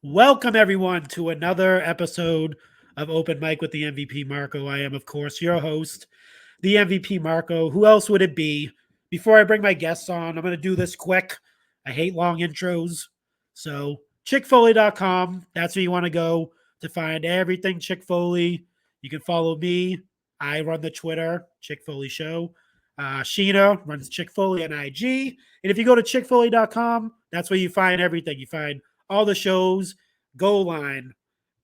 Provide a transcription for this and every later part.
Welcome, everyone, to another episode of Open Mic with the MVP Marco. I am, of course, your host, the MVP Marco. Who else would it be? Before I bring my guests on, I'm going to do this quick. I hate long intros. So, chickfoley.com. That's where you want to go to find everything Chick Foley. You can follow me. I run the Twitter, Chick Foley Show. Sheena runs Chick Foley on IG. And if you go to chickfoley.com, that's where you find everything. You find all the shows, Goal Line,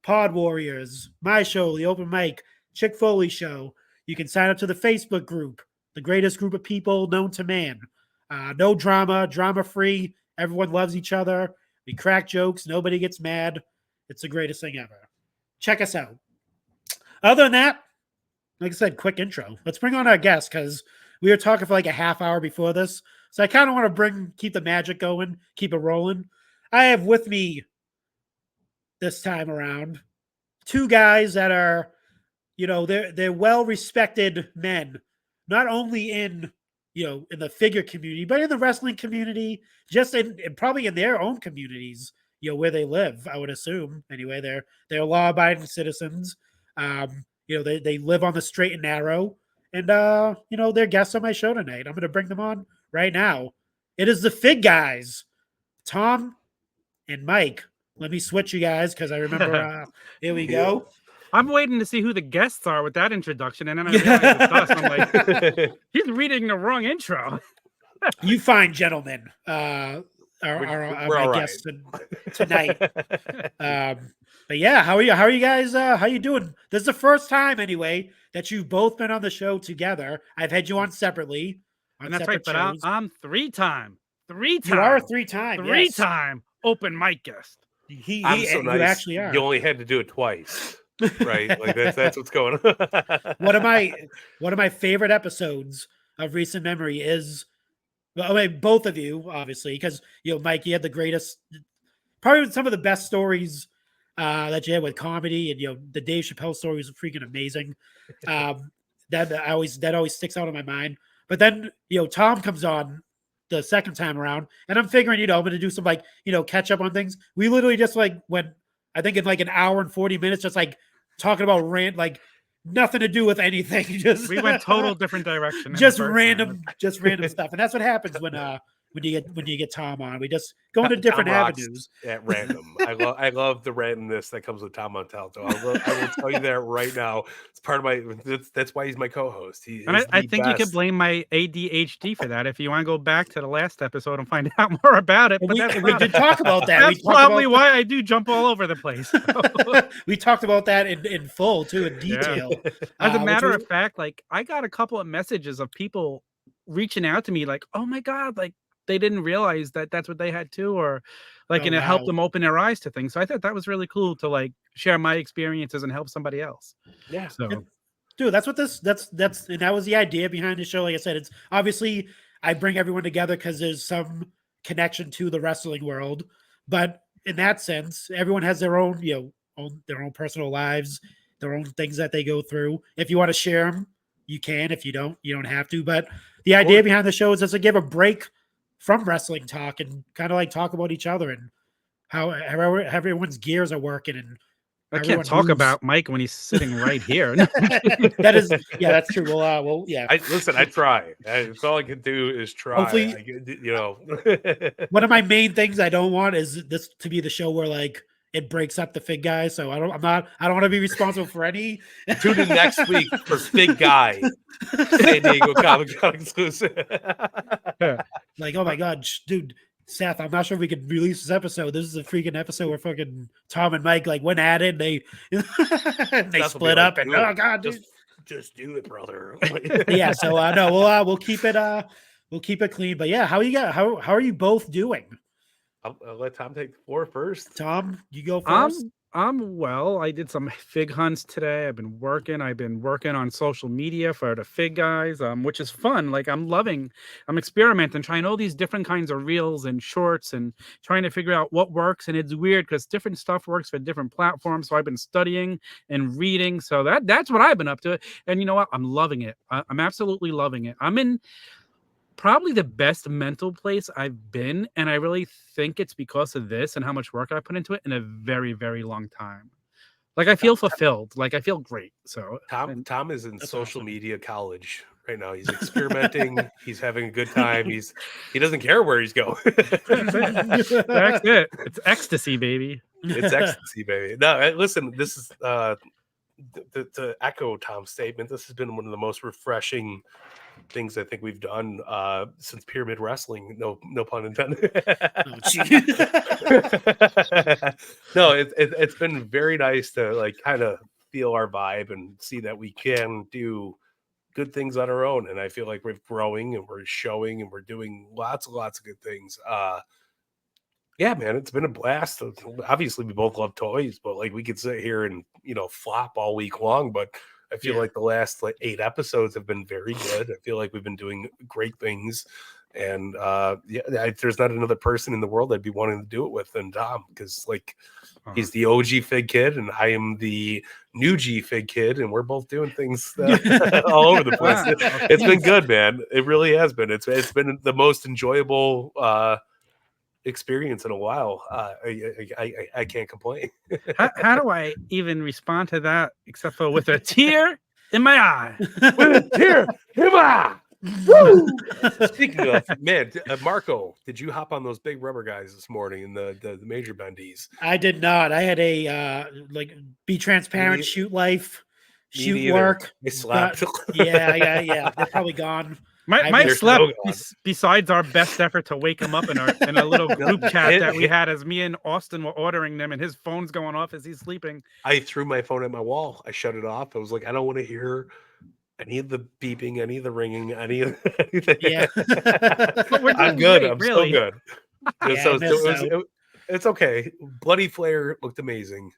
Pod Warriors, my show, the Open Mic, Chick Foley Show. You can sign up to the Facebook group, the greatest group of people known to man. No drama, drama free. Everyone loves each other. We crack jokes. Nobody gets mad. It's the greatest thing ever. Check us out. Other than that, like I said, quick intro. Let's bring on our guest because we were talking for like a half hour before this. So I kind of want to keep the magic going, keep it rolling. I have with me this time around two guys that are, they're well-respected men, not only in the figure community, but in the wrestling community, just in probably in their own communities, where they live. I would assume anyway. They're law-abiding citizens. They live on the straight and narrow, and they're guests on my show tonight. I'm going to bring them on right now. It is the Fig Guys, Tom and Mike. Let me switch you guys because I remember. Here we go. I'm waiting to see who the guests are with that introduction, and then I realize it's us. I'm like, he's reading the wrong intro. You fine gentlemen are my guests tonight. But yeah, how are you guys? How you doing? This is the first time, anyway, that you've both been on the show together. I've had you on separately. And that's right, but I'm three-time. You are a three-time. Three-time open mic guest. I'm so nice. You actually are. You only had to do it twice, right? Like that's what's going on. One of my favorite episodes of recent memory is, well, I mean, both of you, obviously, because Mike, you had the greatest, probably some of the best stories that you had with comedy, and the Dave Chappelle story was freaking amazing. That always sticks out in my mind. But then Tom comes on the second time around, and I'm figuring, I'm going to do some catch up on things. We literally just went, I think in like an hour and 40 minutes, just talking about nothing to do with anything. Just we went total different direction. Just random stuff. And that's what happens when you get Tom on. We just go into different avenues. At random. I love the randomness that comes with Tom Untitled. So I will tell you that right now. It's part of that's why he's my co-host. I think you could blame my ADHD for that if you want to go back to the last episode and find out more about it. But we did talk about that. That's probably why I do jump all over the place. We talked about that in full too, in detail. Yeah. As a matter of fact, I got a couple of messages of people reaching out to me like, oh my God, they didn't realize that that's what they had too, or it helped them open their eyes to things. So I thought that was really cool to share my experiences and help somebody else. Yeah. So, dude, that's what and that was the idea behind the show. Like I said, it's obviously I bring everyone together because there's some connection to the wrestling world, but in that sense, everyone has their own, their own personal lives, their own things that they go through. If you want to share them, you can. If you don't have to. But the idea behind the show is just to give a break from wrestling talk and kind of talk about each other and how everyone's gears are working. And I can't talk about Mike when he's sitting right here. That's true. Well, yeah. I try. That's all I can do is try. Hopefully, one of my main things I don't want is this to be the show where it breaks up the Fig Guy. So I don't want to be responsible for any. Tune in next week for Fig Guy, San Diego Comic Con exclusive. Oh my God, dude, Seth, I'm not sure if we could release this episode. This is a freaking episode where fucking Tom and Mike went at it. And they split up, and oh God, dude, just do it, brother. Yeah. So no, we'll keep it clean. But yeah, how are you both doing? I'll let Tom take the floor first. Tom, you go first. I'm well. I did some fig hunts today. I've been working on social media for the Fig Guys, which is fun. I'm experimenting, trying all these different kinds of reels and shorts and trying to figure out what works. And it's weird because different stuff works for different platforms. So I've been studying and reading. So that's what I've been up to. And you know what? I'm loving it. I'm absolutely loving it. probably the best mental place I've been, and I really think it's because of this and how much work I put into it in a very, very long time. Like I feel fulfilled. Like I feel great. So Tom is in That's social awesome. media college right now. He's experimenting. He's having a good time. He doesn't care where he's going. that's it. It's ecstasy, baby. It's ecstasy, baby. No, listen, this is to echo Tom's statement. This has been one of the most refreshing things I think we've done since Pyramid Wrestling. No pun intended. Oh, gee. No, it's been very nice to like kind of feel our vibe and see that we can do good things on our own. And I feel like we're growing and we're showing and we're doing lots of good things. Yeah, man, it's been a blast. Obviously, we both love toys, but like we could sit here and flop all week long. But I feel like the last 8 episodes have been very good. I feel like we've been doing great things, and there's not another person in the world I'd be wanting to do it with than Tom, because he's the OG Fig Kid, and I am the new G Fig Kid, and we're both doing things all over the place. It's been good, man. It really has been. It's been the most enjoyable experience in a while. I can't complain. How do I even respond to that except for with a tear in my eye? With a tear in my eye. Woo! Speaking of, man, Marco, did you hop on those big rubber guys this morning in the major bendies? I did not. I had a be transparent, shoot life, shoot work. I slept. Yeah. They're probably gone. Mike slept besides our best effort to wake him up in a little group chat that we had as me and Austin were ordering them, and his phone's going off as he's sleeping. I threw my phone at my wall. I shut it off. I was like, I don't want to hear any of the beeping, any of the ringing, anything. Yeah. I'm good. I'm really. so good. Yeah, It's okay. Bloody Flare looked amazing.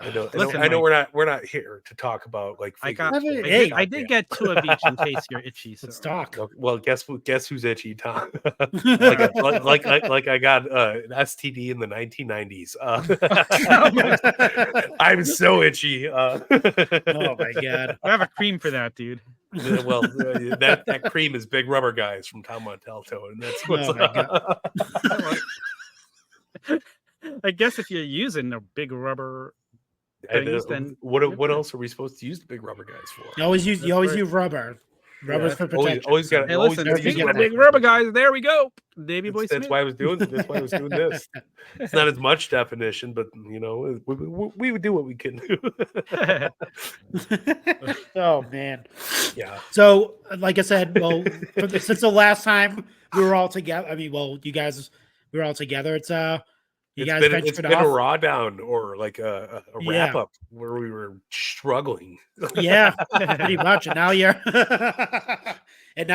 I know. Listen, I know we're not here to talk about I did get 2 of each in case you're itchy. So. Let's talk. Well, guess who's itchy, Tom? like I got an STD in the 1990s. I'm so itchy. Oh my god! I have a cream for that, dude. Well, that cream is Big Rubber Guys from Tom Montalto, and that's what's I guess if you're using the big rubber things, then what else are we supposed to use the Big Rubber Guys for? You always use rubber. Rubber's for protection. Always got. Hey, listen, speaking of big rubber guys, there we go. Davey Boy Smith. That's why I was doing this. It's not as much definition, but we would do what we can do. Oh man. Yeah. So, like I said, well, since the last time we were all together, we were all together. It's it's been a raw down or like a wrap up where we were struggling. Yeah, pretty much. And now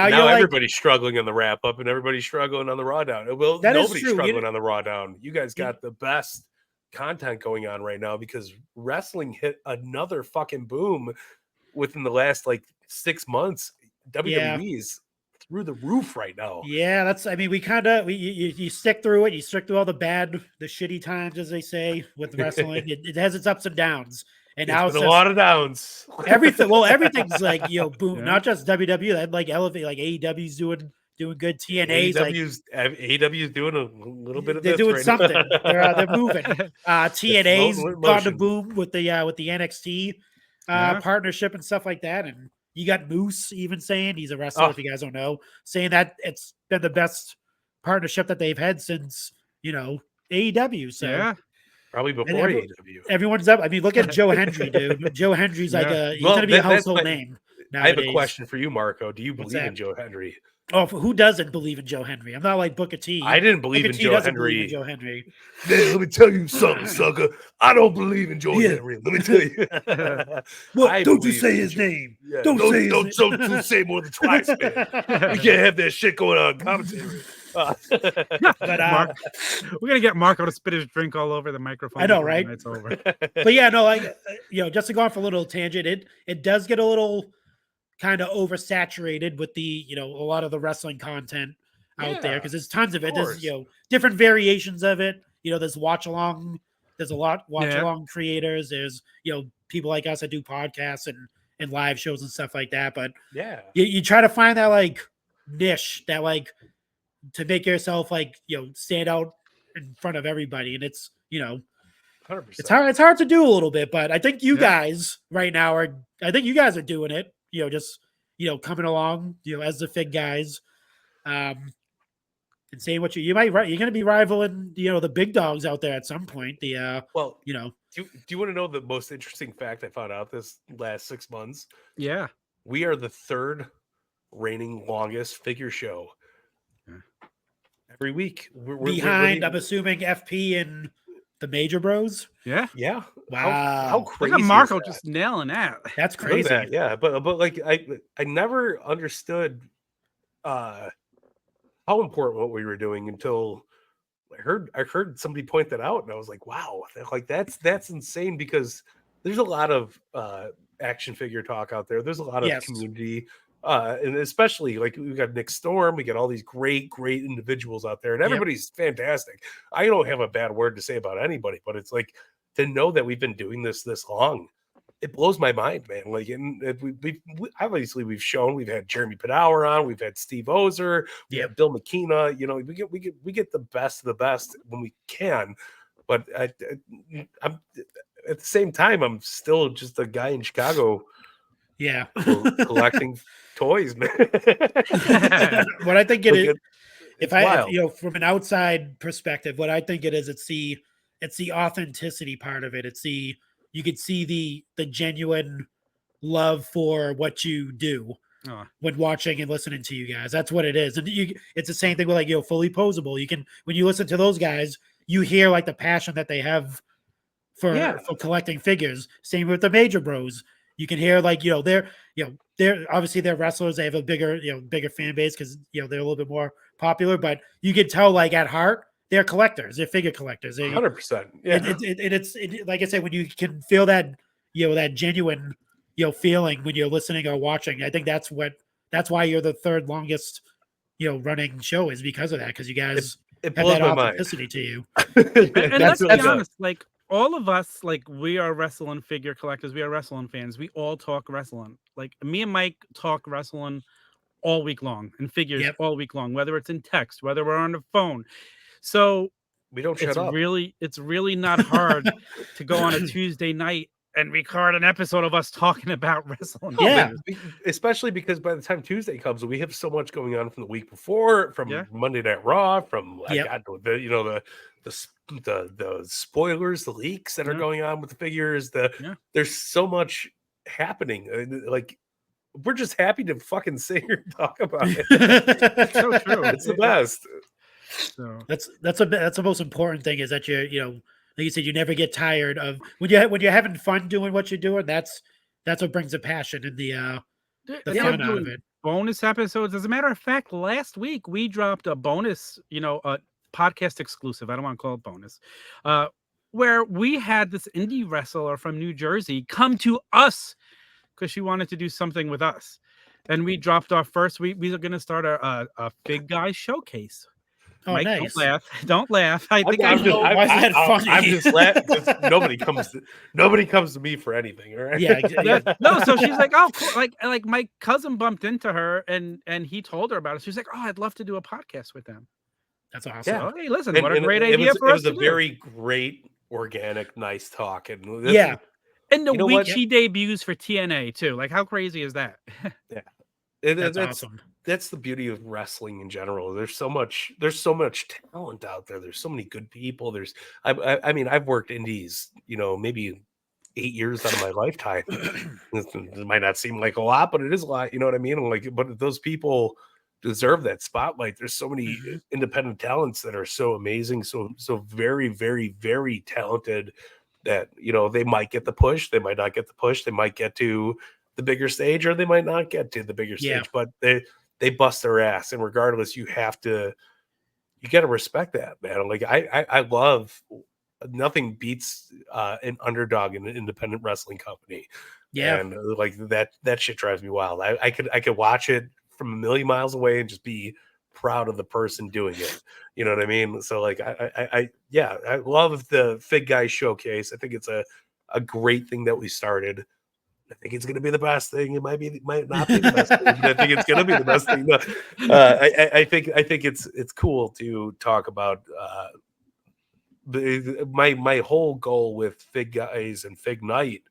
now everybody's struggling on the wrap up and everybody's struggling on the raw down. Well, nobody's struggling on the raw down. You guys got the best content going on right now because wrestling hit another fucking boom within the last 6 months. WWE's through the roof right now. Yeah, you stick through it. You stick through all the shitty times, as they say, with wrestling. It has its ups and downs. And now it's a lot of downs. Everything's boom. Yeah. Not just WWE. That elevate. AEW's doing good. TNA's AEW's doing a little bit of. They're doing something. They're moving. TNA's gone to boom with the NXT partnership and stuff like that. And you got Moose even saying, he's a wrestler, if you guys don't know, saying that it's been the best partnership that they've had since, AEW. So yeah, probably before AEW. Everyone's up. Look at Joe Hendry, dude. Joe Hendry's he's going to be a household name nowadays. I have a question for you, Marco. Do you believe in Joe Hendry? Oh, who doesn't believe in Joe Henry? I'm not like Booker T. I didn't believe in Joe Henry. Let me tell you something, sucker. I don't believe in Joe Henry. Let me tell you. What? Don't you say his name. Yeah. Don't say more than twice, man. We can't have that shit going on commentary. But we're gonna get Marco to spit his drink all over the microphone. I know, right? It's over. But yeah, no, just to go off a little tangent, it does get a little kind of oversaturated with the a lot of the wrestling content out there because there's tons of it. There's different variations of it. There's watch along. There's a lot watch along creators. There's people like us that do podcasts and live shows and stuff like that. But you try to find that niche that like to make yourself like stand out in front of everybody, and it's 100%. it's hard to do a little bit, but I think you Yeah. guys right now are doing it. Just coming along, as the Fig guys, and saying what you're going to be rivaling the big dogs out there at some point. Well, you know do you want to know the most interesting fact I found out this last 6 months? Yeah. We are the third reigning longest figure show. Every week. We're behind, I'm assuming FP and the Major Bros. Yeah. Yeah. Wow. How Look crazy at is Marco that? just nailing that. That's Look at crazy. that, yeah, but like I never understood how important what we were doing until I heard somebody point that out, and I was like, wow, like that's insane, because there's a lot of action figure talk out there. There's a lot of Yes. community, and especially like we got Nick Storm, we got all these great individuals out there, and Yep. everybody's fantastic. I don't have a bad word to say about anybody, but it's like to know that we've been doing this long, it blows my mind, man. Like, and we obviously we've shown, we've had Jeremy Padower on, we've had Steve Ozer, we Yep. have Bill McKenna. We get the best of the best when we can, but I'm at the same time, I'm still just a guy in Chicago Yeah. collecting toys, man. What I think it Like, is, it's if wild. from an outside perspective, what I think it is, it's the authenticity part of it. You could see the genuine love for what you do Oh. when watching and listening to you guys. That's what it is. And it's the same thing with like Fully Posable. You can, when you listen to those guys, you hear like the passion that they have for collecting figures. Same with the Major Bros. You can hear like they're obviously they're wrestlers. They have a bigger fan base because they're a little bit more popular. But you can tell like at heart they're collectors. They're figure collectors. 100%. Yeah. It's like I said, when you can feel that that genuine feeling when you're listening or watching. I think that's why you're the third longest running show, is because of that, because you guys It have blows that my mind. authenticity to you. And let's really be does. honest, like all of us, like we are wrestling figure collectors, we are wrestling fans. We all talk wrestling. Like me and Mike talk wrestling all week long and figures Yep. all week long, whether it's in text, whether we're on the phone. So We don't shut it's up. really not hard to go on a Tuesday night and record an episode of us talking about wrestling. Yeah. Especially because by the time Tuesday comes, we have so much going on from the week before, from Monday Night Raw, from Yep. the spoilers, the leaks that are going on with the figures. There's so much happening. Like, we're just happy to fucking sit here and talk about it. It's so true. It's the best. So That's the most important thing, is that like you said, you never get tired of when you're having fun doing what you're doing. That's what brings the passion and the Yeah, fun out of it. bonus episodes. As a matter of fact, last week we dropped a bonus, a podcast exclusive. I don't want to call it bonus, where we had this indie wrestler from New Jersey come to us because she wanted to do something with us, and we dropped our first. We are going to start a Big Guy showcase. Oh, Mike, nice. Don't laugh. I think I'm just laughing because nobody comes to me for anything, all right? Yeah. No, so she's like, oh, cool. Like my cousin bumped into her and he told her about it. She's like, oh, I'd love to do a podcast with them. That's awesome. Yeah. Oh, hey, listen, And what a great idea for it us was a to do. very great, organic, nice talk. And And the you know week what? she debuts for TNA too. Like, how crazy is that? That's awesome. That's the beauty of wrestling in general. There's so much talent out there. There's so many good people. I mean, I've worked indies, maybe 8 years out of my lifetime. It might not seem like a lot, but it is a lot. You know what I mean? Like, but those people deserve that spotlight. There's so many independent talents that are so amazing, so very, very, very talented, that they might get the push, they might not get the push, they might get to the bigger stage, or they might not get to the bigger stage, but they bust their ass, and regardless, you got to respect that, man. Like, I love, nothing beats an underdog in an independent wrestling company. And like that shit drives me wild. I could watch it from a million miles away and just be proud of the person doing it. You know what I mean? So like, I love the Fig Guy showcase. I think it's a great thing that we started. I think it's going to be the best thing. It might not be the best thing, but I think it's going to be the best thing. No, I think it's cool to talk about. My whole goal with Fig Guys and Fig Night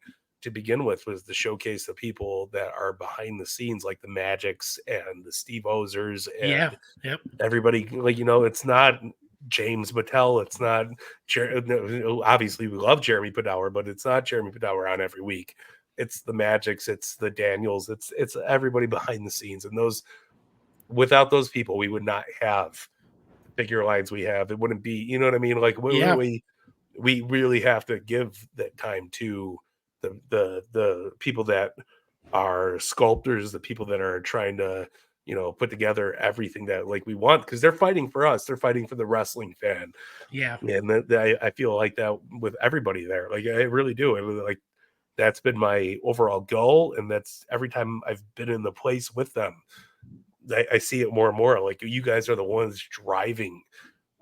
to begin with was to showcase the people that are behind the scenes, like the Magics and the Steve Ozers and everybody. Like, it's not James Mattel. It's not obviously we love Jeremy Padower, but it's not Jeremy Padower on every week. It's the Magics, it's the Daniels, it's everybody behind the scenes. And without those people, we would not have the figure lines we have. It wouldn't be, you know what I mean? Like we really have to give that time to the people that are sculptors, the people that are trying to, put together everything that like we want, because they're fighting for us. They're fighting for the wrestling fan. Yeah. And I feel like that with everybody there. Like I really do. It was like, that's been my overall goal. And that's every time I've been in the place with them, I see it more and more. Like, you guys are the ones driving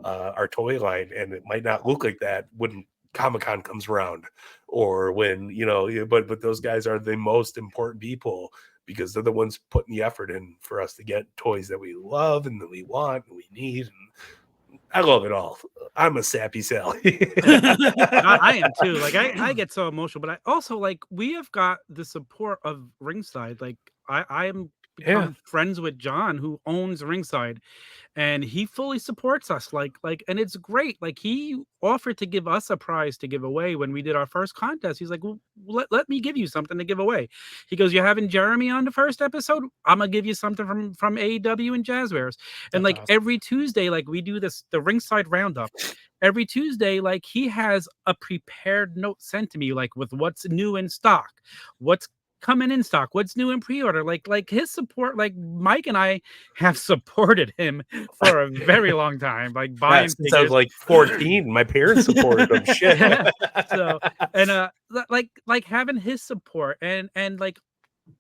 our toy line. And it might not look like that when Comic-Con comes around, or when, but those guys are the most important people, because they're the ones putting the effort in for us to get toys that we love and that we want and we need. And I love it all. I'm a sappy Sally. I am too. Like I get so emotional, but I also like we have got the support of Ringside. Like I am become friends with John, who owns Ringside, and he fully supports us. Like, and it's great. Like, he offered to give us a prize to give away when we did our first contest. He's like, well, let me give you something to give away. He goes, you're having Jeremy on the first episode, I'm gonna give you something from AEW and Jazzwares. And like awesome. Every Tuesday, like we do the Ringside Roundup. Every Tuesday, like he has a prepared note sent to me, like with what's new in stock, what's coming in stock, what's new in pre-order. Like his support, like Mike and I have supported him for a very long time, like buying since I was like 14. My parents supported him. Shit. Yeah. So and like having his support and like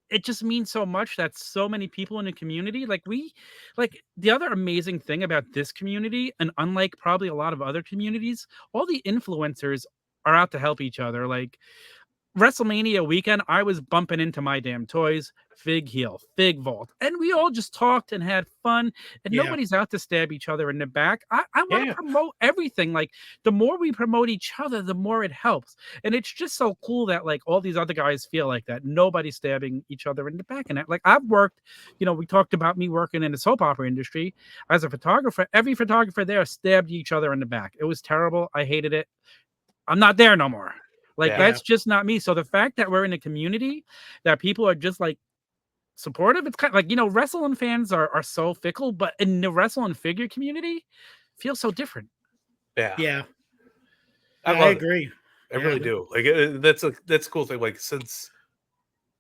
it just means so much that so many people in the community, like the other amazing thing about this community, and unlike probably a lot of other communities, all the influencers are out to help each other. Like WrestleMania weekend, I was bumping into my damn toys, Fig Heel, Fig Vault, and we all just talked and had fun, and nobody's out to stab each other in the back. I want to promote everything. Like, the more we promote each other, the more it helps. And it's just so cool that, like, all these other guys feel like that. Nobody's stabbing each other in the back. And like, I've worked, we talked about me working in the soap opera industry as a photographer. Every photographer there stabbed each other in the back. It was terrible. I hated it. I'm not there no more. Like, that's just not me. So the fact that we're in a community that people are just like supportive, it's kind of like, wrestling fans are so fickle, but in the wrestling figure community, it feels so different. Yeah. I agree. I really do. Like, that's a cool thing. Like, since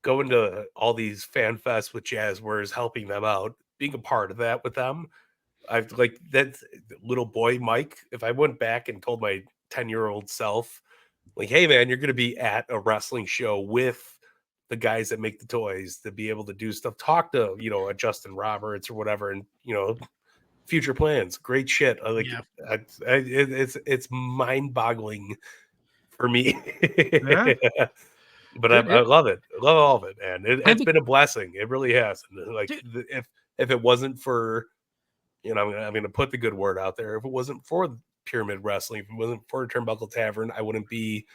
going to all these fan fests with Jazzwares, helping them out, being a part of that with them, I've like that little boy Mike. If I went back and told my 10-year-old self, like, hey man, you're going to be at a wrestling show with the guys that make the toys, to be able to do stuff, talk to, a Justin Roberts or whatever, and, future plans, great shit. It's mind boggling for me. But I love it. I love all of it. And it's been a blessing. It really has. And like, if it wasn't for, I'm going to put the good word out there. If it wasn't for Pyramid Wrestling, if it wasn't for Turnbuckle Tavern, I wouldn't be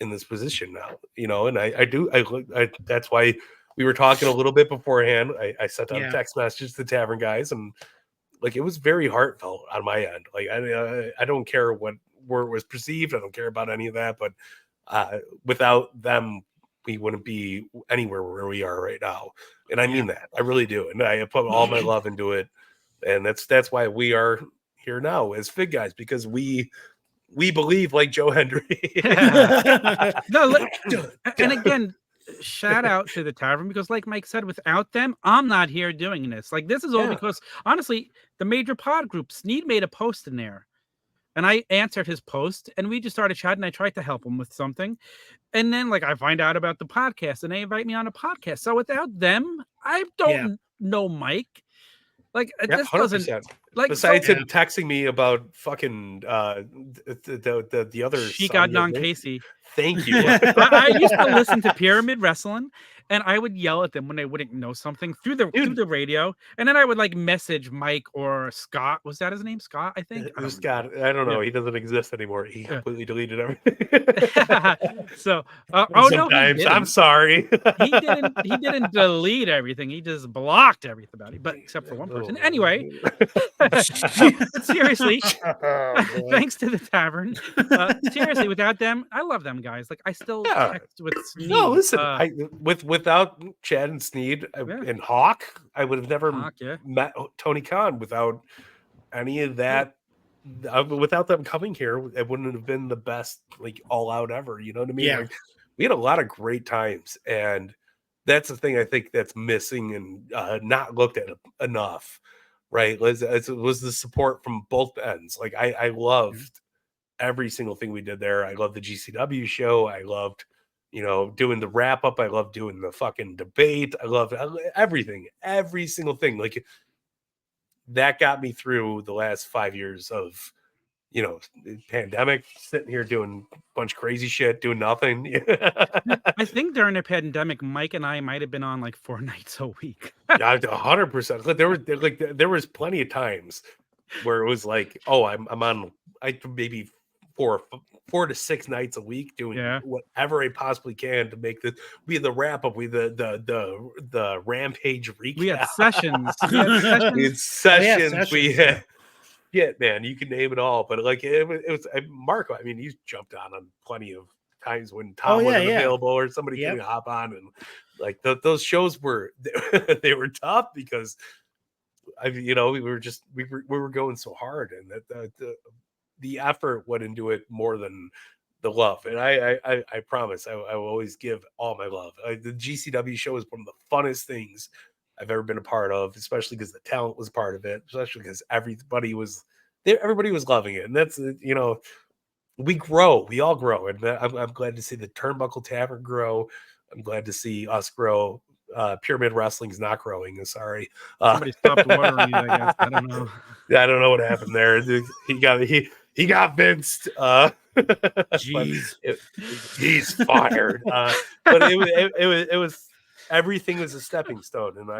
in this position now, and I that's why we were talking a little bit beforehand. I sent out a text message to the Tavern guys, and like, it was very heartfelt on my end. Like, I don't care where it was perceived. I don't care about any of that, but without them, we wouldn't be anywhere where we are right now. And I mean that. I really do. And I put all my love into it. And that's why we are here now as Fig Guys, because we believe like Joe Hendry. No, and again, shout out to the Tavern, because like Mike said, without them, I'm not here doing this. Like, this is all because, honestly, the major pod group, Sneed made a post in there, and I answered his post, and we just started chatting. I tried to help him with something, and then like I find out about the podcast, and they invite me on a podcast. So without them, I don't know Mike. Like, this 100%. Doesn't like, besides him texting me about fucking the other She got Don Casey. Thank you. I used to listen to Pyramid Wrestling, and I would yell at them when they wouldn't know something through the radio, and then I would like message Mike or Scott. Was that his name? Scott, I think. I don't Scott, I don't know. Yeah. He doesn't exist anymore. He completely deleted know. everything. So, Sometimes I'm sorry. He didn't delete everything. He just blocked everything about it, but except for one person. Anyway, but seriously, thanks to the tavern. Seriously, without them, I love them guys. Like I still text with Sneed. No, listen, without Chad and Sneed and Hawk, I would have never met Tony Khan without any of that. Without them coming here, it wouldn't have been the best like all out ever. You know what I mean? Yeah. Like, we had a lot of great times, and that's the thing I think that's missing and not looked at enough. Right? Was the support from both ends. Like I loved every single thing we did there. I loved the GCW show. I loved, doing the wrap up. I loved doing the fucking debate. I loved everything, every single thing. Like that got me through the last 5 years of, pandemic, sitting here doing a bunch of crazy shit, doing nothing. I think during the pandemic, Mike and I might have been on like 4 nights a week. Yeah, 100%. There was plenty of times where it was like, oh, I'm on maybe 4 to 6 nights a week doing whatever I possibly can to make this be the wrap up. We the Rampage recap. We had sessions. We had man, you can name it all. But like it was Marco. I mean, he's jumped on plenty of times when Tom wasn't available or somebody couldn't hop on, and like those shows were they were tough because we were going so hard, and that the effort went into it more than the love. And I promise I will always give all my love. The GCW show is one of the funnest things I've ever been a part of, especially because the talent was part of it, especially because everybody was loving it. And that's, we grow, we all grow. And I'm glad to see the Turnbuckle Tavern grow. I'm glad to see us grow. Pyramid Wrestling's not growing. I'm sorry. Somebody stopped watering you, I guess. I don't know. I don't know what happened there. He got Vinced. Jeez, he's fired. But it was everything was a stepping stone, and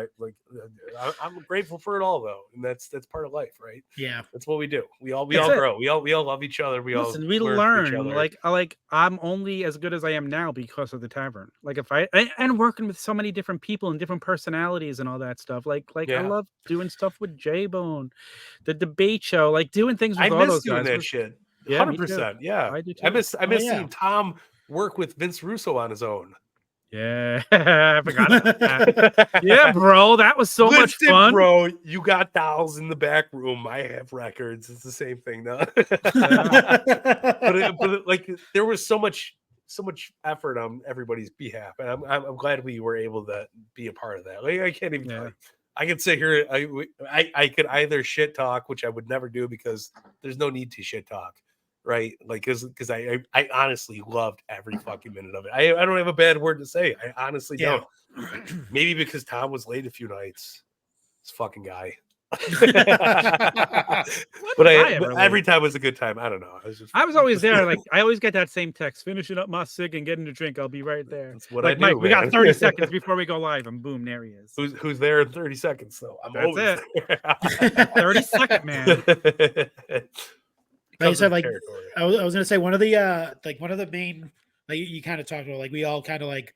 I'm grateful for it all, though, and that's part of life, right? Yeah, that's what we do. We all grow. We all love each other. We learn. Like I'm only as good as I am now because of the tavern. Like and working with so many different people and different personalities and all that stuff. Like I love doing stuff with J-Bone, the debate show, like doing things with all those guys. That shit. 100%. Yeah, I do too. I miss seeing Tom work with Vince Russo on his own. Yeah, I forgot about that. Yeah, bro, that was so much fun. Bro, you got dolls in the back room. I have records. It's the same thing, though. but like there was so much effort on everybody's behalf, and I'm glad we were able to be a part of that. Like I can't even. Tell you. I could sit here. I could either shit talk, which I would never do because there's no need to shit talk. Right, like because I honestly loved every fucking minute of it. I don't have a bad word to say. I honestly don't. Maybe because Tom was late a few nights. This fucking guy. but every time was a good time. I don't know. I was always there. Like I always get that same text. Finishing up my cig and getting a drink. I'll be right there. That's what I do. Mike, we got 30 seconds before we go live, and boom, there he is. Who's there in 30 seconds? So that's it. 30 second man. Like I said, like I was gonna say one of the main, like you kind of talked about, like we all kind of like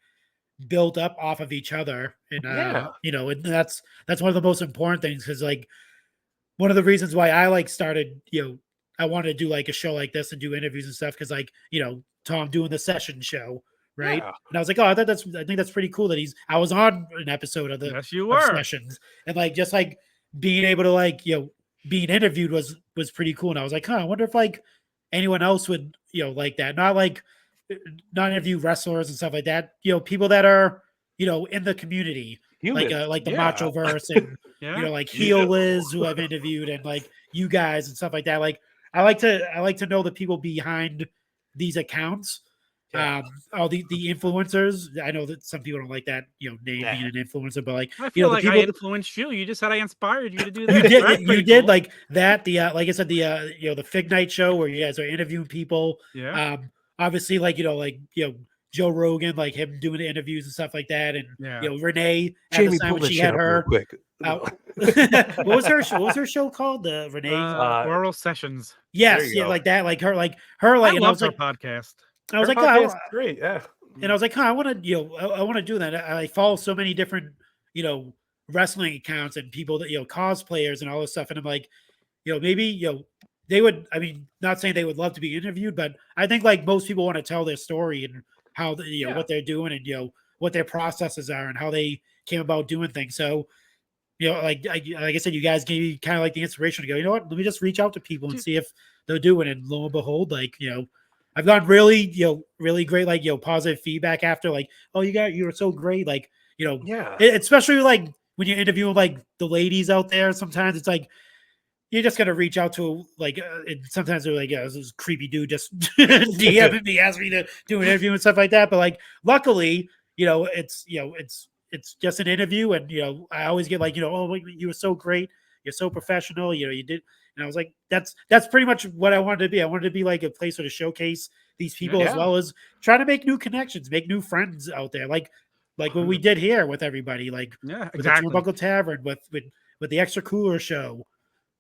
built up off of each other, and and that's one of the most important things, because like one of the reasons why I like started, I wanted to do like a show like this and do interviews and stuff, because like Tom doing the session show, right? Yeah. And I was like, I think that's pretty cool that I was on an episode of the sessions, and like just like being able to like being interviewed was pretty cool. And I was like, I wonder if like anyone else would, like that. Not interview wrestlers and stuff like that. People that are, in the community, human. like the Macho Verse and, like Heel Liz, who I've interviewed, and like you guys and stuff like that. Like, I like to know the people behind these accounts. All the influencers. I know that some people don't like that, name being an influencer, but like I feel like I influenced you. You just said I inspired you to do that. You did like that. The like I said, the Fig Night show where you guys are interviewing people. Yeah. obviously like Joe Rogan, like him doing the interviews and stuff like that, and Renee at the time when she had her. Quick. What was her show called? The Renee Oral Sessions. Yes, yeah, like that, like her, and I was her like, podcast. I was Her like, podcast is great, yeah. And I was like, I want to, I want to do that. I follow so many different, wrestling accounts and people that, cosplayers and all this stuff. And I'm like, maybe, they would, I mean, not saying they would love to be interviewed, but I think like most people want to tell their story and how, what they're doing and, what their processes are and how they came about doing things. So, like I said, you guys gave me kind of like the inspiration to go, you know what, let me just reach out to people and see if they'll do it. And lo and behold, like, I've gotten really, really great, like, positive feedback after, like, oh, you were so great. Like, especially like when you're interviewing like the ladies out there, sometimes it's like, you're just going to reach out to like, and sometimes they're like, this is creepy dude just DMing me, asking me to do an interview and stuff like that. But like, luckily, it's just an interview. And, I always get like, oh, you were so great. You're so professional. You did. And I was like, that's pretty much what I wanted to be. I wanted to be like a place to showcase these people as well as try to make new connections, make new friends out there. Like what we did here with everybody, like with the Turnbuckle Tavern, with the Extra Cooler Show,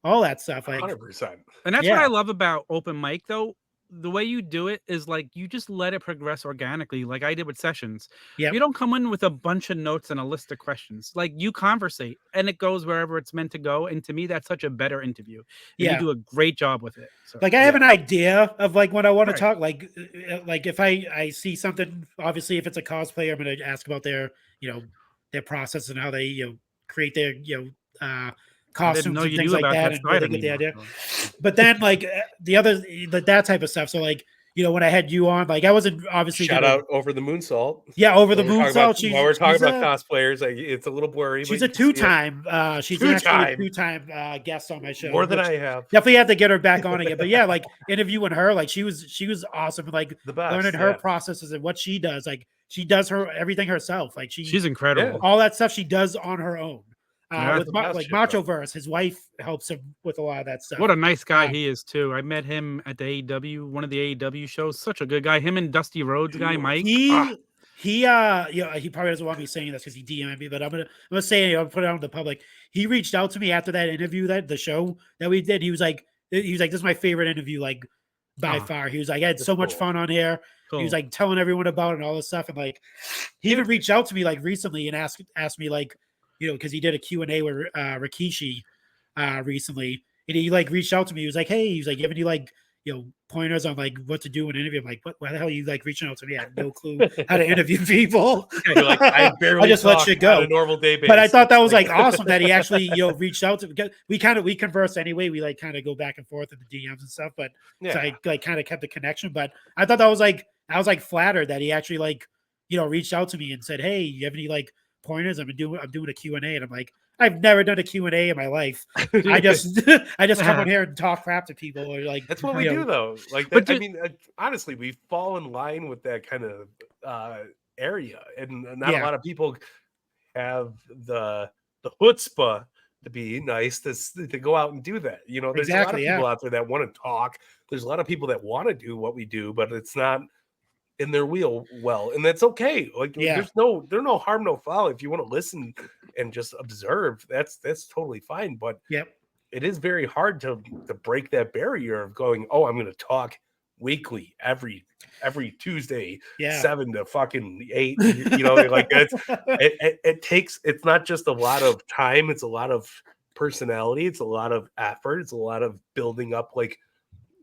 all that stuff. Like 100%. And that's what I love about open mic, though. The way you do it is like you just let it progress organically, like I did with sessions. You don't come in with a bunch of notes and a list of questions. Like you conversate and it goes wherever it's meant to go. And to me, that's such a better interview. And you do a great job with it. So, like I have an idea of like what I want to talk. Like if I see something, obviously if it's a cosplayer, I'm going to ask about their their process and how they create their costumes and things like that, and really get the idea. But then like that type of stuff. So like when I had you on, like I wasn't obviously shout out Over the Moonsault. Yeah, Over the Moonsault. While we're talking about cosplayers, like, it's a little blurry. She's a two-time. She's actually a two-time guest on my show. More than I have. Definitely have to get her back on again. But yeah, like interviewing her, like she was awesome. Like the best, learning her processes and what she does. Like she does everything herself. Like she's incredible. All that stuff she does on her own. With Machoverse, his wife helps him with a lot of that stuff. What a nice guy he is too. I met him at the AEW, one of the AEW shows. Such a good guy. Him and Dusty Rhodes guy, Mike. He probably doesn't want me saying this because he DM'd me, but I'm gonna say it. I'll put it out in the public. He reached out to me after that interview, the show that we did. He was like, this is my favorite interview, like by far. He was like, I had so much fun on here. He was like telling everyone about it and all this stuff, and like he even reached out to me like recently and asked me like, because he did a Q&A with Rikishi recently, and he like reached out to me. He was like, hey, he's like, you have any like pointers on like what to do in an interview? I'm like, what the hell are you like reaching out to me? I have no clue how to interview people. You're like, I barely just let shit go on a normal day basis. But I thought that was like awesome that he actually reached out to, because we converse anyway. We like kind of go back and forth in the DMs and stuff, but so I like kind of kept the connection. But I thought I was like flattered that he actually like reached out to me and said, hey, you have any like pointers? I'm doing a Q&A, and I'm like, I've never done a Q&A in my life. I just come on here and talk crap to people, or like that's what we do though. Like that, I mean, honestly, we fall in line with that kind of area, and not a lot of people have the chutzpah to be nice to go out and do that. There's a lot of people out there that want to talk. There's a lot of people that want to do what we do, but it's not in their wheel well, and that's okay. Like there's no harm, no foul. If you want to listen and just observe, that's totally fine. But it is very hard to break that barrier of going, oh, I'm going to talk weekly every Tuesday, 7 to fucking 8. Like it's not just a lot of time, it's a lot of personality, it's a lot of effort, it's a lot of building up, like,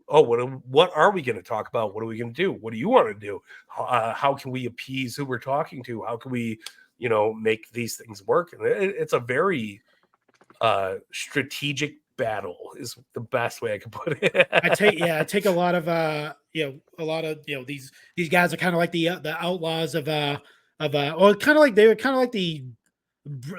oh, what are we going to talk about? What are we going to do? What do you want to do? How can we appease who we're talking to? How can we, make these things work? And it's a very strategic battle is the best way I can put it. I take a lot of these guys are kind of like the outlaws of or kind of like they were kind of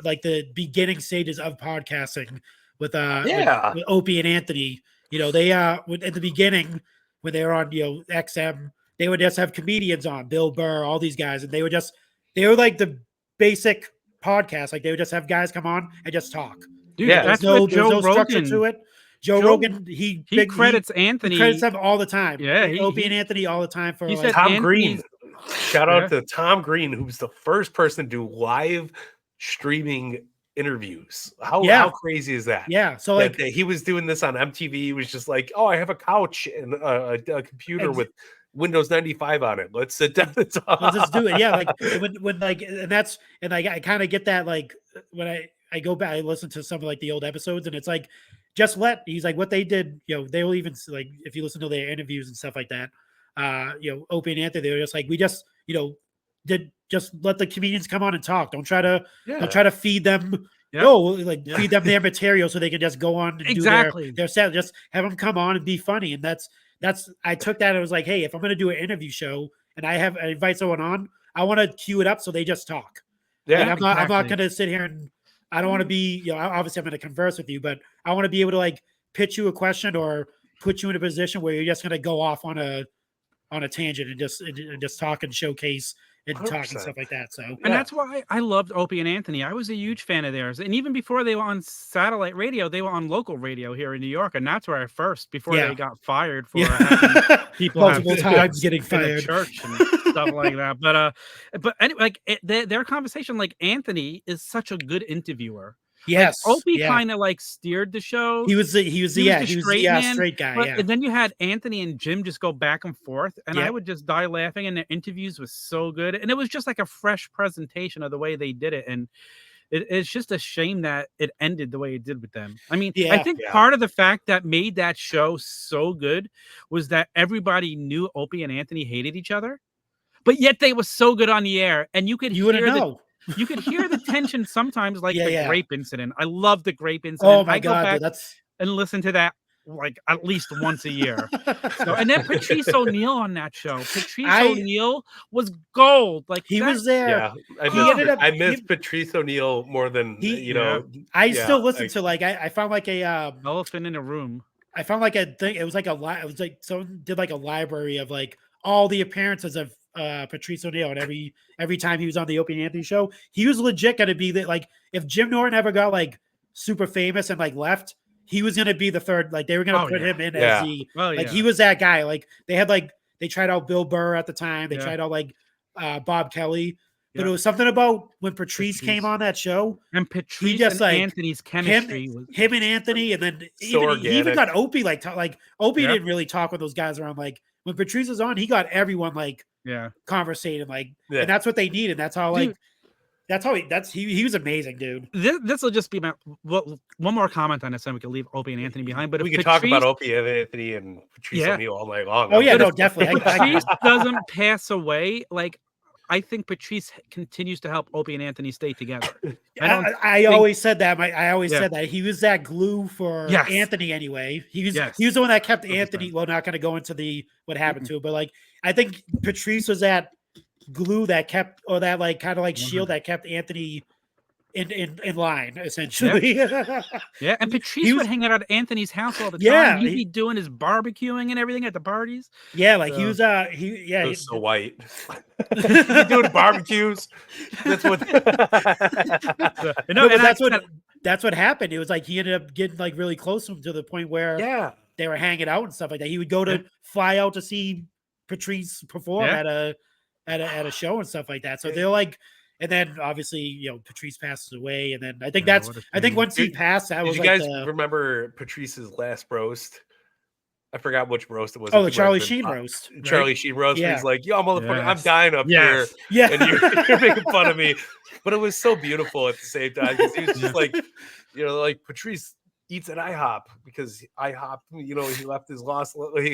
like the beginning stages of podcasting with Opie and Anthony. They at the beginning when they were on XM, they would just have comedians on, Bill Burr, all these guys, and they were like the basic podcast. Like they would just have guys come on and just talk. Dude, that's no structure to it. Joe Rogan, he credits Anthony. He credits him all the time. Yeah, Opie and Anthony all the time for he like said Tom Anthony's- Green. Shout out to Tom Green, who's the first person to do live streaming interviews. How crazy is that? Yeah. So like that he was doing this on MTV. He was just like, oh, I have a couch and a computer with Windows 95 on it. Let's sit down and talk. Let's just do it. Yeah. Like when like, and I kind of get that, like when I go back, I listen to some of like the old episodes, and it's like, he's like, what they did, they will even like, if you listen to their interviews and stuff like that, Opie and Anthony, they were just like, we just, just let the comedians come on and talk. Don't try to feed them. Feed them their material so they can just go on and do their set. Just have them come on and be funny. And that's I took that. I was like, hey, if I'm going to do an interview show and I invite someone on, I want to cue it up so they just talk. Yeah, like, I'm not going to sit here and I don't want to be, obviously I'm going to converse with you, but I want to be able to like pitch you a question or put you in a position where you're just going to go off on a tangent and just talk and showcase and 100%. talk and stuff like that. So, and that's why I loved Opie and Anthony. I was a huge fan of theirs, and even before they were on satellite radio, they were on local radio here in New York, and that's where I first, before they got fired for having people multiple times getting fired, church and stuff like that. But anyway, like their conversation, like Anthony is such a good interviewer. Yes, like, Opie kind of like steered the show. He was the straight guy. But, and then you had Anthony and Jim just go back and forth, and I would just die laughing. And their interviews was so good, and it was just like a fresh presentation of the way they did it. And it's just a shame that it ended the way it did with them. I mean, I think part of the fact that made that show so good was that everybody knew Opie and Anthony hated each other, but yet they were so good on the air, and you could hear you could hear the tension sometimes, like the grape incident. I love the grape incident. Oh my God, dude, and listen to that like at least once a year. And then Patrice O'Neal on that show. O'Neal was gold. Like he was there. Yeah, I missed Patrice O'Neal more than I still listen to like I found like a elephant in a room. I found like a thing. It was like someone did like a library of like all the appearances of Patrice O'Neal, and every time he was on the Opie and Anthony show, he was legit going to be like, if Jim Norton ever got like super famous and like left, he was going to be the third. Like they were going to put him in as the he was that guy. Like they tried out Bill Burr at the time. They tried out like Bob Kelly. But it was something about when Patrice came on that show, and Patrice and like, Anthony's chemistry, him and Anthony, and then he even got Opie like Opie didn't really talk with those guys around. Like when Patrice was on, he got everyone like conversating, like, and that's what they need, and that's how like. Dude, he was amazing, dude. This will just be my one more comment on this, and we can leave Opie and Anthony behind. But we can talk about Opie and Anthony and Patrice O'Neal all night long. Oh yeah, no, definitely. If Patrice doesn't pass away, like. I think Patrice continues to help Opie and Anthony stay together. I always said that. I always said that he was that glue for Anthony anyway. He was the one that kept Anthony. Well, not going to go into what happened to him, but like I think Patrice was that glue that kept, or that like kind of like shield that kept Anthony in line, essentially. Yeah, and Patrice would hang out at Anthony's house all the time. Yeah, he'd be doing his barbecuing and everything at the parties. Yeah, like he was he was so white. Doing barbecues. That's what that's what happened. It was like he ended up getting like really close to him to the point where they were hanging out and stuff like that. He would go to fly out to see Patrice perform at a show and stuff like that. So they're like. And then obviously, Patrice passes away, and then I think once he passed, that was. Did you guys remember Patrice's last roast? I forgot which roast it was. Oh, the Charlie Sheen roast. Charlie Sheen roast. Yeah. He's like, "Yo, motherfucker, I'm dying up here, and you're making fun of me." But it was so beautiful at the same time because he was just like, like Patrice eats at IHOP because IHOP, he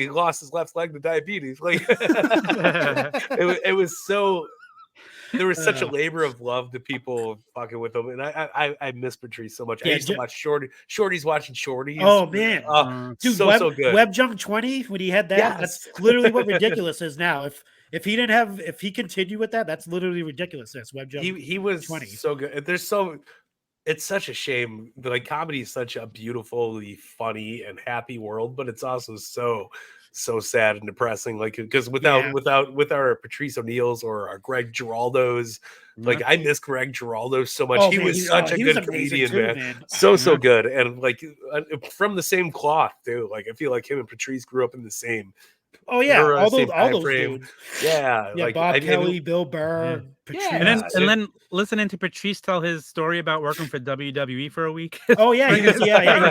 lost his left leg to diabetes. Like, it was so. There was such a labor of love to people fucking with them, and I miss Patrice so much. I used to watch Shorty's watching Shorty. Oh man, dude, so good. Web Jump 20 when he had that. That's literally what ridiculous is now. If he continued with that, that's literally ridiculous. That's Web Jump. He was 20. So good. It's such a shame. Like comedy is such a beautifully funny and happy world, but it's also so so sad and depressing. Like because with our Patrice O'Neil's or our Greg Giraldo's, like I miss Greg Giraldo so much. He was such a good comedian, too, man. So good, and like from the same cloth too. Like I feel like him and Patrice grew up in the same. Oh yeah, era, all same those frame. dudes. Yeah, Yeah, like Bob Kelly, Bill Burr, Patrice. And then listening to Patrice tell his story about working for WWE for a week. Oh yeah, he was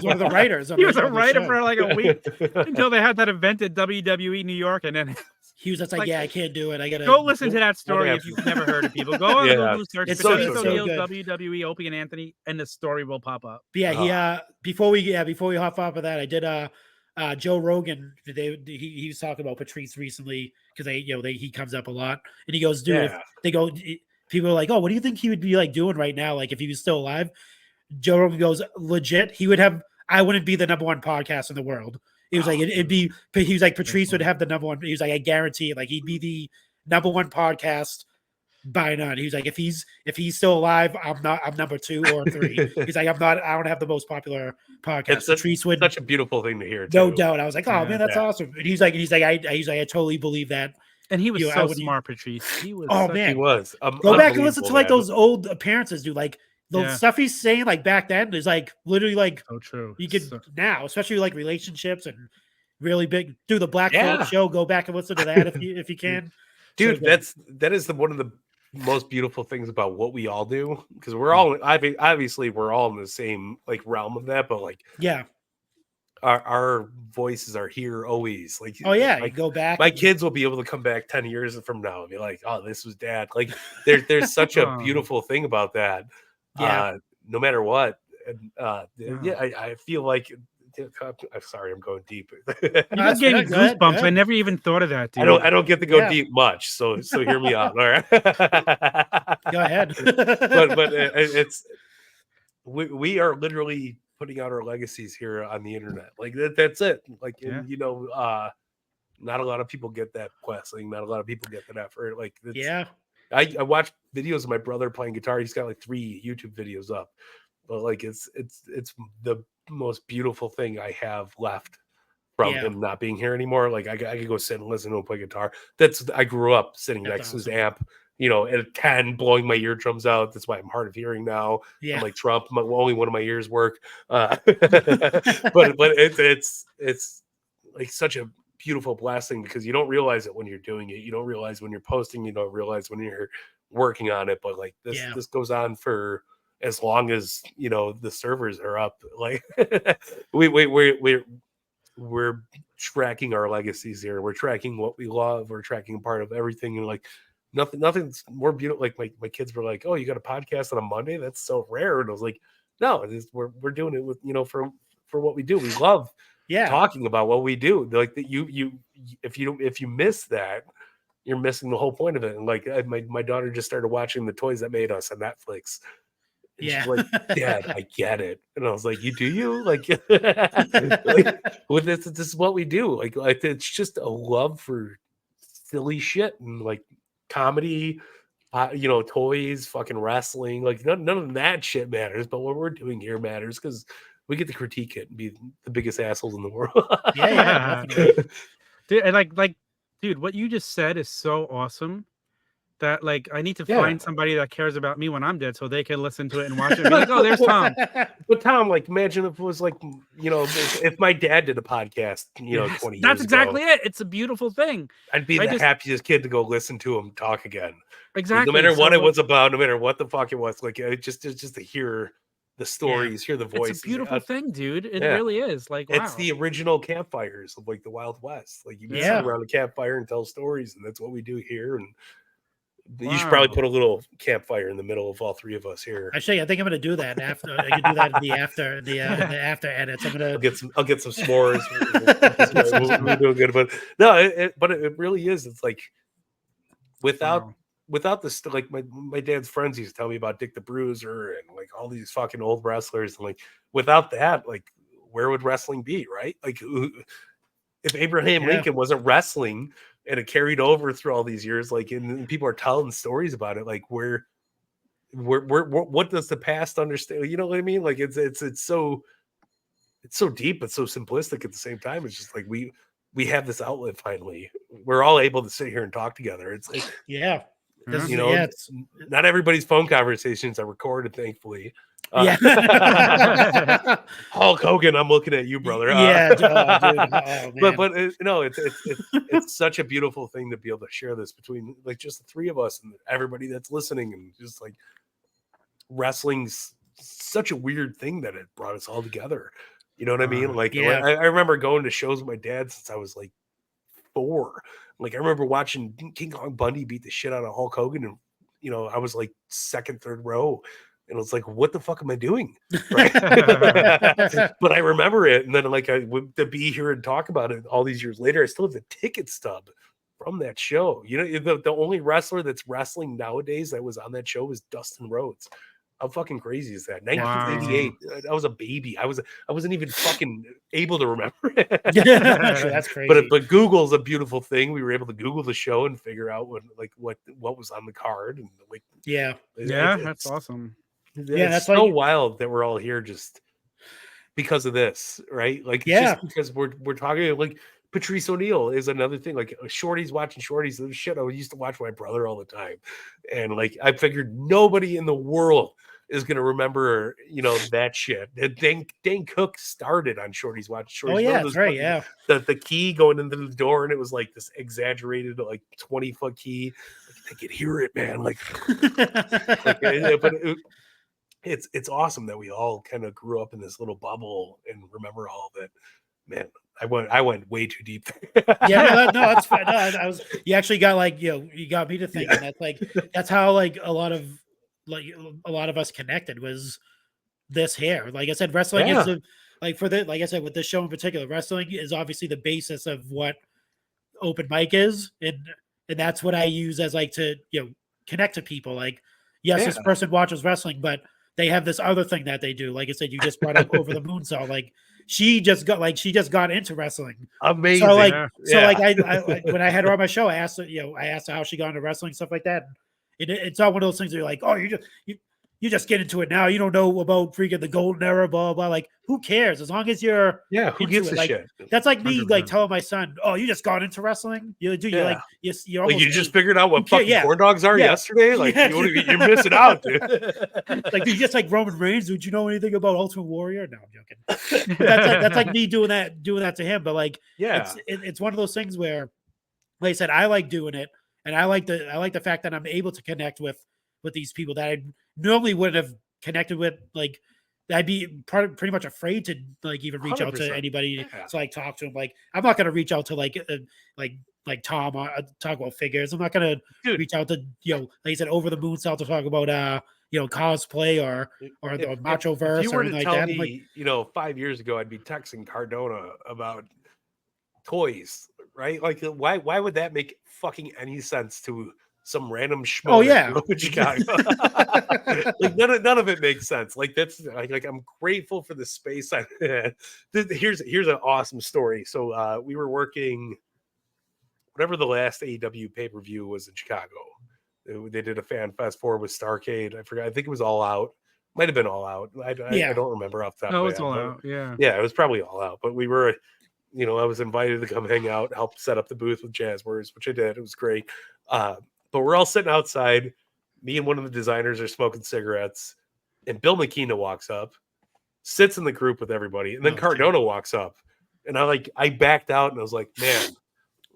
one of the writers. He was a writer for like a week until they had that event at WWE New York, and then he was just like, yeah, I can't do it. I gotta go listen to that story if you've never heard it. People go on Google, search Patrice O'Neil's WWE, Opie and Anthony, and the story will pop up. But yeah, before we hop off of that, I did Joe Rogan. He was talking about Patrice recently because he comes up a lot, and he goes, dude, people are like, oh, what do you think he would be like doing right now? Like if he was still alive, Joe Rogan goes, legit, I wouldn't be the number one podcast in the world. He was like, he was like, Patrice would have the number one. He was like, I guarantee it. Like he'd be the number one podcast by none. He was like, if he's still alive, I'm number 2 or 3. He's like, I don't have the most popular podcast. It's such a beautiful thing to hear. No doubt. I was like, oh man, that's awesome. And he's like, I totally believe that. And he was so smart, Patrice. He was. Oh man, he was. Go back and listen to like those old appearances, dude. Like the stuff he's saying, like back then, is like literally like so true. You could now, especially like relationships and really big. Do the Black Phillip show. Go back and listen to that if you can, dude. That is one of the most beautiful things about what we all do, because we're all obviously we're all in the same like realm of that, but like our voices are here always. Like like, go back. My kids will be able to come back 10 years from now and be like, oh, this was dad. Like there's such a beautiful thing about that. No matter what. And I feel like I'm sorry, I'm going deep. You just gave me goosebumps. I never even thought of that, dude. I don't get to go deep much, so hear me out. All right. Go ahead. but it's we are literally putting out our legacies here on the internet. Like that's it. Like not a lot of people get that blessing. Not a lot of people get that effort. Like I watched videos of my brother playing guitar. He's got like 3 YouTube videos up. But like it's the most beautiful thing I have left from him not being here anymore. Like I could go sit and listen to him play guitar. I grew up sitting next to his amp, at 10, blowing my eardrums out. That's why I'm hard of hearing now. Yeah. I'm like Trump. Only one of my ears work. But it's like such a beautiful blessing, because you don't realize it when you're doing it. You don't realize when you're posting. You don't realize when you're working on it. But like this goes on for as long as the servers are up. Like we're tracking our legacies here. We're tracking what we love. We're tracking part of everything. And like nothing's more beautiful. Like my kids were like, "Oh, you got a podcast on a Monday? That's so rare." And I was like, "No, we're doing it with for what we do. We love talking about what we do. Like that if you miss that, you're missing the whole point of it." And like my daughter just started watching The Toys That Made Us on Netflix. And she's like, "Dad, I get it." And I was like, "You do? Like, with this is what we do. Like it's just a love for silly shit and like comedy, toys, fucking wrestling. Like none of that shit matters, but what we're doing here matters, because we get to critique it and be the biggest assholes in the world." Definitely. Dude, and dude, what you just said is so awesome. That like I need to find somebody that cares about me when I'm dead, so they can listen to it and watch it and be like, "Oh, there's Tom." But Tom, like, imagine if it was like, if my dad did a podcast, 20 years ago. That's exactly it. It's a beautiful thing. I'd be the happiest kid to go listen to him talk again. Exactly. No matter what it was about, no matter what the fuck it was, like just to hear the stories, hear the voices. It's a beautiful thing, dude. It really is. Like, wow. It's the original campfires of like the Wild West. Like you sit around a campfire and tell stories, and that's what we do here. And you should probably put a little campfire in the middle of all 3 of us here. Actually, I think I'm going to do that after. I can do that in the after edits. I'll get some s'mores. We're doing good, but no, but it really is. It's like without this, like my dad's friends used to tell me about Dick the Bruiser and like all these fucking old wrestlers, and like without that, like where would wrestling be, right? Like if Abraham Lincoln wasn't wrestling and it carried over through all these years, like, and people are telling stories about it, like where what does the past understand? You know what I mean? Like it's so deep, but so simplistic at the same time. It's just like we have this outlet finally. We're all able to sit here and talk together. It's yeah. This, you know, not everybody's phone conversations are recorded, thankfully. Yeah. Hulk Hogan, I'm looking at you, brother. Yeah, dude. Oh, man. but it's such a beautiful thing to be able to share this between like just the three of us and everybody that's listening, and just like wrestling's such a weird thing that it brought us all together. You know what I mean? Like, yeah. I remember going to shows with my dad since I was like 4. Like, I remember watching King Kong Bundy beat the shit out of Hulk Hogan, and you know, I was like second, third row, and I was like, "What the fuck am I doing?" Right? But I remember it, and then like to be here and talk about it all these years later, I still have the ticket stub from that show. You know, the only wrestler that's wrestling nowadays that was on that show was Dustin Rhodes. How fucking crazy is that? 1988. I was a baby. I wasn't even fucking able to remember it. That's crazy. But Google's a beautiful thing. We were able to Google the show and figure out what was on the card, and like that's awesome. That's so wild that we're all here just because of this, right? Like just because we're talking. Like Patrice O'Neal is another thing. Like Shorty's watching Shorty's. The shit I used to watch my brother all the time, and like I figured nobody in the world is gonna remember, you know, that shit. Dane Cook started on Shorty's watching Shorty's. Oh yeah, that's right. Yeah, the key going into the door, and it was like this exaggerated like 20-foot key. Like, I could hear it, man. Like, it's awesome that we all kind of grew up in this little bubble and remember all of it. Man, I went way too deep. No, that's fine. No, you actually got like, you know, you got me to thinking. That's how like a lot of us connected was this here. Like I said, wrestling is like I said, with this show in particular, wrestling is obviously the basis of what open mic is, and that's what I use as like to, you know, connect to people. Like, yes, this person watches wrestling, but they have this other thing that they do. Like I said, you just brought up Over the Moonsault. Like she just got into wrestling. Amazing. So like I when I had her on my show, I asked her how she got into wrestling, stuff like that. It's not one of those things where you're like, oh, you just get into it now. You don't know about freaking the golden era, blah, blah. Like, who cares? As long as you're who gives a shit? That's like me 100%. Like telling my son, oh, you just got into wrestling? You like you almost, like you just figured out what fucking corn dogs are yesterday? Like you're missing out, dude. Like you just like Roman Reigns. Would you know anything about Ultimate Warrior? No, I'm joking. That's like me doing that to him. But like, it's one of those things where, like I said, I like doing it. And I like the fact that I'm able to connect with these people that I normally wouldn't have connected with. Like, I'd be pretty much afraid to like even reach 100%. Out to anybody to like talk to them. Like, I'm not gonna reach out to like Tom talk about figures. I'm not gonna reach out to, you know, like I said, Over the Moonsault to talk about you know, cosplay or the Macho Verse or anything like that. Me, like, you know, 5 years ago, I'd be texting Cardona about toys. Right? Like, why would that make fucking any sense to some random schmo? Oh yeah, in Chicago. Like none of it makes sense. Like that's like I'm grateful for the space I had. Here's an awesome story. So we were working whatever the last AEW pay-per-view was in Chicago. They did a fan fest for with Starrcade. I forgot. I think it was All Out. Might have been All Out. I don't remember off the top of my head. It was All Out. Yeah, it was probably All Out. But we were. You know, I was invited to come hang out, help set up the booth with Jazzwares, which I did. It was great. But we're all sitting outside. Me and one of the designers are smoking cigarettes. And Bill McKenna walks up, sits in the group with everybody. And then Cardona walks up. And I backed out and I was like, man,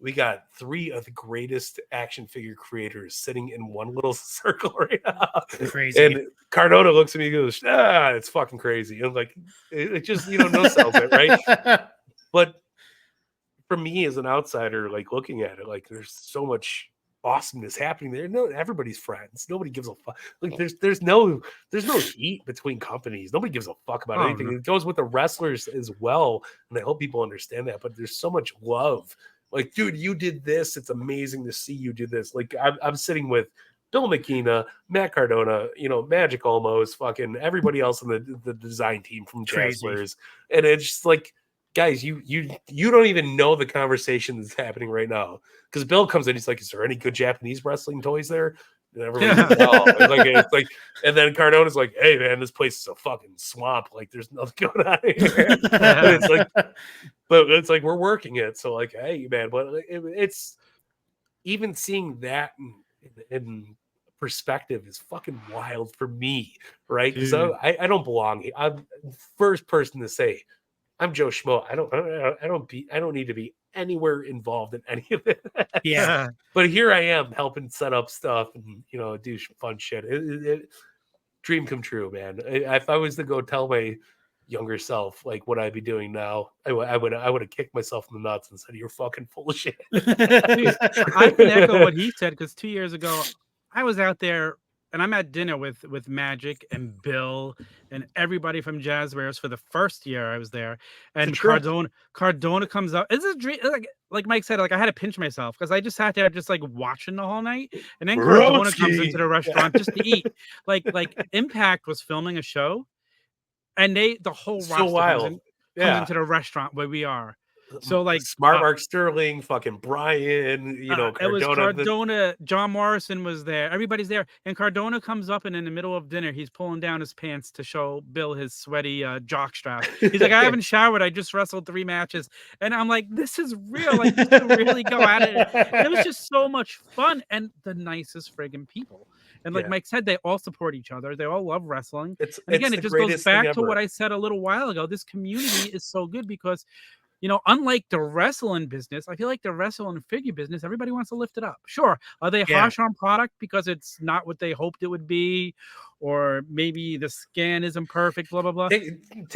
we got 3 of the greatest action figure creators sitting in one little circle right now. Crazy. And Cardona looks at me and goes, it's fucking crazy. And I'm like, it just, you know, no sells it, right? But for me as an outsider, like looking at it, like there's so much awesomeness happening there. No, everybody's friends. Nobody gives a fuck. Like there's no heat between companies. Nobody gives a fuck about anything. No. It goes with the wrestlers as well, and I hope people understand that. But there's so much love. Like, dude, you did this. It's amazing to see you do this. Like, I'm sitting with Bill McKenna, Matt Cardona, you know, Magic Olmos, fucking everybody else in the design team from Jazzwares, and it's just like. Guys, you don't even know the conversation that's happening right now. Because Bill comes in, he's like, is there any good Japanese wrestling toys there? And everybody can tell. It's like, and then Cardona's like, "Hey man, this place is a fucking swamp. Like, there's nothing going on here." But it's like we're working it. So like, hey man, but it's even seeing that in perspective is fucking wild for me, right? Because I don't belong here. I'm the first person to say I'm Joe Schmo. I don't need to be anywhere involved in any of it. Yeah. But here I am helping set up stuff and do fun shit. Dream come true, man. If I was to go tell my younger self like what I'd be doing now, I would have kicked myself in the nuts and said, "You're fucking full of shit." I can echo what he said, because 2 years ago I was out there and I'm at dinner with Magic and Bill and everybody from Jazz Wares for the first year I was there. And Cardona comes up. It's a dream. Like Mike said, like I had to pinch myself because I just sat there just like watching the whole night. And then Cardona comes into the restaurant just to eat. Like Impact was filming a show, and the whole roster comes into the restaurant where we are. So like Smart Mark Sterling, fucking Brian, Cardona. It was Cardona. John Morrison was there. Everybody's there, and Cardona comes up, and in the middle of dinner, he's pulling down his pants to show Bill his sweaty jock strap. He's like, "I haven't showered. I just wrestled 3 matches," and I'm like, "This is real. Like, this can really go at it." And it was just so much fun, and the nicest friggin' people. And like Mike said, they all support each other. They all love wrestling. And again, it just goes back to what I said a little while ago. This community is so good because, unlike the wrestling business, I feel like the wrestling figure business, everybody wants to lift it up. Sure. Are they harsh on product because it's not what they hoped it would be? Or maybe the scan isn't perfect, blah, blah, blah. It's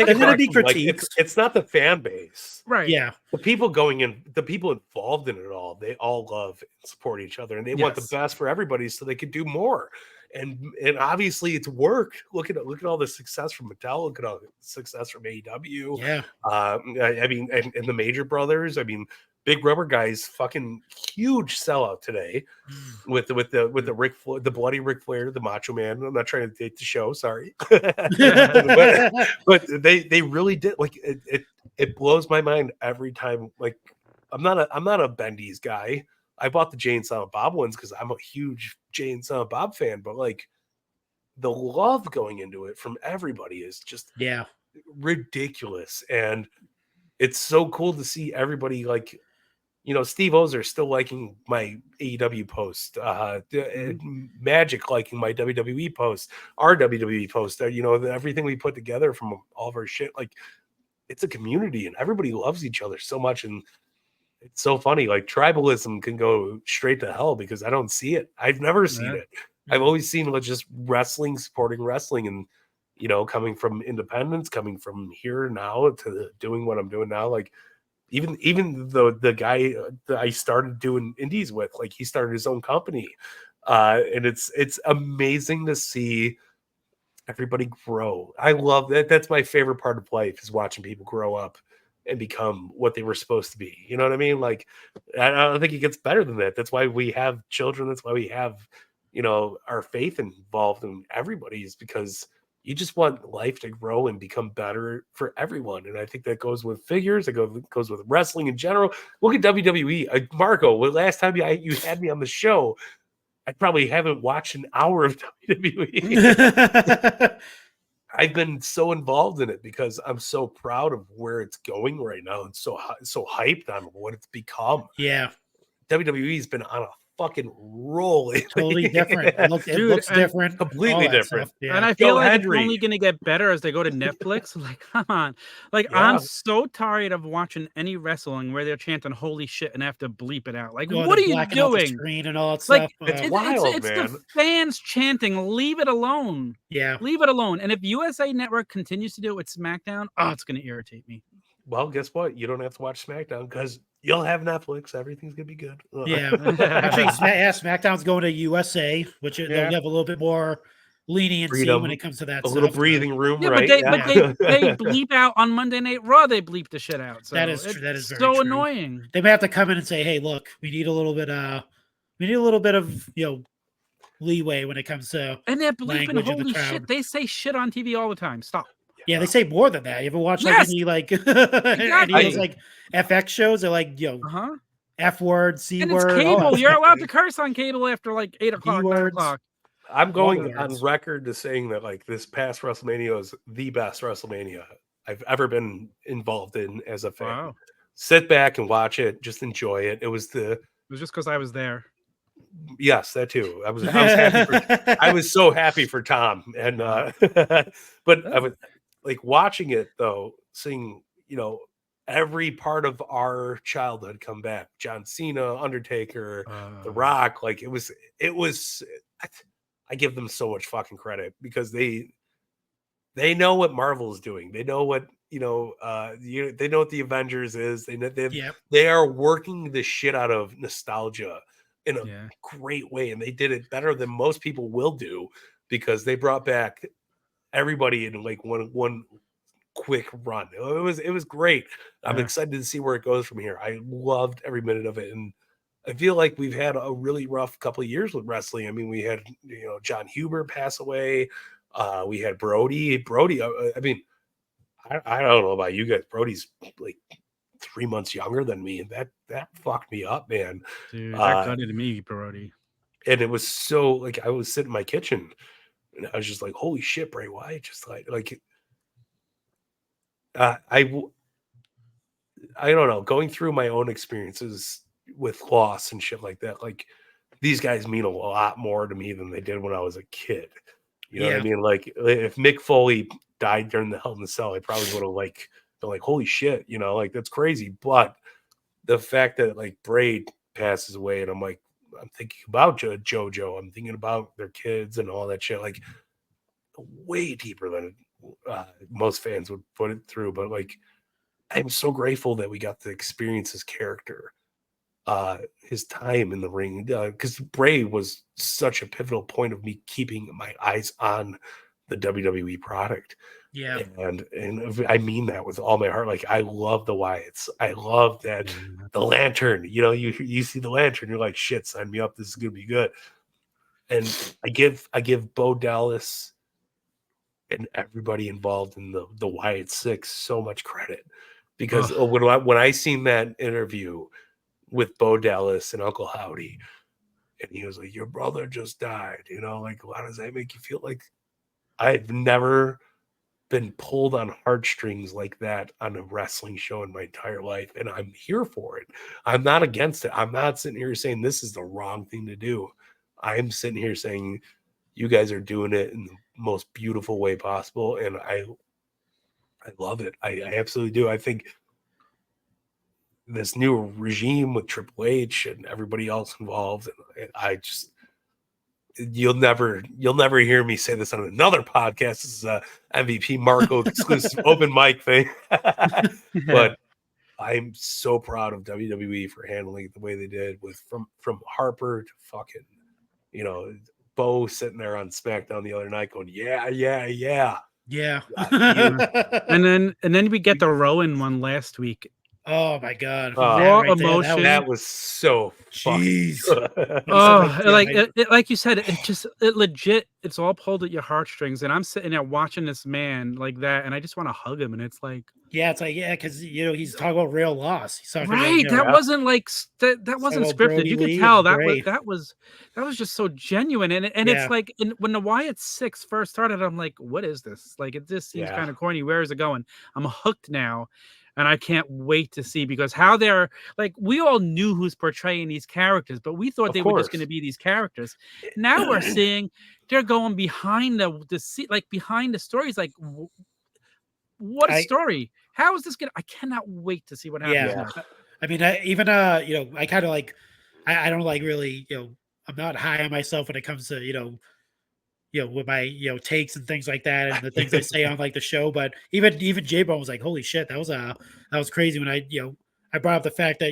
not the fan base. Right. Yeah. The people the people involved in it all, they all love and support each other. And they want the best for everybody so they could do more. And obviously it's worked. Look at all the success from Mattel. Look at all the success from AEW. Yeah. I mean, and the Major Brothers. I mean, Big Rubber Guy's fucking huge sellout today with the Ric Flair, the bloody Ric Flair, the Macho Man. I'm not trying to date the show, sorry, but they really did. Like it blows my mind every time. Like I'm not a Bendy's guy. I bought the Jay and Silent Bob ones because I'm a huge Jay and Silent Bob fan, but like the love going into it from everybody is just ridiculous. And it's so cool to see everybody like, Steve Ozer still liking my AEW post, Magic liking my WWE post, our WWE post, everything we put together from all of our shit. Like it's a community and everybody loves each other so much. And it's so funny. Like tribalism can go straight to hell because I don't see it. I've never seen it. I've always seen just wrestling, supporting wrestling, and coming from independence, coming from here now to doing what I'm doing now. Like even though the guy that I started doing indies with, like he started his own company, and it's amazing to see everybody grow. I love that. That's my favorite part of life is watching people grow up and become what they were supposed to be. You know what I mean? Like, I don't think it gets better than that. That's why we have children. That's why we have, our faith involved in everybody, is because you just want life to grow and become better for everyone. And I think that goes with figures. It goes with wrestling in general. Look at WWE. Marco, last time you had me on the show, I probably haven't watched an hour of WWE. I've been so involved in it because I'm so proud of where it's going right now and so hyped on what it's become. Yeah. WWE's been on a fucking roll lately. Totally different. It looks different. Completely different. Yeah. And I feel like it's only going to get better as they go to Netflix. Like, come on. Like, I'm so tired of watching any wrestling where they're chanting "holy shit" and have to bleep it out. Like, what are you doing? Screen and all that like, stuff. It's wild, it's man. the fans chanting. Leave it alone. Yeah. Leave it alone. And if USA Network continues to do it with SmackDown, it's going to irritate me. Well, guess what? You don't have to watch SmackDown because you'll have Netflix. Everything's gonna be good. Yeah. Actually, SmackDown's going to USA, which they'll have a little bit more leniency when it comes to that. Little breathing room, yeah, right? But they bleep out on Monday Night Raw. They bleep the shit out. So that is true. That is very so true. annoying. They may have to come in and say, "Hey, look, we need a little bit of leeway when it comes to." And they're bleeping holy crowd. shit. They say shit on TV all the time. Stop. Yeah, they say more than that. You ever watch any any of those like FX shows? They're like, F word, C and word. It's cable. You're allowed to curse on cable after like 8 o'clock, 9 o'clock. I'm going Long on words. record to saying that like this past WrestleMania is the best WrestleMania I've ever been involved in as a fan. Wow. Sit back and watch it, just enjoy it. It was It was just because I was there. yes, that too. I was happy for I was so happy for Tom and but I was like watching it though, seeing, every part of our childhood come back. John Cena, Undertaker, The Rock, like it was I give them so much fucking credit because they know what Marvel is doing. They know what they know what the Avengers is. They are working the shit out of nostalgia in a great way, and they did it better than most people will do because they brought back everybody in like one quick run. It was great. I'm excited to see where it goes from here. I loved every minute of it, and I feel like we've had a really rough couple of years with wrestling. I mean, we had John Huber pass away. We had Brody. I mean, I don't know about you guys. Brody's like 3 months younger than me, and that fucked me up, man. Dude, that gutted me, Brody. And it was so like I was sitting in my kitchen, and I was just like, "Holy shit, Bray Wyatt!" Just like I don't know. Going through my own experiences with loss and shit like that, like these guys mean a lot more to me than they did when I was a kid. You know what I mean? Like if Mick Foley died during the Hell in the Cell, I probably would have like been like, holy shit, like that's crazy. But the fact that like Braid passes away and I'm thinking about JoJo, I'm thinking about their kids and all that shit, like way deeper than most fans would put it through. But like, I'm so grateful that we got to experience his character, his time in the ring, because Bray was such a pivotal point of me keeping my eyes on the WWE product. Yeah. And I mean that with all my heart. Like I love the Wyatts. I love that the lantern, you see the lantern, you're like, shit, sign me up. This is gonna be good. And I give Bo Dallas and everybody involved in the Wyatt Six so much credit. Because when I seen that interview with Bo Dallas and Uncle Howdy, and he was like, your brother just died, like, how does that make you feel? Like, I've never been pulled on heartstrings like that on a wrestling show in my entire life, and I'm here for it. I'm not against it. I'm not sitting here saying this is the wrong thing to do. I'm sitting here saying you guys are doing it in the most beautiful way possible, and I love it. I absolutely do. I think this new regime with Triple H and everybody else involved, and you'll never hear me say this on another podcast. This is a MVP Marco exclusive open mic thing. But I'm so proud of WWE for handling it the way they did with from Harper to fucking, Bo sitting there on SmackDown the other night going, yeah. And then we get the Rowan one last week. Oh my god! Raw emotion. That was so jeez. Like you said, it legit. It's all pulled at your heartstrings, and I'm sitting there watching this man like that, and I just want to hug him. And it's like, it's like, because he's talking about real loss. He's talking right. about, that wasn't like that wasn't scripted. You could tell that was just so genuine. And it's like when the Wyatt Six first started, I'm like, what is this? Like, it just seems kind of corny. Where is it going? I'm hooked now. And I can't wait to see, because how they're like, we all knew who's portraying these characters, but we thought they were just going to be these characters. Now we're seeing they're going behind behind the stories. Like, what a story! How is this gonna? I cannot wait to see what happens next. I mean, I kind of like, I don't like really, I'm not high on myself when it comes to, with my takes and things like that, and the things I say on like the show. But even J-Bone was like, "Holy shit, that was crazy." When I brought up the fact that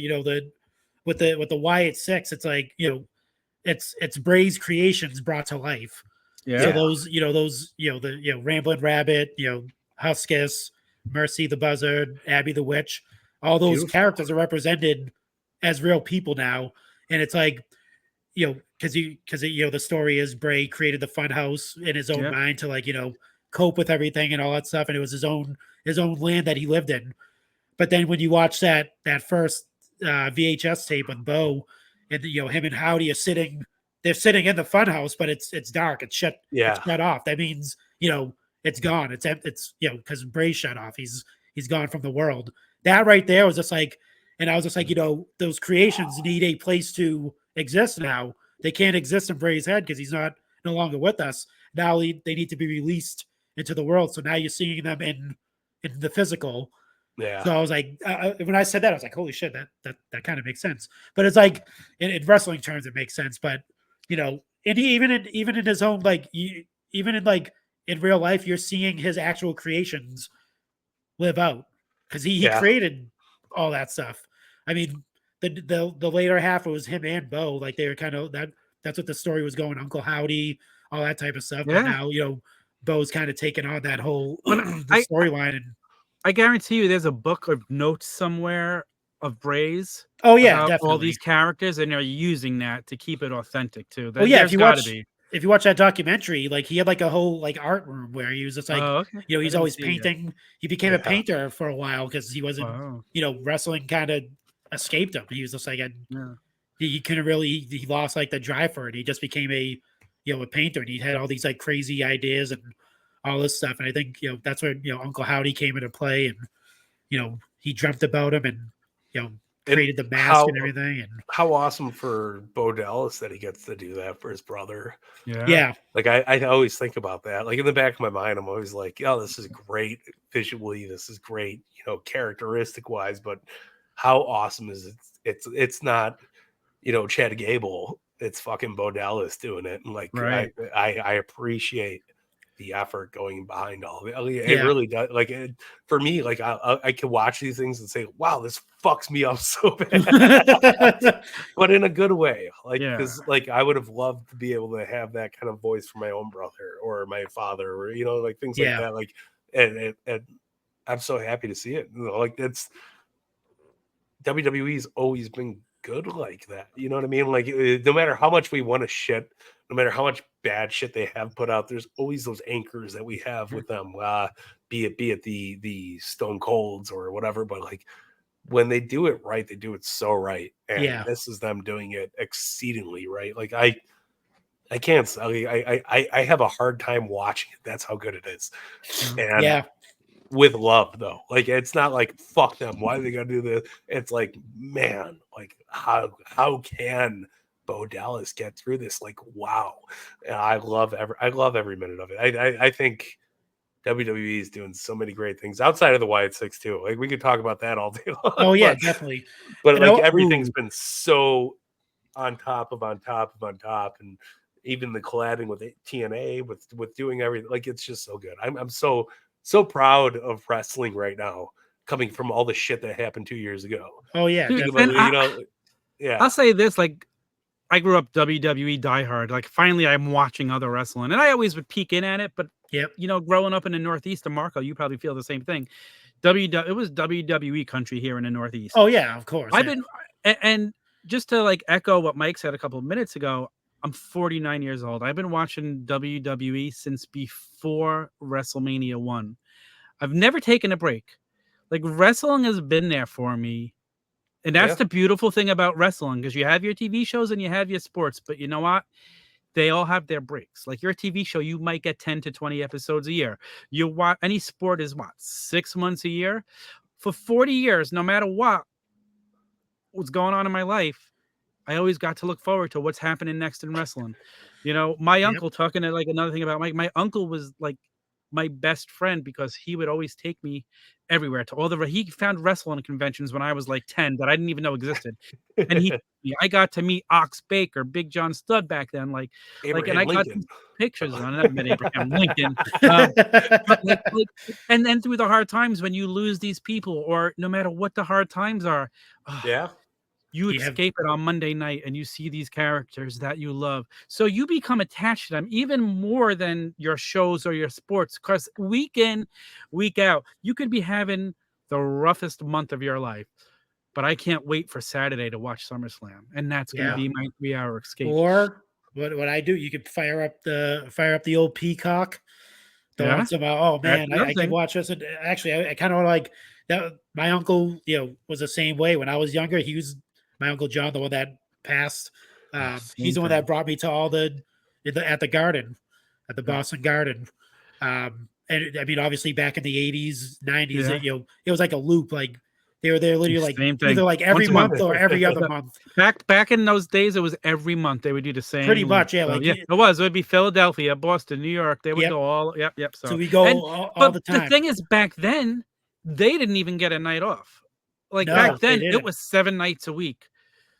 with the Wyatt Six, it's like it's Bray's creations brought to life. Yeah. So those the Ramblin' Rabbit, Huskus, Mercy the Buzzard, Abby the Witch, all those characters are represented as real people now, and it's like. Because the story is Bray created the Funhouse in his own mind to cope with everything and all that stuff, and it was his own land that he lived in. But then when you watch that first VHS tape with Bo, and him and Howdy are sitting they're sitting in the funhouse, but it's dark. It's shut Yeah. off. That means, it's gone. It's because Bray's shut off. He's gone from the world. That right there was just like, and I was just like, those creations need a place to exist now. They can't exist in Bray's head because he's no longer with us. Now they need to be released into the world. So now you're seeing them in the physical. Yeah. So I was like, when I said that, I was like, holy shit, that kind of makes sense. But it's like in wrestling terms, it makes sense. But and even in his own even in in real life, you're seeing his actual creations live out because he created all that stuff. I mean, the later half was him and Bo, like they were kind of that's what the story was going. Uncle Howdy, all that type of stuff. Yeah. But now Bo's kind of taken on that whole the storyline. And I guarantee you, there's a book of notes somewhere of Bray's. Oh yeah, about definitely. all these characters, and they're using that to keep it authentic too. Oh yeah, if you watch that documentary, like he had like a whole art room where he was just like, okay. he's always painting. He became a painter for a while because he wasn't, wrestling kind of escaped him. He was just like, he couldn't really, he lost like the drive for it. He just became a painter, and he had all these like crazy ideas and all this stuff. And I think that's where Uncle Howdy came into play, and he dreamt about him, and created the mask and everything. And how awesome for Bo Dallas that he gets to do that for his brother. Yeah. Like I always think about that. Like in the back of my mind, I'm always like, oh, this is great visually. This is great, characteristic wise. But how awesome is it? It's not, Chad Gable. It's fucking Bo Dallas doing it. And like I appreciate the effort going behind all of it. It really does. Like for me, like I can watch these things and say, wow, this fucks me up so bad, but in a good way. Like, because like I would have loved to be able to have that kind of voice for my own brother or my father, or like things like that. Like, and I'm so happy to see it. Like it's WWE's always been good like that. You know what I mean? Like no matter how much we want to shit, no matter how much bad shit they have put out, there's always those anchors that we have with them. Be it the Stone Colds or whatever, but like when they do it right, they do it so right. And this is them doing it exceedingly right. Like I can't. I have a hard time watching it. That's how good it is. And with love though, like it's not like fuck them. Why do they gotta do this? It's like, man, like how can Bo Dallas get through this? Like, wow. And I love every minute of it. I think WWE is doing so many great things outside of the Wyatt Six too. Like we could talk about that all day long. Oh yeah, definitely. But like everything's been so on top, and even the collabing with TNA with doing everything. Like it's just so good. I'm so proud of wrestling right now, coming from all the shit that happened 2 years ago. Oh yeah, I'll say this, like I grew up WWE diehard. Like finally I'm watching other wrestling, and I always would peek in at it, but growing up in the Northeast of Marco, you probably feel the same thing. It was WWE country here in the Northeast. Oh yeah, of course. And just to like echo what Mike said a couple of minutes ago, I'm 49 years old. I've been watching WWE since before WrestleMania 1. I've never taken a break. Like wrestling has been there for me. And that's the beautiful thing about wrestling, because you have your TV shows and you have your sports, but you know what? They all have their breaks. Like your TV show, you might get 10 to 20 episodes a year. You watch any sport is 6 months a year. For 40 years, no matter what's going on in my life, I always got to look forward to what's happening next in wrestling. My uncle, talking to like another thing about Mike, my uncle was like my best friend because he would always take me everywhere to he found wrestling conventions when I was like 10 that I didn't even know existed. And I got to meet Ox Baker, Big John Studd back then, and I got pictures on it. I met Abraham Lincoln. And then through the hard times, when you lose these people, or no matter what the hard times are, you escape it on Monday night and you see these characters that you love. So you become attached to them even more than your shows or your sports, because week in, week out, you could be having the roughest month of your life. But I can't wait for Saturday to watch SummerSlam. And that's going to be my 3-hour escape. Or what I do, you could fire up the old Peacock. Oh man, I can watch this. And actually, I kind of like that. My uncle, was the same way when I was younger. He was my Uncle John, the one that passed He's the one that thing. brought me to all at the Garden, at the Boston Garden. And I mean, obviously, back in the 80s, 90s, it was like a loop. Like they were there literally like Same thing. either like every Once a month month. or every other month. Back in those days, it was every month they would do the same. Pretty much, yeah. So, Like it would be Philadelphia, Boston, New York. They would go all. Yep. So we go all the time. The thing is, back then they didn't even get a night off. Like back then, it was 7 nights a week.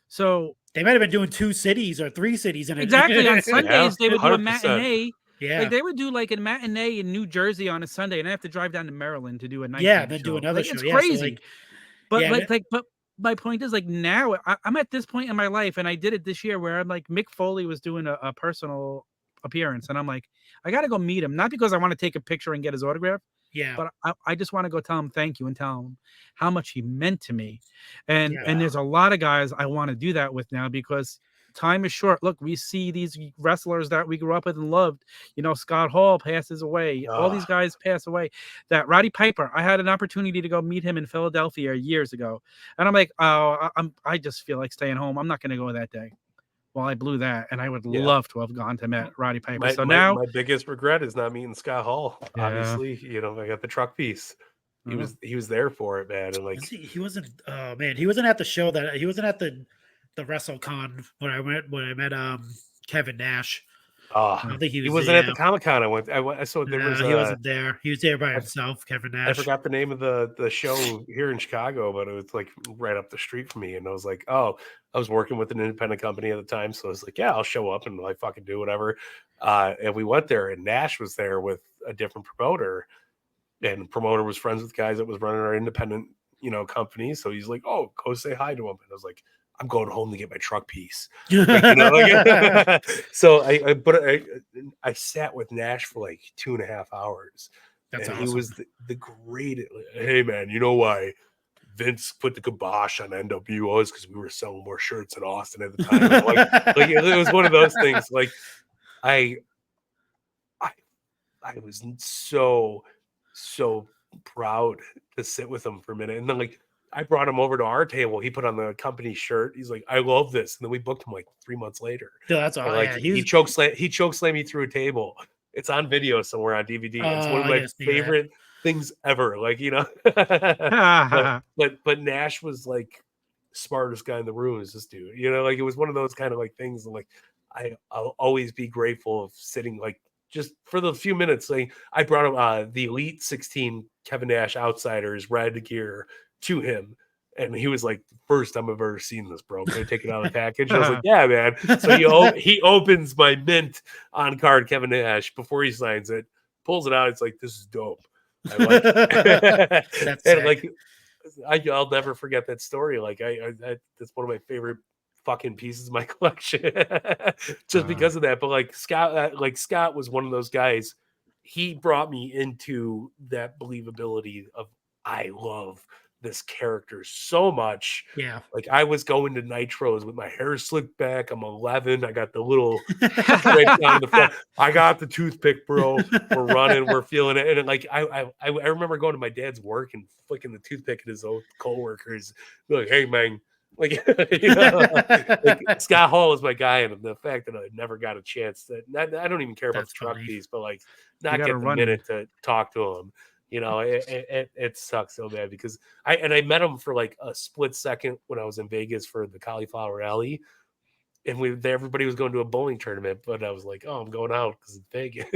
So they might have been doing 2 cities or 3 cities in it. Exactly. On Sundays, they would do a 100%. matinee. Yeah. Like they would do like a matinee in New Jersey on a Sunday, and I have to drive down to Maryland to do a night. Then do another show. It's Yeah, crazy. So but my point is, like, now I'm at this point in my life, and I did it this year where I'm like, Mick Foley was doing a personal appearance, and I'm like, I got to go meet him, not because I want to take a picture and get his autograph. Yeah. But I just want to go tell him thank you and tell him how much he meant to me. And there's a lot of guys I want to do that with now because time is short. Look, we see these wrestlers that we grew up with and loved. You know, Scott Hall passes away. All these guys pass away. That Roddy Piper, I had an opportunity to go meet him in Philadelphia years ago. And I'm like, I just feel like staying home. I'm not going to go that day. Well, I blew that, and I would love to have gone to meet Roddy Piper. My biggest regret is not meeting Scott Hall. Obviously, you know, I got the truck piece. He was there for it, man. And like he wasn't. Oh man, he wasn't at the show he wasn't at the WrestleCon when I met Kevin Nash. I don't think he wasn't at the Comic-Con. I saw there was. He wasn't there. He was there by himself, Kevin Nash. I forgot the name of the show here in Chicago, but it was like right up the street from me. And I was like, I was working with an independent company at the time, so I was like, yeah, I'll show up and like fucking do whatever. And we went there, and Nash was there with a different promoter, and the promoter was friends with guys that was running our independent, company. So he's like, oh, go say hi to him. And I was like, I'm going home to get my truck piece. Like, so I sat with Nash for like 2.5 hours. That's and awesome. He was the greatest. Hey man, you know why Vince put the kibosh on NWOs? Because we were selling more shirts in Austin at the time. like it was one of those things. Like I was so proud to sit with him for a minute, and then like. I brought him over to our table. He put on the company shirt. He's like, I love this. And then we booked him like 3 months later. Yeah, that's all. Like, he chokeslammed me through a table. It's on video somewhere on DVD. It's one of my favorite things ever. Like, but Nash was like smartest guy in the room is this dude. Like it was one of those kind of like things. And like I'll always be grateful of sitting like just for the few minutes. Like I brought him the Elite 16 Kevin Nash Outsiders red gear to him, and he was like, first time I've ever seen this, bro. Can I take it out of the package? I was like, yeah, man. So he opens my mint on card Kevin Nash before he signs it, pulls it out. It's like, this is dope. I like it. And like I'll never forget that story. Like that's one of my favorite fucking pieces of my collection just because of that. But like Scott was one of those guys. He brought me into that believability of I love this character so much. Yeah. Like I was going to Nitros with my hair slicked back. I'm 11. I got the little stripe down the front. I got the toothpick, bro. We're running. We're feeling it. And like I remember going to my dad's work and flicking the toothpick at his old coworkers. Like, hey man, like, like Scott Hall is my guy, and the fact that I never got a chance I don't even care about the truck piece, but like not get the minute to talk to him. It sucks so bad because I met him for like a split second when I was in Vegas for the Cauliflower Alley, and everybody was going to a bowling tournament, but I was like, oh, I'm going out because it's Vegas.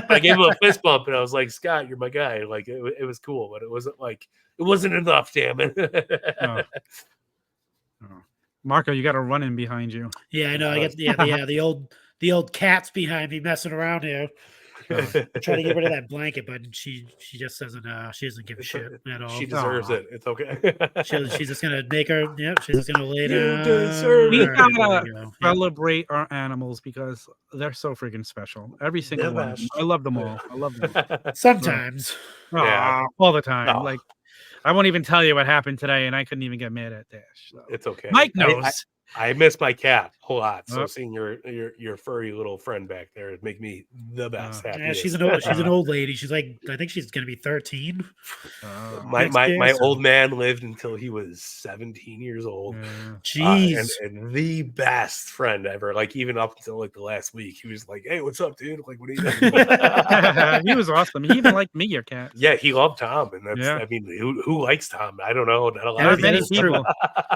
I gave him a fist bump, and I was like, Scott, you're my guy. Like it was cool, but it wasn't enough. Damn it. Oh. Marco, you got a run in behind you. Yeah, I know. I get the old cat's behind me messing around here. Trying to get rid of that blanket, but she just doesn't give a shit at all. She deserves it. It's okay. she's just gonna make her. Yep, she's just gonna lay down. We gotta celebrate our animals because they're so freaking special. Every single one. I love them all. I love them. Sometimes, all the time. Like I won't even tell you what happened today, and I couldn't even get mad at Dash. So. It's okay. Mike knows. I miss my cat a lot. So Yep. seeing your furry little friend back there would make me the best, Yeah, happiest. she's an old lady. She's like, I think she's gonna be 13. Next my year, so- old man lived until he was 17 years old. Jeez. And the best friend ever. Like even up until like the last week, he was like, "Hey, what's up, dude? Like, what are you doing?" He was awesome. He even liked me, your cat. Yeah, he loved Tom, and that's Yeah. I mean, who likes Tom? I don't know. Not a lot That of is- many that is true. people.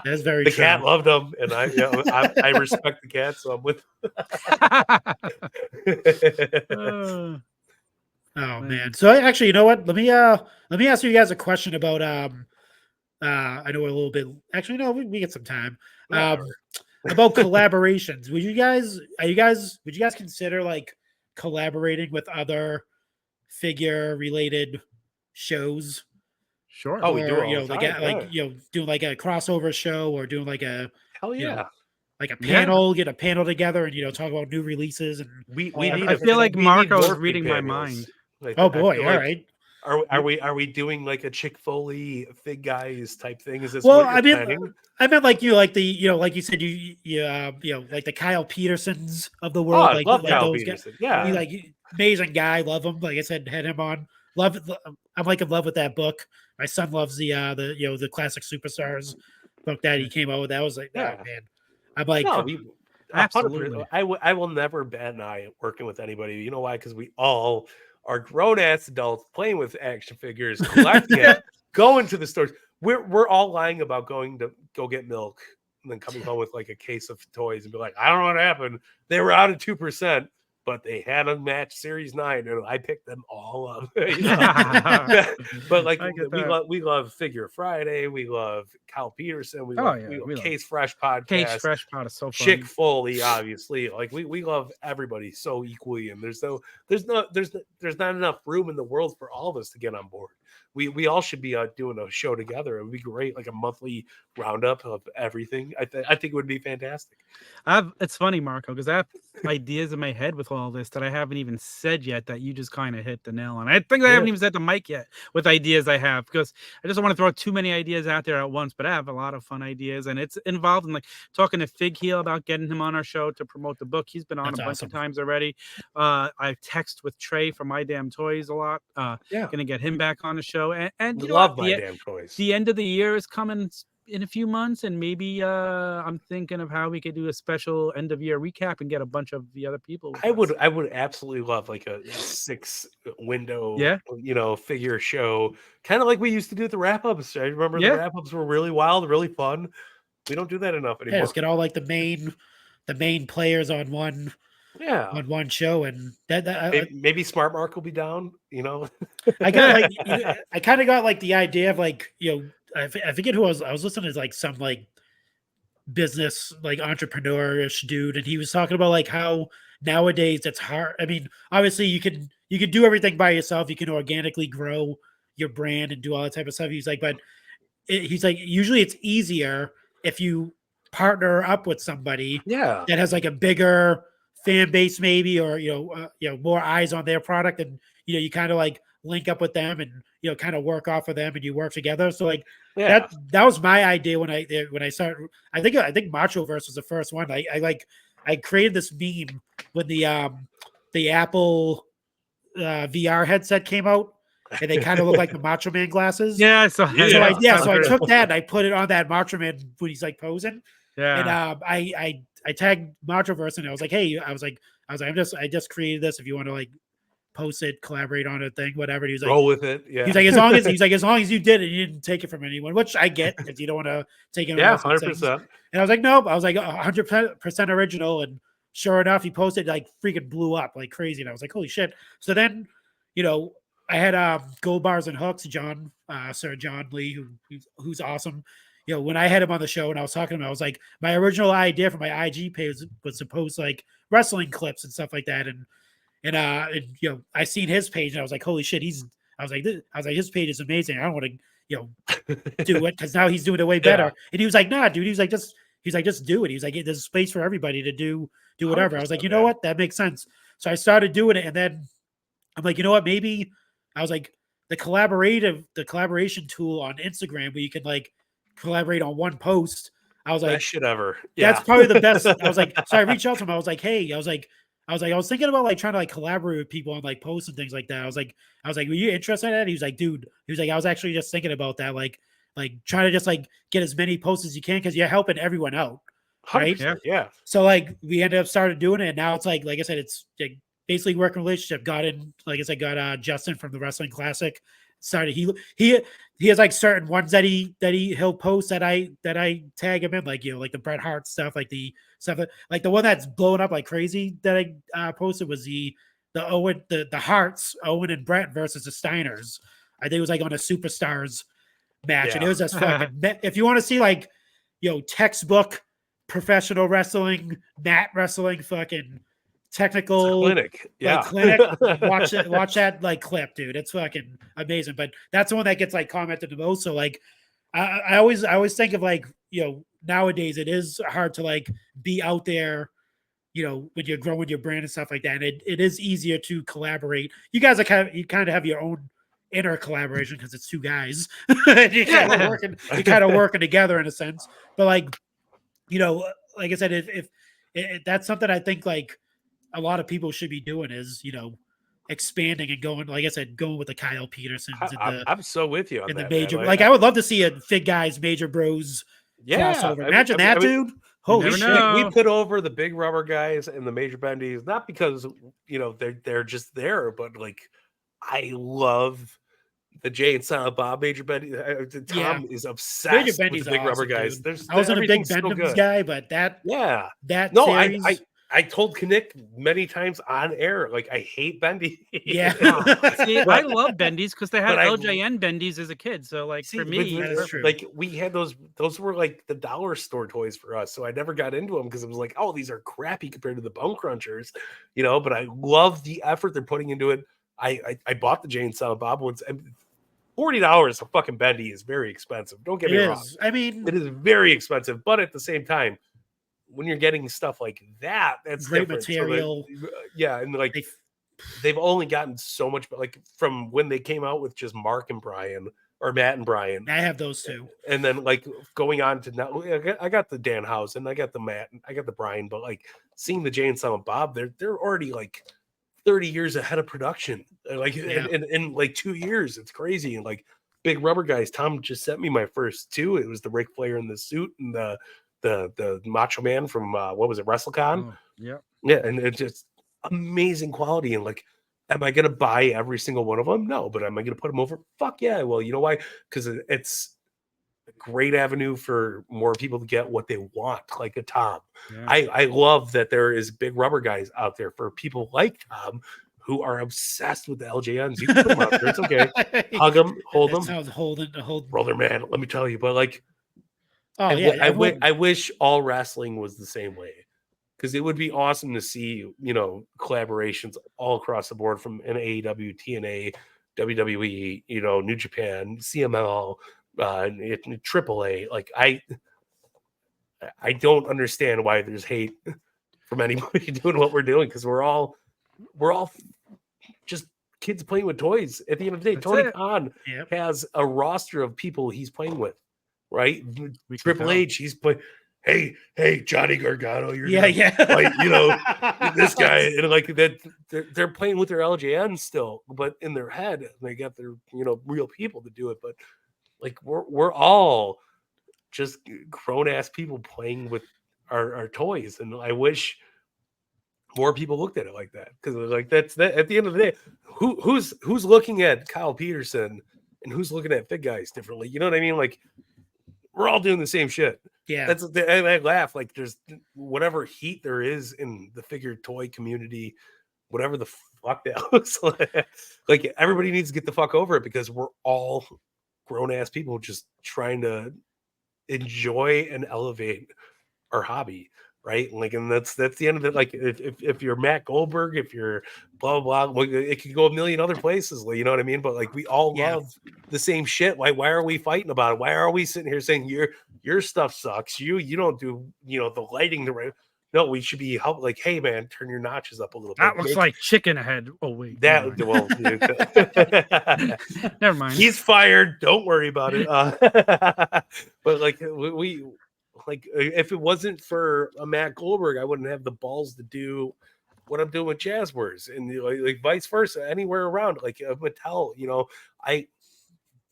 That's very The true. cat loved him, and I respect the cat, so I'm with. Uh, Oh man. So actually, you know what? Let me ask you guys a question about I know we're a little bit actually no, we get some time. About collaborations. Would you guys consider like collaborating with other figure related shows? sure. Oh, we do all you know, the like time, like yeah. you know, doing like a crossover show or doing like a Hell you know, yeah! like a Yeah. panel, get a panel together and talk about new releases and We I need. I feel like we need Marco is more reading my panels. mind. Like, oh I boy, feel all like- right. Are we doing like a Chick Foley Fig Guys type thing? Is this Well, what you're I mean, planning? I meant like like the like you said like the Kyle Petersons of the Oh, world, I like love like Kyle those guys. Peterson. Yeah, Like amazing guy, love him. Like I said, had him on. Love it. I'm like in love with that book. My son loves the the classic superstars book that he came out with. That was like, Yeah. oh man, I'm like, no, 100%. Absolutely. I will never bat an eye at working with anybody. You know why? Because we all are grown ass adults playing with action figures, collecting it, going to the stores. We're all lying about going to go get milk and then coming home with like a case of toys and be like, I don't know what happened. They were out of 2%, but they had a match Series 9 and I picked them all up. You know? But like I get that. we love Figure Friday, we love Kyle Peterson, we Oh, love, yeah, we love we love Case Fresh podcast. Cage Fresh Pot is so funny. Chick Foley, obviously, like we love everybody so equally, and there's not enough room in the world for all of us to get on board. We all should be doing a show together. It would be great, like a monthly roundup of everything. I think it would be fantastic. It's funny, Marco, because I have ideas in my head with all this that I haven't even said yet that you just kind of hit the nail on. I think I haven't even said to Mike yet with ideas I have because I just don't want to throw too many ideas out there at once, but I have a lot of fun ideas and it's involved in like talking to Fig Heel about getting him on our show to promote the book. He's been on That's a bunch awesome. of times already. I text with Trey from My Damn Toys a lot. Gonna get him back on the show. And you know Love what? My Damn Toys. The end of the year is coming in a few months, and maybe I'm thinking of how we could do a special end of year recap and get a bunch of the other people. with us. I would absolutely love like a 6 window, figure show, kind of like we used to do at the wrap ups. I remember the wrap ups were really wild, really fun. We don't do that enough anymore. yeah, just get all like the main players on one show, and maybe Smart Mark will be down. I got like I kind of got like the idea of like I forget who I was listening to like some like business like entrepreneurish dude, and he was talking about like how nowadays it's hard. I mean, obviously you can do everything by yourself. You can organically grow your brand and do all that type of stuff. He's like, but he's like usually it's easier if you partner up with somebody that has like a bigger fan base maybe or more eyes on their product and you kind of like link up with them and kind of work off of them and you work together. So like that was my idea when I started. I think Machoverse was the first one. I created this meme when the Apple VR headset came out and they kind of look like the Macho Man glasses. Yeah, I saw. So I took that and I put it on that Macho Man when he's like posing. Yeah. And I tagged Machoverse and I was like, hey, I just created this. If you want to like post it, collaborate on a thing, whatever. And he was like, roll with it. Yeah. He's like, as long as you did it, you didn't take it from anyone, which I get because you don't want to take it. 100%. And I was like, nope. I was like 100% original. And sure enough, he posted like freaking blew up like crazy. And I was like, holy shit. So then, I had Gold Bars and Hooks, Sir John Lee, who's awesome. When I had him on the show and I was talking to him, I was like, my original idea for my IG page was to post like wrestling clips and stuff like that. And I seen his page and I was like, holy shit, I was like, his page is amazing. I don't want to, do it because now he's doing it way better. And he was like, nah, dude. He was like, just do it. He was like, there's space for everybody to do whatever. I was like, you know what? That makes sense. So I started doing it. And then I'm like, you know what? Maybe I was like the collaboration tool on Instagram where you can like collaborate on one post. I was like, best shit ever. that's probably the best. I was like, so I reached out to him. I was like, hey, I was thinking about like trying to like collaborate with people on like posts and things like that. I was like, were you interested in that? He was like, dude, I was actually just thinking about that. Like trying to just like get as many posts as you can because you're helping everyone out. Right. Yeah. So like we ended up started doing it. And now it's like I said, it's like basically working relationship. Got Justin from the Wrestling Classic. Started he has like certain ones that he'll post that I tag him in, like like the Bret Hart stuff, like the stuff like the one that's blowing up like crazy that I posted was the Harts, Owen and Bret versus the Steiners. I think it was like on a Superstars match, and it was just fucking. If you want to see like textbook professional wrestling, mat wrestling, fucking technical clinic, clinic. Watch that like clip, dude. It's fucking amazing. But that's the one that gets like commented the most. So like, I always think of like nowadays it is hard to like be out there, when you're growing your brand and stuff like that. And it is easier to collaborate. You guys are kind of have your own inner collaboration because it's two guys. You're kind of working together in a sense. But like, like I said, if that's something I think like a lot of people should be doing is, expanding and going, like I said, going with the Kyle Petersons. I'm so with you on in that, the major. man. Like I would love to see a Fig Guys Major Bros crossover. Imagine that, dude. Holy shit. We put over the Big Rubber Guys and the Major Bendies, not because they're just there, but like I love the Jay and Silent Bob Major Bendy. Tom is obsessed with the Big Rubber Guys. I wasn't a big Bendies guy, but that series, I told Kinnick many times on air, like I hate Bendy. Yeah, see, I love Bendies because they had LJN Bendies as a kid. So like for me, that is true. Like we had those were like the dollar store toys for us. So I never got into them because it was like, oh, these are crappy compared to the Bone Crunchers, But I love the effort they're putting into it. I bought the Jay and Silent Bob ones. And $40 a fucking Bendy is very expensive. Don't get me wrong. I mean, it is very expensive, but at the same time, when you're getting stuff like that, that's great different. material. So and like they've only gotten so much, but like from when they came out with just Mark and Brian or Matt and Brian, I have those too. And then like going on to now, I got the Danhausen, I got the Matt, I got the Brian, but like seeing the Jay and Silent Bob, they're already like 30 years ahead of production. Like in like 2 years, it's crazy. And like Big Rubber Guys, Tom just sent me my first two. It was the Ric Flair in the suit and the Macho Man from what was it, WrestleCon? Yeah, and it's just amazing quality. And like, am I gonna buy every single one of them? No, but am I gonna put them over? Fuck yeah. Well, you know why? Because it's a great avenue for more people to get what they want, like a Tom. Yeah. I love that there is Big Rubber Guys out there for people like Tom who are obsessed with the LJNs. You can put them out there. It's okay. Hug them, hold them. Hold brother, man. Let me tell you, but like, I wish all wrestling was the same way, because it would be awesome to see, collaborations all across the board from an AEW, TNA, WWE, New Japan, CMLL, AAA. Like I don't understand why there's hate from anybody doing what we're doing, because we're all just kids playing with toys. At the end of the day, Tony Khan has a roster of people he's playing with. Right, Triple H, he's playing. Hey, Johnny Gargano, you're like, this guy, and like that, they're playing with their LJN still, but in their head, they got their real people to do it. But like we're all just grown ass people playing with our toys, and I wish more people looked at it like that, because like that's that. At the end of the day, who's looking at Kyle Peterson and who's looking at Fig Guys differently? You know what I mean? Like, we're all doing the same shit. Yeah. And I laugh, like there's whatever heat there is in the figure toy community, whatever the fuck that looks like. Like everybody needs to get the fuck over it, because we're all grown ass people just trying to enjoy and elevate our hobby. Right. Like, and that's the end of it. Like if you're Matt Goldberg, if you're blah, blah, blah, it could go a million other places. You know what I mean? But like, we all love the same shit. Why are we fighting about it? Why are we sitting here saying your stuff sucks? You don't do, the lighting the right. No, we should be like, hey man, turn your notches up a little bit. That looks like chicken head. Oh wait. Never mind. He's fired. Don't worry about it. But like we like if it wasn't for a Matt Goldberg, I wouldn't have the balls to do what I'm doing with Jazzwares, and like vice versa, anywhere around. Like Mattel,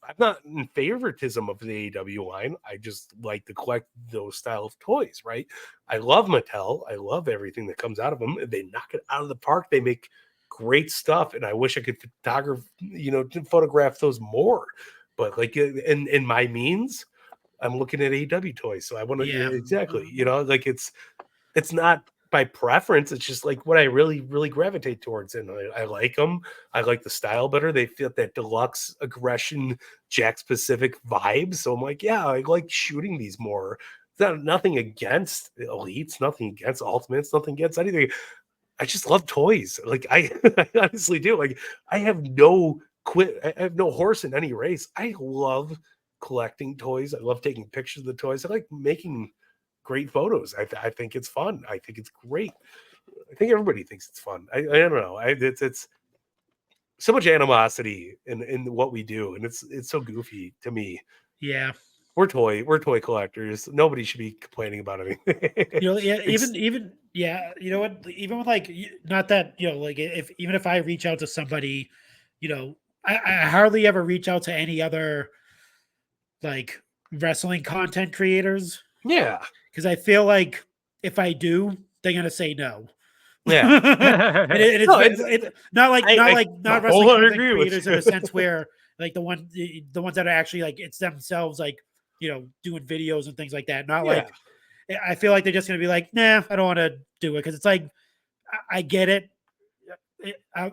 I'm not in favoritism of the AEW line. I just like to collect those style of toys, right? I love Mattel. I love everything that comes out of them. They knock it out of the park. They make great stuff, and I wish I could photograph those more. But like in my means, I'm looking at AEW toys, so I want to exactly. Like it's not by preference. It's just like what I really, really gravitate towards. And I like them. I like the style better. They fit that deluxe aggression, Jack Pacific vibe. So I'm like, yeah, I like shooting these more. It's nothing against Elites, nothing against Ultimates, nothing against anything. I just love toys. Like I honestly do. Like I have no horse in any race. I love collecting toys. I love taking pictures of the toys. I like making great photos. I think it's fun. I think it's great. I think everybody thinks it's fun. I don't know. It's so much animosity in what we do, and it's so goofy to me. Yeah, we're toy collectors. Nobody should be complaining about anything. Even you know what? Even with like, not that like if I reach out to somebody, I hardly ever reach out to any other like wrestling content creators. Yeah. Because I feel like if I do, they're gonna say no. Yeah, it's not wrestling content creators in a sense where like the ones that are actually like it's themselves like doing videos and things like that. Not like I feel like they're just gonna be like, nah, I don't want to do it because it's like I get it. I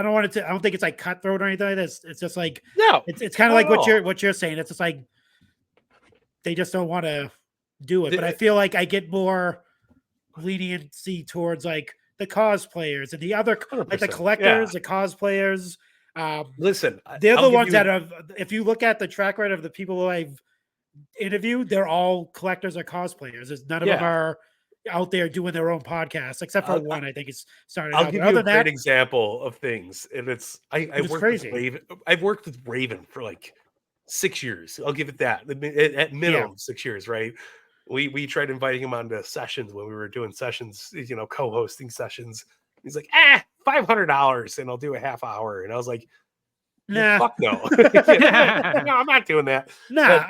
don't want it to. I don't think it's like cutthroat or anything like this. It's just like it's kind of like what you're saying. It's just like they just don't want to do it. But I feel like I get more leniency towards like the cosplayers and the other 100%, like the collectors, the cosplayers. Listen, they're the ones that have. If you look at the track record of the people who I've interviewed, they're all collectors or cosplayers. There's none of them are out there doing their own podcasts, except for one. I think it's started. I'll give you a great example of things, and it's I worked crazy. With Raven. I've worked with Raven for like 6 years. I'll give it that at minimum 6 years, right? We tried inviting him onto sessions when we were doing sessions, co-hosting sessions. He's like, $500 and I'll do a half hour. And I was like, nah, fuck no. No, I'm not doing that. Nah.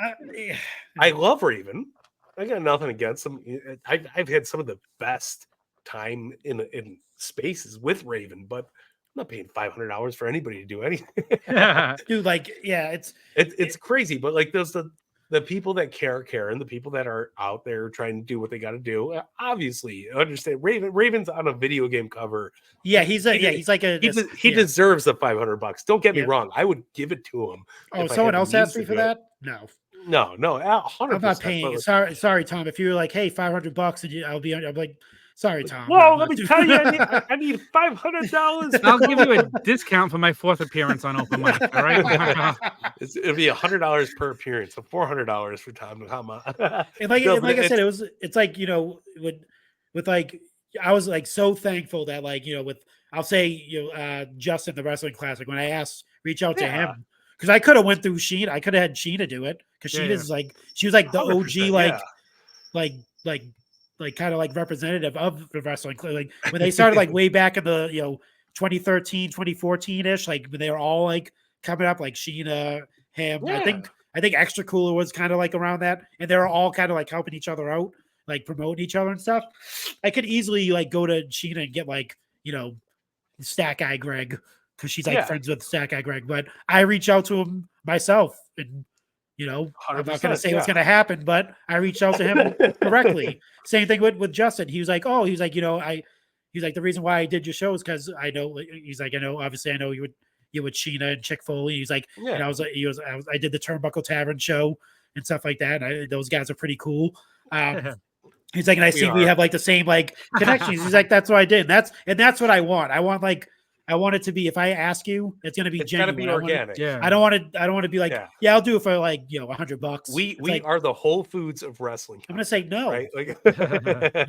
I love Raven. I got nothing against him. I've had some of the best time in spaces with Raven, but I'm not paying $500 for anybody to do anything. Dude, like, it's crazy, but like the people that care, and the people that are out there trying to do what they got to do, obviously understand. Raven's on a video game cover. Yeah, he deserves the $500. Don't get me wrong. I would give it to him. Oh, someone else asked me for that? No, 100%. I'm not paying. Sorry, Tom. If you're like, hey, $500, and I'm like, sorry, Tom. Well, let me tell you, I need $500. I'll give you a discount for my 4th appearance on Open Mic. All right, it'll be $100 per appearance, so $400 for Tom to come on. And like I said, it's like with like I was like so thankful that like with I'll say Justin the Wrestling Classic when I reach out to him because I could have went through Sheena. I could have had Sheena do it because Sheena's like she was like the OG like kind of like representative of the wrestling, like when they started like way back in the 2013 2014-ish, like when they were all like coming up, like Sheena, him. I think Extra Cooler was kind of like around that, and they were all kind of like helping each other out, like promoting each other and stuff. I could easily like go to Sheena and get like Stack Guy Greg because she's like friends with Stack Guy Greg, but I reach out to him myself and I'm not going to say what's going to happen, but I reached out to him directly. Same thing with Justin. He was like, he's like, he's like, the reason why I did your show is because I know, he's like, obviously I know you with Sheena and Chick Foley. He's like, and I was like, I did the Turnbuckle Tavern show and stuff like that. Those guys are pretty cool. He's like, and I see we have like the same like connections. He's like, that's what I did. And that's what I want. I want it to be, if I ask you, it's going to be genuine. It's got to be organic. I don't want to be like, I'll do it for like, $100. We are the Whole Foods of wrestling. I'm going to say no. Right? Like,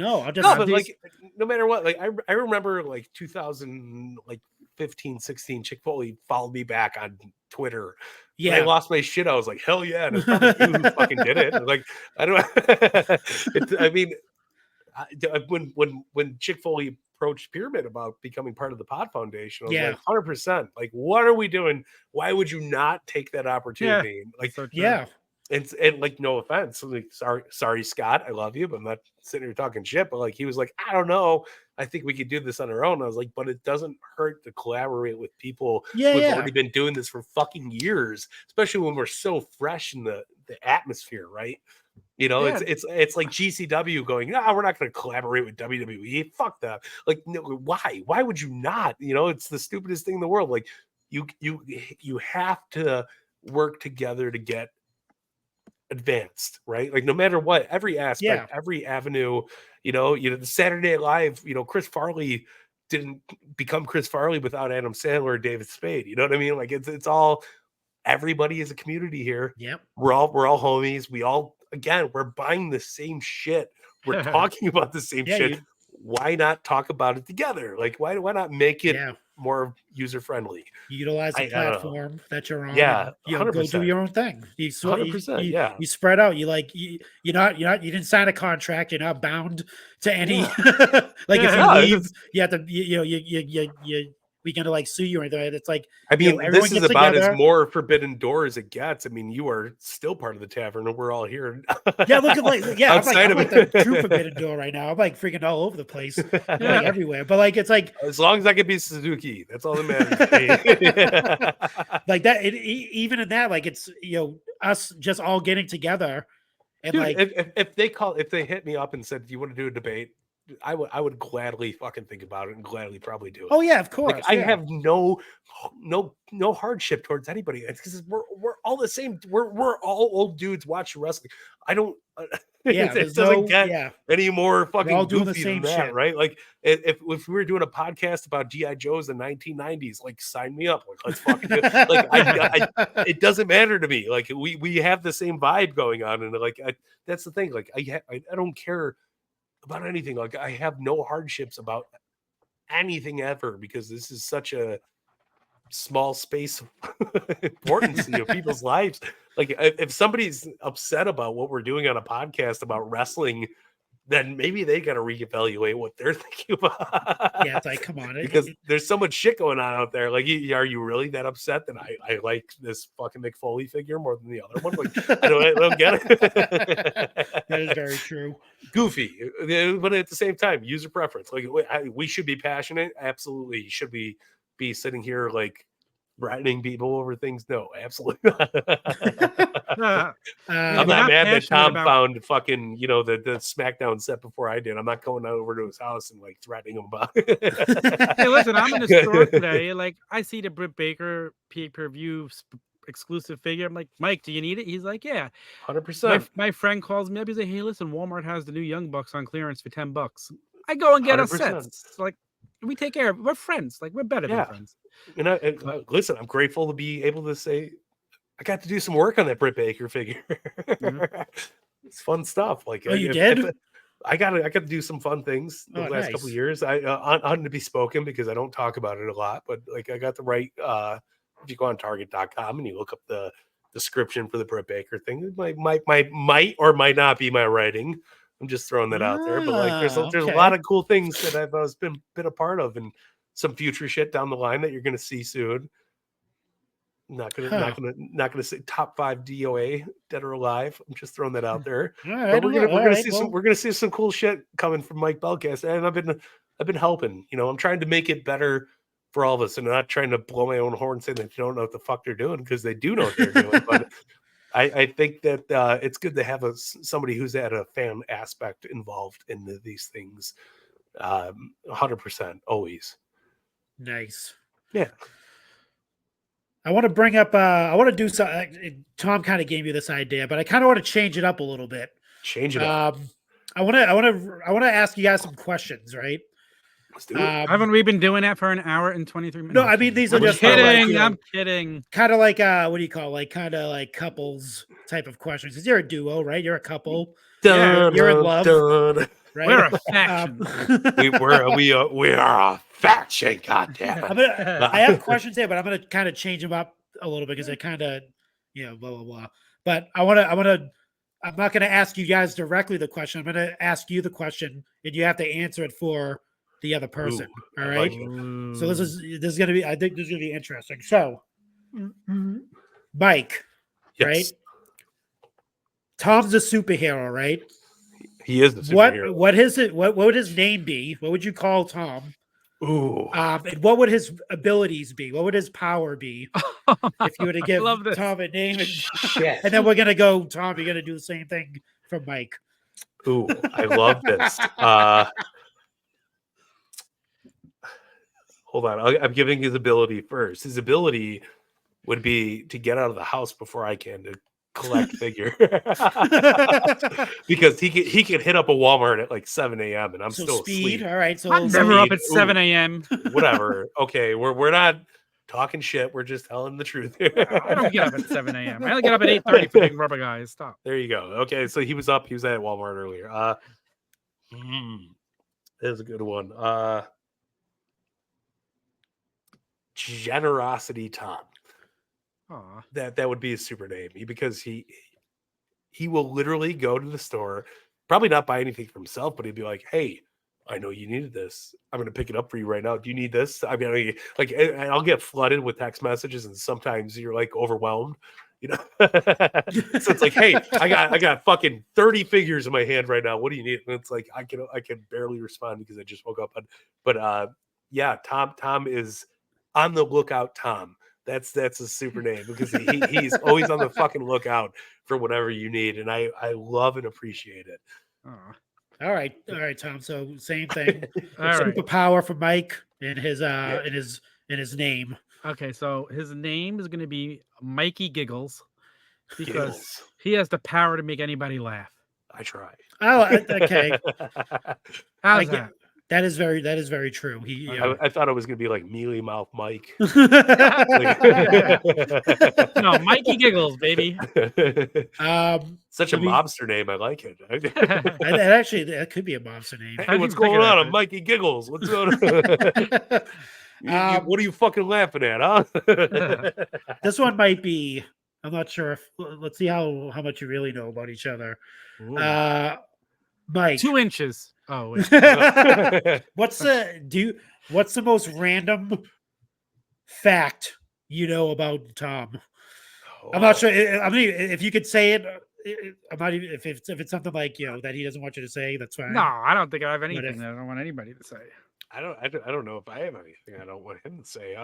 no, I'll just, like, no matter what, like I remember like 2005 15, 16, Chick-fil-A followed me back on Twitter. When I Yeah. lost my shit. I was like, hell yeah. And it's probably you who fucking did it. Like, I don't I mean, when Chick-fil-A approached Pyramid about becoming part of the Pod Foundation, I was like, 100%. Like, what are we doing? Why would you not take that opportunity? Like, So true. Yeah. and like, no offense, like, sorry, Scott, I love you, but I'm not sitting here talking shit. But like, he was like, I don't know, I think we could do this on our own. I was like, but it doesn't hurt to collaborate with people who have already been doing this for fucking years, especially when we're so fresh in the atmosphere, right? You know, it's like GCW going, no, we're not going to collaborate with WWE. Fuck that. Like, no, why? Why would you not? You know, it's the stupidest thing in the world. Like, you have to work together to get advanced, right? Like, no matter what, every aspect, every avenue, the Saturday Night Live, Chris Farley didn't become Chris Farley without Adam Sandler or David Spade. You know what I mean? Like, it's all, everybody is a community here. Yep. We're all homies. We all, again, we're buying the same shit. We're talking about the same shit. Why not talk about it together? Like, why not make it more user friendly? Utilize the platform that you're on. Yeah, and, go do your own thing. 100%. You spread out. You didn't sign a contract. You're not bound to any. Like, if you leave, you have to. We gonna like sue you or anything. It's like, I mean, this is about together. as more forbidden door as it gets. I mean, you are still part of the tavern, and we're all here. Yeah, look at I'm like the true forbidden door right now. I'm like freaking all over the place, like everywhere. But like, it's like, as long as I can be Suzuki, that's all that matters. Like that. Even in that, like, it's us just all getting together. And dude, like, if they hit me up and said, "Do you want to do a debate?" I would gladly fucking think about it and gladly probably do it. Oh yeah, of course. Like, I have no hardship towards anybody. It's because we're all the same. We're all old dudes watching wrestling. I don't. It doesn't get any more fucking all doing goofy the same than that, shit. right? Like, if we were doing a podcast about GI Joes in the 1990s, like, sign me up. Like, let's fucking do it. Like, it doesn't matter to me. Like, we have the same vibe going on, and like, that's the thing. Like, I don't care about anything. Like, I have no hardships about anything ever, because this is such a small space of importance in people's lives. Like, if somebody's upset about what we're doing on a podcast about wrestling, then maybe they got to reevaluate what they're thinking about. Yeah, it's like, come on, because there's so much shit going on out there. Like, are you really that upset that I like this fucking Mick Foley figure more than the other one? Like, I don't get it. That is very true. Goofy, but at the same time, user preference. Like, we should be passionate. Absolutely. Should we be sitting here like threatening people over things? No, absolutely not. I'm not mad that Tom found fucking, the SmackDown set before I did. I'm not going over to his house and like threatening him about it. Hey, listen, I'm in the store today. Like, I see the Britt Baker pay-per-view exclusive figure. I'm like, Mike, do you need it? He's like, yeah. 100%. My friend calls me up. He's like, hey, listen, Walmart has the new Young Bucks on clearance for $10. I go and get 100%. a set. Like, we take care of it. We're friends. Like, we're better than friends. And listen, I'm grateful to be able to say I got to do some work on that Britt Baker figure. Mm-hmm. It's fun stuff. Like, you did? I got to do some fun things the last couple of years. I on to be spoken, because I don't talk about it a lot, but like, I got the right. If you go on Target.com and you look up the description for the Britt Baker thing, it might or might not be my writing. I'm just throwing that out there. But like, there's a lot of cool things that I've been a part of, and some future shit down the line that you're gonna see soon. Not gonna say top 5 DOA, dead or alive. I'm just throwing that out there. But we're gonna see some cool shit coming from Mike Belcast, and I've been helping. I'm trying to make it better for all of us, and not trying to blow my own horn saying that you don't know what the fuck they're doing, because they do know what they're doing. But I think that it's good to have somebody who's had a fan aspect involved in these things. 100% always. Nice. Yeah. I want to bring up. I want to do something. Tom kind of gave me this idea, but I kind of want to change it up a little bit. Change it up. I want to ask you guys some questions, right? Let's do it. Haven't we been doing that for an hour and 23 minutes? No, I mean, these are just kidding. I'm kidding. Kind of like what do you call, like, kind of like couples type of questions? Because you're a duo, right? You're a couple. You're in love. Right? We're a faction. We are a fat shake. God damn it. I have questions here, but I'm gonna kind of change them up a little bit because I kind of, blah blah blah. But I'm not gonna ask you guys directly the question. I'm gonna ask you the question, and you have to answer it for the other person. Ooh, all I right. like it. So this is gonna be. I think this is gonna be interesting. So, Mike, Yes. right? Tom's a superhero, right? He is the superhero. What is it? What would his name be? What would you call Tom? Ooh. And what would his abilities be? What would his power be if you were to give love this. Tom a name? And, Shit. and then we're gonna go, Tom. You're gonna do the same thing for Mike. Ooh, I love this. Hold on. I'm giving his ability first. His ability would be to get out of the house before I can to collect figure. Because he can hit up a Walmart at like 7 a.m. and I'm So still speed. asleep. All right. So I'm we'll never say- up at 7 a.m. Whatever. Okay, we're not talking shit. We're just telling the truth. I don't get up at 7 a.m. I only get up at 8:30 for big rubber guys. Stop. There you go. Okay, so he was up. He was at Walmart earlier. That's a good one. Generosity Tom. Aw. That would be his super name because he will literally go to the store, probably not buy anything for himself, but he'd be like, "Hey, I know you needed this. I'm going to pick it up for you right now. Do you need this?" I mean, like, and I'll get flooded with text messages, and sometimes you're like overwhelmed, So it's like, "Hey, I got fucking 30 figures in my hand right now. What do you need?" And it's like I can barely respond because I just woke up. But yeah, Tom is on the lookout. Tom. That's a super name because he's always on the fucking lookout for whatever you need, and I love and appreciate it. Aw. All right, Tom. So same thing. All right. Superpower for Mike and his Yeah. in his name. Okay, so his name is going to be Mikey Giggles because Giggles. he has the power to make anybody laugh. I try. Oh, okay. How's I get- that? That is very true. He. I thought it was gonna be like mealy mouth Mike. No, Mikey Giggles, baby. Such a let me- mobster name. I like it. that could be a monster name. Hey, How'd you what's figure going that on? out? I'm Mikey Giggles. What's going on? What are you fucking laughing at, huh? This one might be. I'm not sure if. Let's see how much you really know about each other. Ooh. Mike. 2 inches. Oh wait. What's the most random fact you know about Tom? I'm not sure. I mean, if you could say it, I'm not even if it's something like that he doesn't want you to say. That's fine. No, I don't think I have anything if- that I don't want anybody to say. I don't know if I have anything I don't want him to say.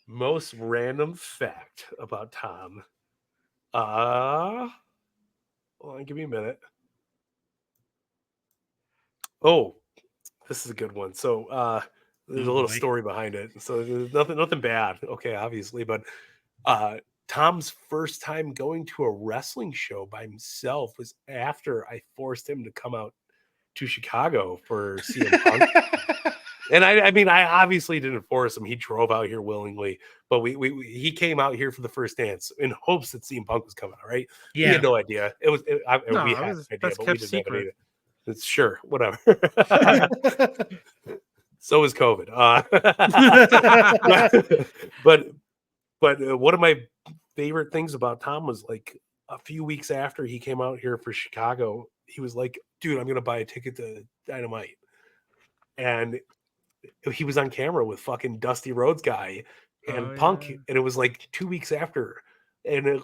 Most random fact about Tom. Hold on, give me a minute. Oh, this is a good one. So there's a little boy. story behind it. So there's nothing bad, okay, obviously, but Tom's first time going to a wrestling show by himself was after I forced him to come out to Chicago for CM Punk. And I mean, I obviously didn't force him. He drove out here willingly, but he came out here for the first dance in hopes that CM Punk was coming. All right, he had no idea. We had an idea, that's but we kept didn't secret. have an idea. It's sure, whatever. So is COVID. But one of my favorite things about Tom was like a few weeks after he came out here for Chicago, he was like, "Dude, I'm gonna buy a ticket to Dynamite," and he was on camera with fucking Dusty Rhodes guy and Punk, yeah. and it was like 2 weeks after, and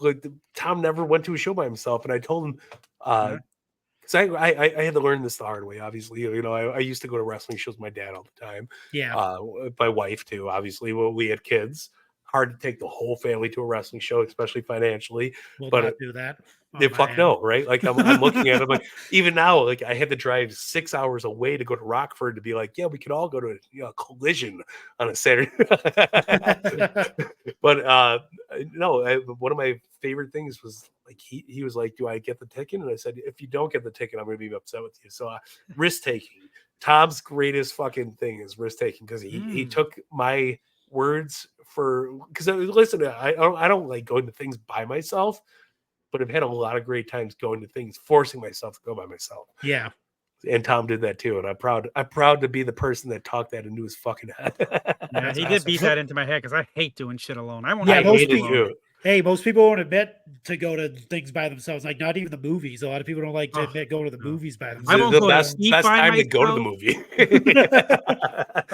Tom never went to a show by himself, and I told him, because I had to learn this the hard way. Obviously, I used to go to wrestling shows with my dad all the time. Yeah. My wife too. Obviously, well, we had kids. Hard to take the whole family to a wrestling show, especially financially. We'll but not do that. They fuck no, right? Like I'm looking at it, like even now, like I had to drive 6 hours away to go to Rockford to be like, yeah, we could all go to a collision on a Saturday. But no, one of my favorite things was like he was like, "Do I get the ticket?" And I said, "If you don't get the ticket, I'm going to be upset with you." So risk taking. Tom's greatest fucking thing is risk taking because he took my words because listen, I don't like going to things by myself, but I've had a lot of great times going to things, forcing myself to go by myself. Yeah. And Tom did that too, and I'm proud to be the person that talked that into his fucking head. Yeah, he did beat that into my head because I hate doing shit alone. I won't. Yeah, I most hate it people- too. Hey, most people won't admit to go to things by themselves. Like not even the movies. A lot of people don't like to admit going to the movies by I themselves. won't The go best to eat best by time to go to the myself.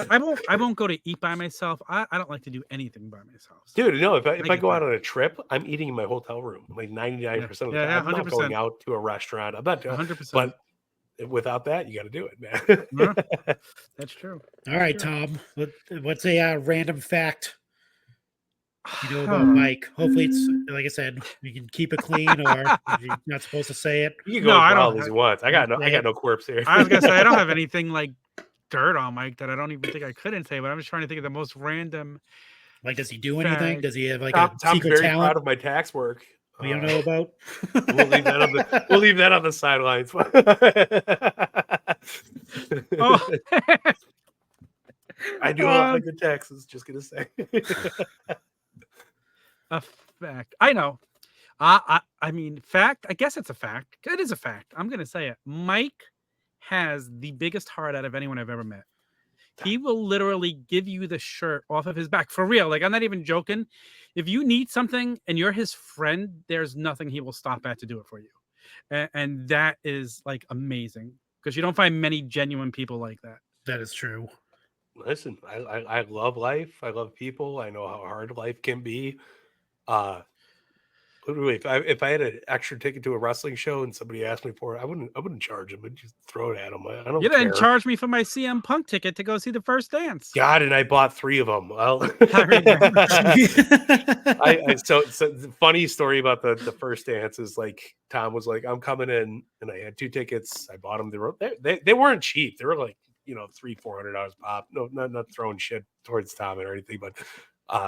movie. I won't go to eat by myself. I don't like to do anything by myself. Dude, no, if I get go that. out on a trip, I'm eating in my hotel room like 99% of the Yeah, time. I'm not 100%. going out to a restaurant. I'm not doing 100%. but without that, you got to do it, man. Yeah. That's true. All right, Tom. What's a random fact you know about Mike? Hopefully, it's like I said, you can keep it clean, or you're not supposed to say it. You can go No, as I wild don't as you want. I got say no quirks here. I was gonna say I don't have anything like dirt on Mike that I don't even think I couldn't say, but I'm just trying to think of the most random. Like, does he do anything? Fact. Does he have like Tom's a secret very talent proud of my tax work. we don't know about? We'll leave that on the sidelines. Oh, I do love my good taxes. Just gonna say. a fact. I know. I mean, fact. I guess it's a fact. It is a fact. I'm gonna say it. Mike has the biggest heart out of anyone I've ever met. He will literally give you the shirt off of his back for real. Like I'm not even joking. If you need something and you're his friend, there's nothing he will stop at to do it for you, and that is like amazing because you don't find many genuine people like that. That is true. Listen, I love life. I love people. I know how hard life can be. Literally, if I had an extra ticket to a wrestling show and somebody asked me for it, I wouldn't charge them. I'd just throw it at them. I don't You care. didn't charge me for my CM Punk ticket to go see the first dance. God, and I bought 3 of them. Well, I remember. so the funny story about the first dance is like Tom was like, I'm coming in, and I had 2 tickets. I bought them. They weren't cheap. They were like, $300-$400 pop. No, not throwing shit towards Tom or anything, but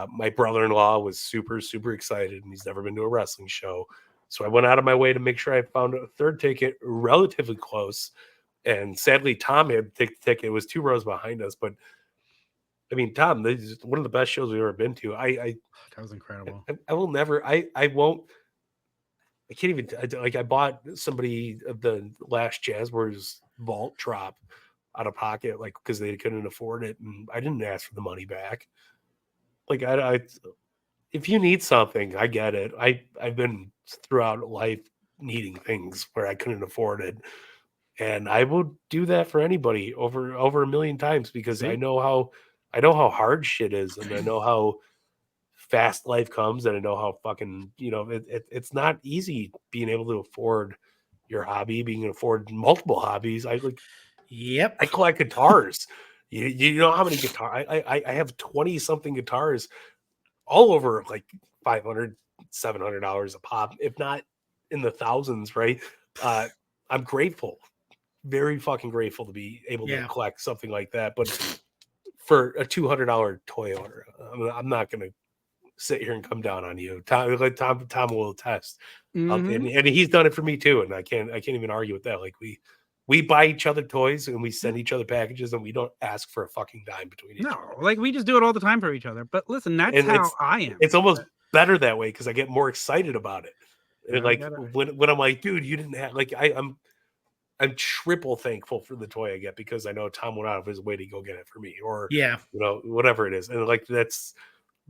my brother-in-law was super, super excited, and he's never been to a wrestling show. So I went out of my way to make sure I found a third ticket relatively close. And sadly, Tom had to take the ticket. It was 2 rows behind us. But I mean, Tom, this is one of the best shows we've ever been to. That was incredible. I will never, I won't, I can't even, I bought somebody of the last Jazzwares vault drop out of pocket, like, because they couldn't afford it. And I didn't ask for the money back. Like, if you need something, I get it. I've been throughout life needing things where I couldn't afford it. And I will do that for anybody over 1 million times because I know how hard shit is, and I know how fast life comes, and I know how fucking, it's not easy being able to afford your hobby, being able to afford multiple hobbies. Yep. I collect guitars. You know how many guitars I have 20 something guitars, all over like $500-$700 a pop, if not in the thousands, right? I'm grateful, very fucking grateful to be able to collect something like that. But for a $200 toy order, I'm not gonna sit here and come down on you. Tom will attest, and he's done it for me too, and I can't even argue with that. Like we buy each other toys and we send each other packages, and we don't ask for a fucking dime between each other. No, like we just do it all the time for each other. But listen, that's how I am. It's almost better that way because I get more excited about it. And like when I'm like, dude, you didn't have, like, I'm triple thankful for the toy I get because I know Tom went out of his way to go get it for me, or whatever it is, and like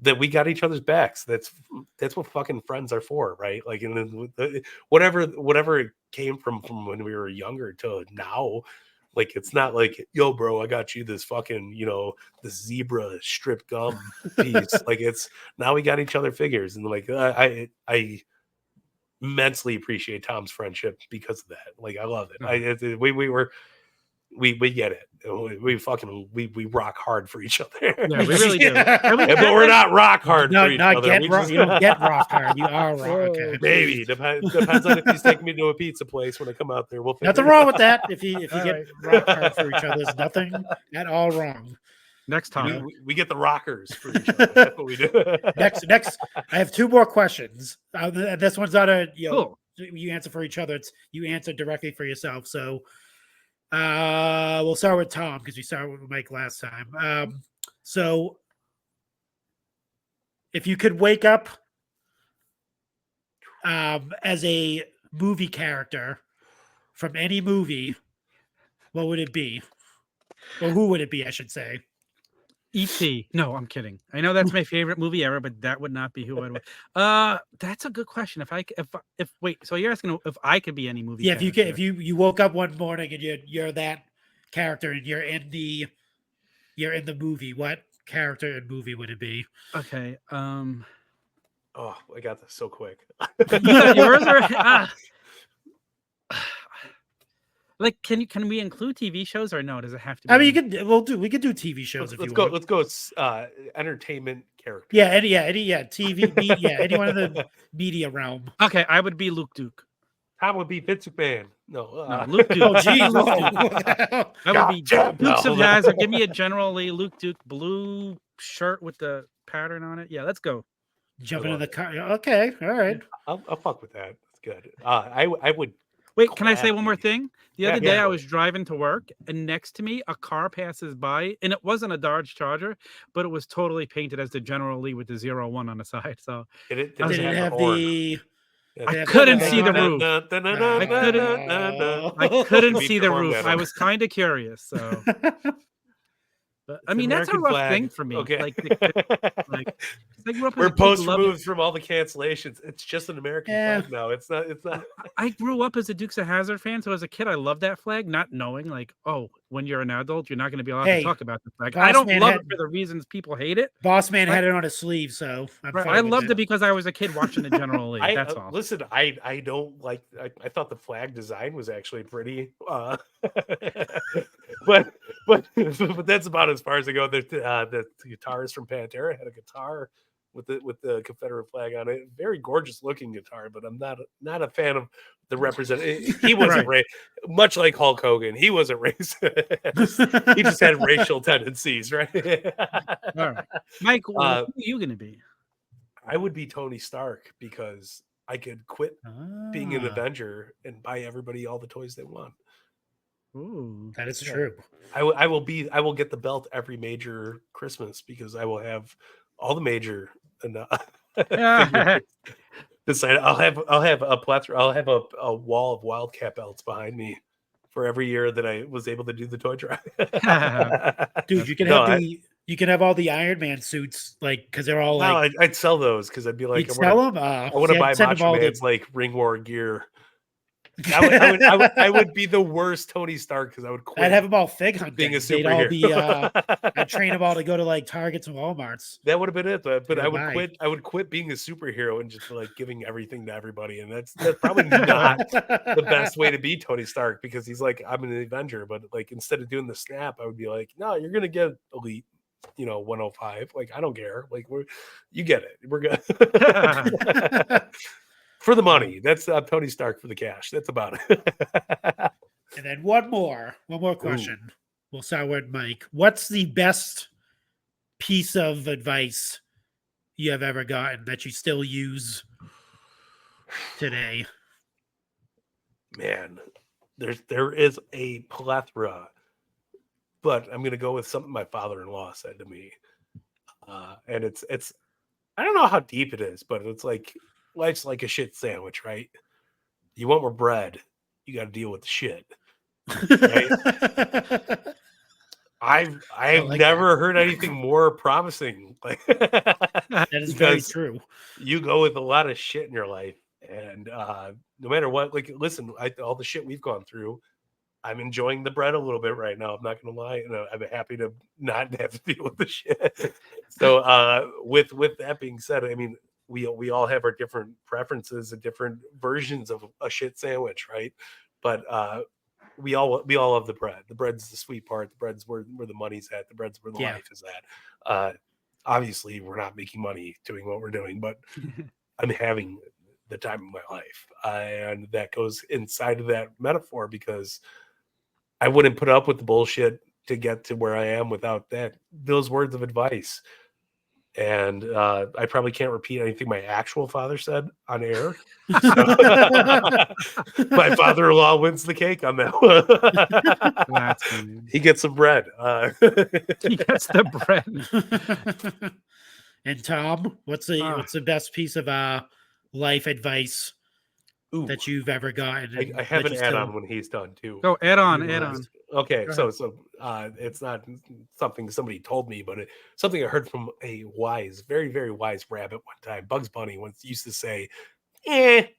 that we got each other's backs. That's what fucking friends are for, right? Like, and then whatever it came from when we were younger to now, like, it's not like, yo, bro, I got you this fucking, the zebra strip gum piece. Like, it's now we got each other figures, and like I immensely appreciate Tom's friendship because of that. Like, I love it. We get it. We rock hard for each other. Yeah, we really do. But we're not rock hard for each other. You don't get rock hard. You are rock. Okay. Maybe depends on if he's taking me to a pizza place when I come out there. We'll nothing wrong with that. If you get rock hard for each other, there's nothing at all wrong. Next time we get the rockers for each other. That's what we do. Next, I have 2 more questions. This one's not a cool. You answer for each other. It's you answer directly for yourself. So we'll start with Tom because we started with Mike last time. So if you could wake up as a movie character from any movie what would it be? Or who would it be, I should say? E.T. No, I'm kidding. I know that's my favorite movie ever, but that would not be who I'd. That's a good question. If wait, so you're asking if I could be any movie? Yeah, if you character. can, if you woke up one morning and you're that character and you're in the movie, what character and movie would it be? Okay. Oh, I got this so quick. You got yours or like can we include TV shows or no? Does it have to be? I mean, we could do TV shows if let's you go. want. Let's go. Entertainment character. Yeah, any TV, anyone in the media realm. Okay, I would be Luke Duke. Tom would be Vince McMahon. No, Luke Duke. Oh, geez. I would be Gotcha. Dukes of No. Hazzard. Give me a General Lee Luke Duke blue shirt with the pattern on it. Yeah, let's go. Jumping in the car. Okay, all right. I'll fuck with that. That's good. I would. Wait, can I say one more Gladly. thing? The Yeah, other day yeah. I was driving to work and next to me a car passes by and it wasn't a Dodge Charger, but it was totally painted as the General Lee with the 01 on the side. So Did it Did it have horn? the? I couldn't see the roof. I couldn't Beat see the the horn roof. better. I was kind of curious. So, but I It's mean, that's a American rough flag. thing for me. Okay. Like, I grew up as We're a kid post loving- removed from all the cancellations. It's just an American Yeah. flag now. It's not. It's not. I grew up as a Dukes of Hazzard fan, so as a kid, I loved that flag, not knowing like, oh, when you're an adult, you're not going to be allowed Hey, to talk about the flag. Boss I don't Man love had- it for the reasons people hate it. Boss Man Right. had it on his sleeve, so I'm Right. fine I with loved it. it because I was a kid watching the General Lee. That's all. Listen, I don't like. I thought the flag design was actually pretty. But that's about as far as I go. The guitarist from Pantera had a guitar with the Confederate flag on it. Very gorgeous looking guitar, but I'm not a fan of the representative. He wasn't much like Hulk Hogan. He wasn't racist. He just had racial tendencies, right? All right, Mike, who Uh, are you going to be? I would be Tony Stark because I could quit being an Ah, Avenger and buy everybody all the toys they want. Ooh. that is Yeah. true. I will get the belt every major Christmas because I will have all the major decide I'll have a plethora. I'll have a wall of Wildcat belts behind me for every year that I was able to do the toy drive. Dude, you can No, have you can have all the Iron Man suits, like, because they're all no, like. I'd sell those because I'd be like, You'd sell them. I want to buy Macho Man's like ring war gear. I would be the worst Tony Stark because I would quit. I'd have them all fig hunting. being a They'd all be. superhero. I'd train them all to go to like Targets and WalMarts. That would have been it, but Yeah, I would bye. quit. I would quit being a superhero and just like giving everything to everybody, and that's probably not the best way to be Tony Stark because he's like, I'm an Avenger, but like instead of doing the snap, I would be like, no, you're gonna get elite, 105. Like I don't care. Like you get it. We're good for the money. That's Tony Stark for the cash. That's about it. And then one more question. We'll start with Mike. What's the best piece of advice you have ever gotten that you still use today? Man, there is a plethora, but I'm gonna go with something my father-in-law said to me, and it's I don't know how deep it is, but it's like life's like a shit sandwich, right? You want more bread, you got to deal with the shit. I've like never heard anything more promising. Like That is very because true. you go with a lot of shit in your life, and no matter what, like listen, all the shit we've gone through, I'm enjoying the bread a little bit right now. I'm not gonna lie, and I'm happy to not have to deal with the shit. So with that being said, I mean, we all have our different preferences and different versions of a shit sandwich, right? But we all love the bread. The bread's the sweet part. The bread's where the money's at. The bread's where the Yeah. life is at. Obviously, we're not making money doing what we're doing, but I'm having the time of my life, and that goes inside of that metaphor because I wouldn't put up with the bullshit to get to where I am without those words of advice. And I probably can't repeat anything my actual father said on air. My father-in-law wins the cake on that one. That's funny. He gets some bread. He gets the bread. And Tom, what's the best piece of life advice Ooh, that you've ever gotten. I have that an you add still on when he's done too. Go add on. utilize. Okay, Go so ahead. it's not something somebody told me, but something I heard from a wise, very very wise rabbit one time. Bugs Bunny once used to say,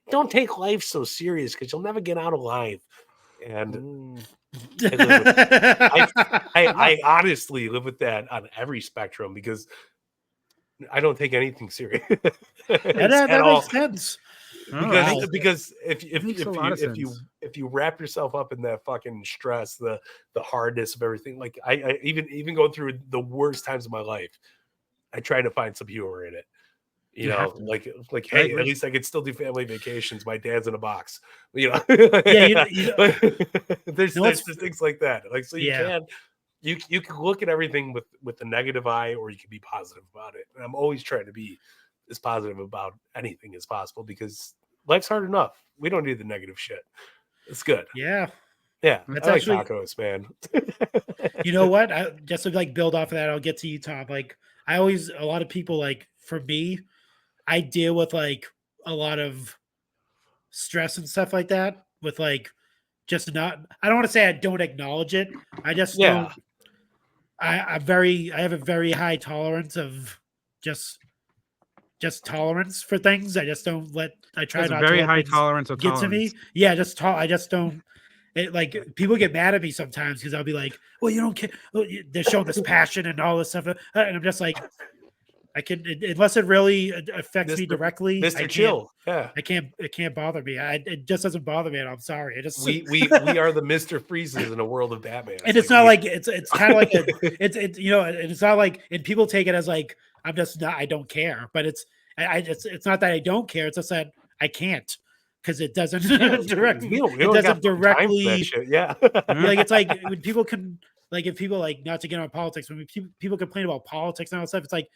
don't take life so serious because you'll never get out alive." And Ooh. I live with I honestly live with that on every spectrum because I don't take anything serious that, at that all. makes sense. Oh, that makes, Because that makes a lot of sense. if you wrap yourself up in that fucking stress, the hardness of everything, like I even going through the worst times of my life, I try to find some humor in it. You You have know, to. like I hey, agree. at least I could still do family vacations. My dad's in a box. You know, Yeah, you know, there's no, it's just things like that. Like so you yeah. can you can look at everything with the negative eye, or you can be positive about it. And I'm always trying to be as positive about anything as possible because life's hard enough. We don't need the negative shit. It's good. Yeah, Yeah, that's I like actually. tacos, man. You know what? Just to like build off of that, I'll get to you, Tom. Like I always, a lot of people like for me, I deal with like a lot of stress and stuff like that with like just not. I don't want to say I don't acknowledge it. I just Yeah, don't. I have a very high tolerance of just tolerance for things. I just don't let. I try That's a not to very let high things tolerance of get to me. tolerance. Yeah, I just don't. It, like people get mad at me sometimes because I'll be like, "Well, you don't care." Well, they're showing this passion and all this stuff, and I'm just like, I can unless it really affects me directly. Mr. Chill. Yeah, It can't bother me. It just doesn't bother me, and I'm sorry. It just we are the Mr. Freezes in a world of Batman. and it's not like it's kind of like a it's you know, and it's not like, and people take it as like I'm just not, I don't care, but it's not that I don't care. It's just that I can't because it doesn't directly we it don't got doesn't fucking time for that directly. shit. Yeah. Like it's like when people can like if people like not to get on politics when people complain about politics and all that stuff, it's like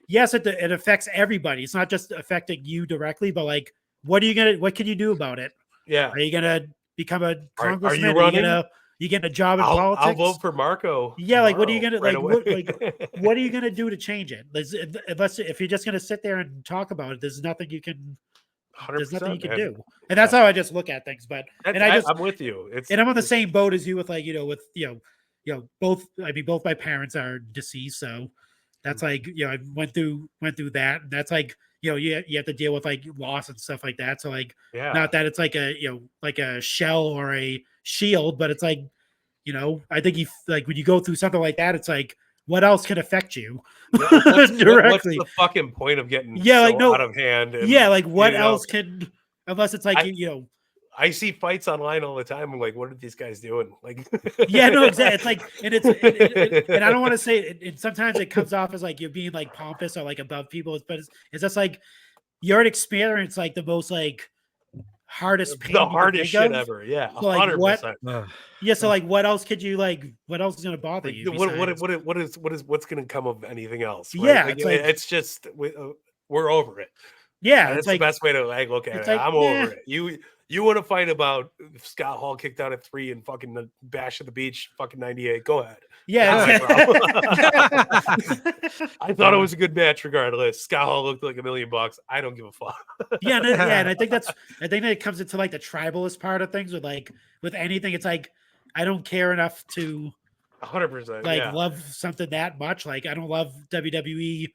yes, it affects everybody. It's not just affecting you directly, but like what can you do about it? Yeah. Are you gonna become a Are you congressman? running? You getting a job in I'll politics? vote for Marco. Yeah, like what are you tomorrow, gonna right away. what are you gonna do to change it? Unless if you're just gonna sit there and talk about it, there's nothing you 100%, can man. do. And that's how I just look at things. But and I'm with you. I'm on the same boat as you with like, with both both my parents are deceased, so that's like, I went through that. And that's like, you have to deal with like loss and stuff like that. So like yeah. not that it's like a like a shell or a shield, but it's like, I think like when you go through something like that, it's like, what else can affect you directly? What's the fucking point of getting like no, out of hand? And, like what else can, unless it's like I see fights online all the time. I'm like, what are these guys doing? Like, yeah, no, exactly. It's like, and and I don't want to say it, and sometimes it comes off as like you're being like pompous or like above people, but it's just like you're experiencing like the most like hardest pain, the hardest shit of. ever. Yeah, So like 100%. Yeah, so like what else could you like? What else is going to bother Like, you? what's going to come of anything else? Right? Yeah, like, it's like it's just we're over it. Yeah, That's the best way to like look at it. like, I'm over it. You want to fight about if Scott Hall kicked out at 3 and fucking the bash at the beach, fucking 98. Go ahead. Yeah, I thought it was a good match regardless. Scott Hall looked like $1 million. I don't give a fuck. and I think that it comes into like the tribalist part of things with anything. It's like I don't care enough to 100% love something that much. Like I don't love WWE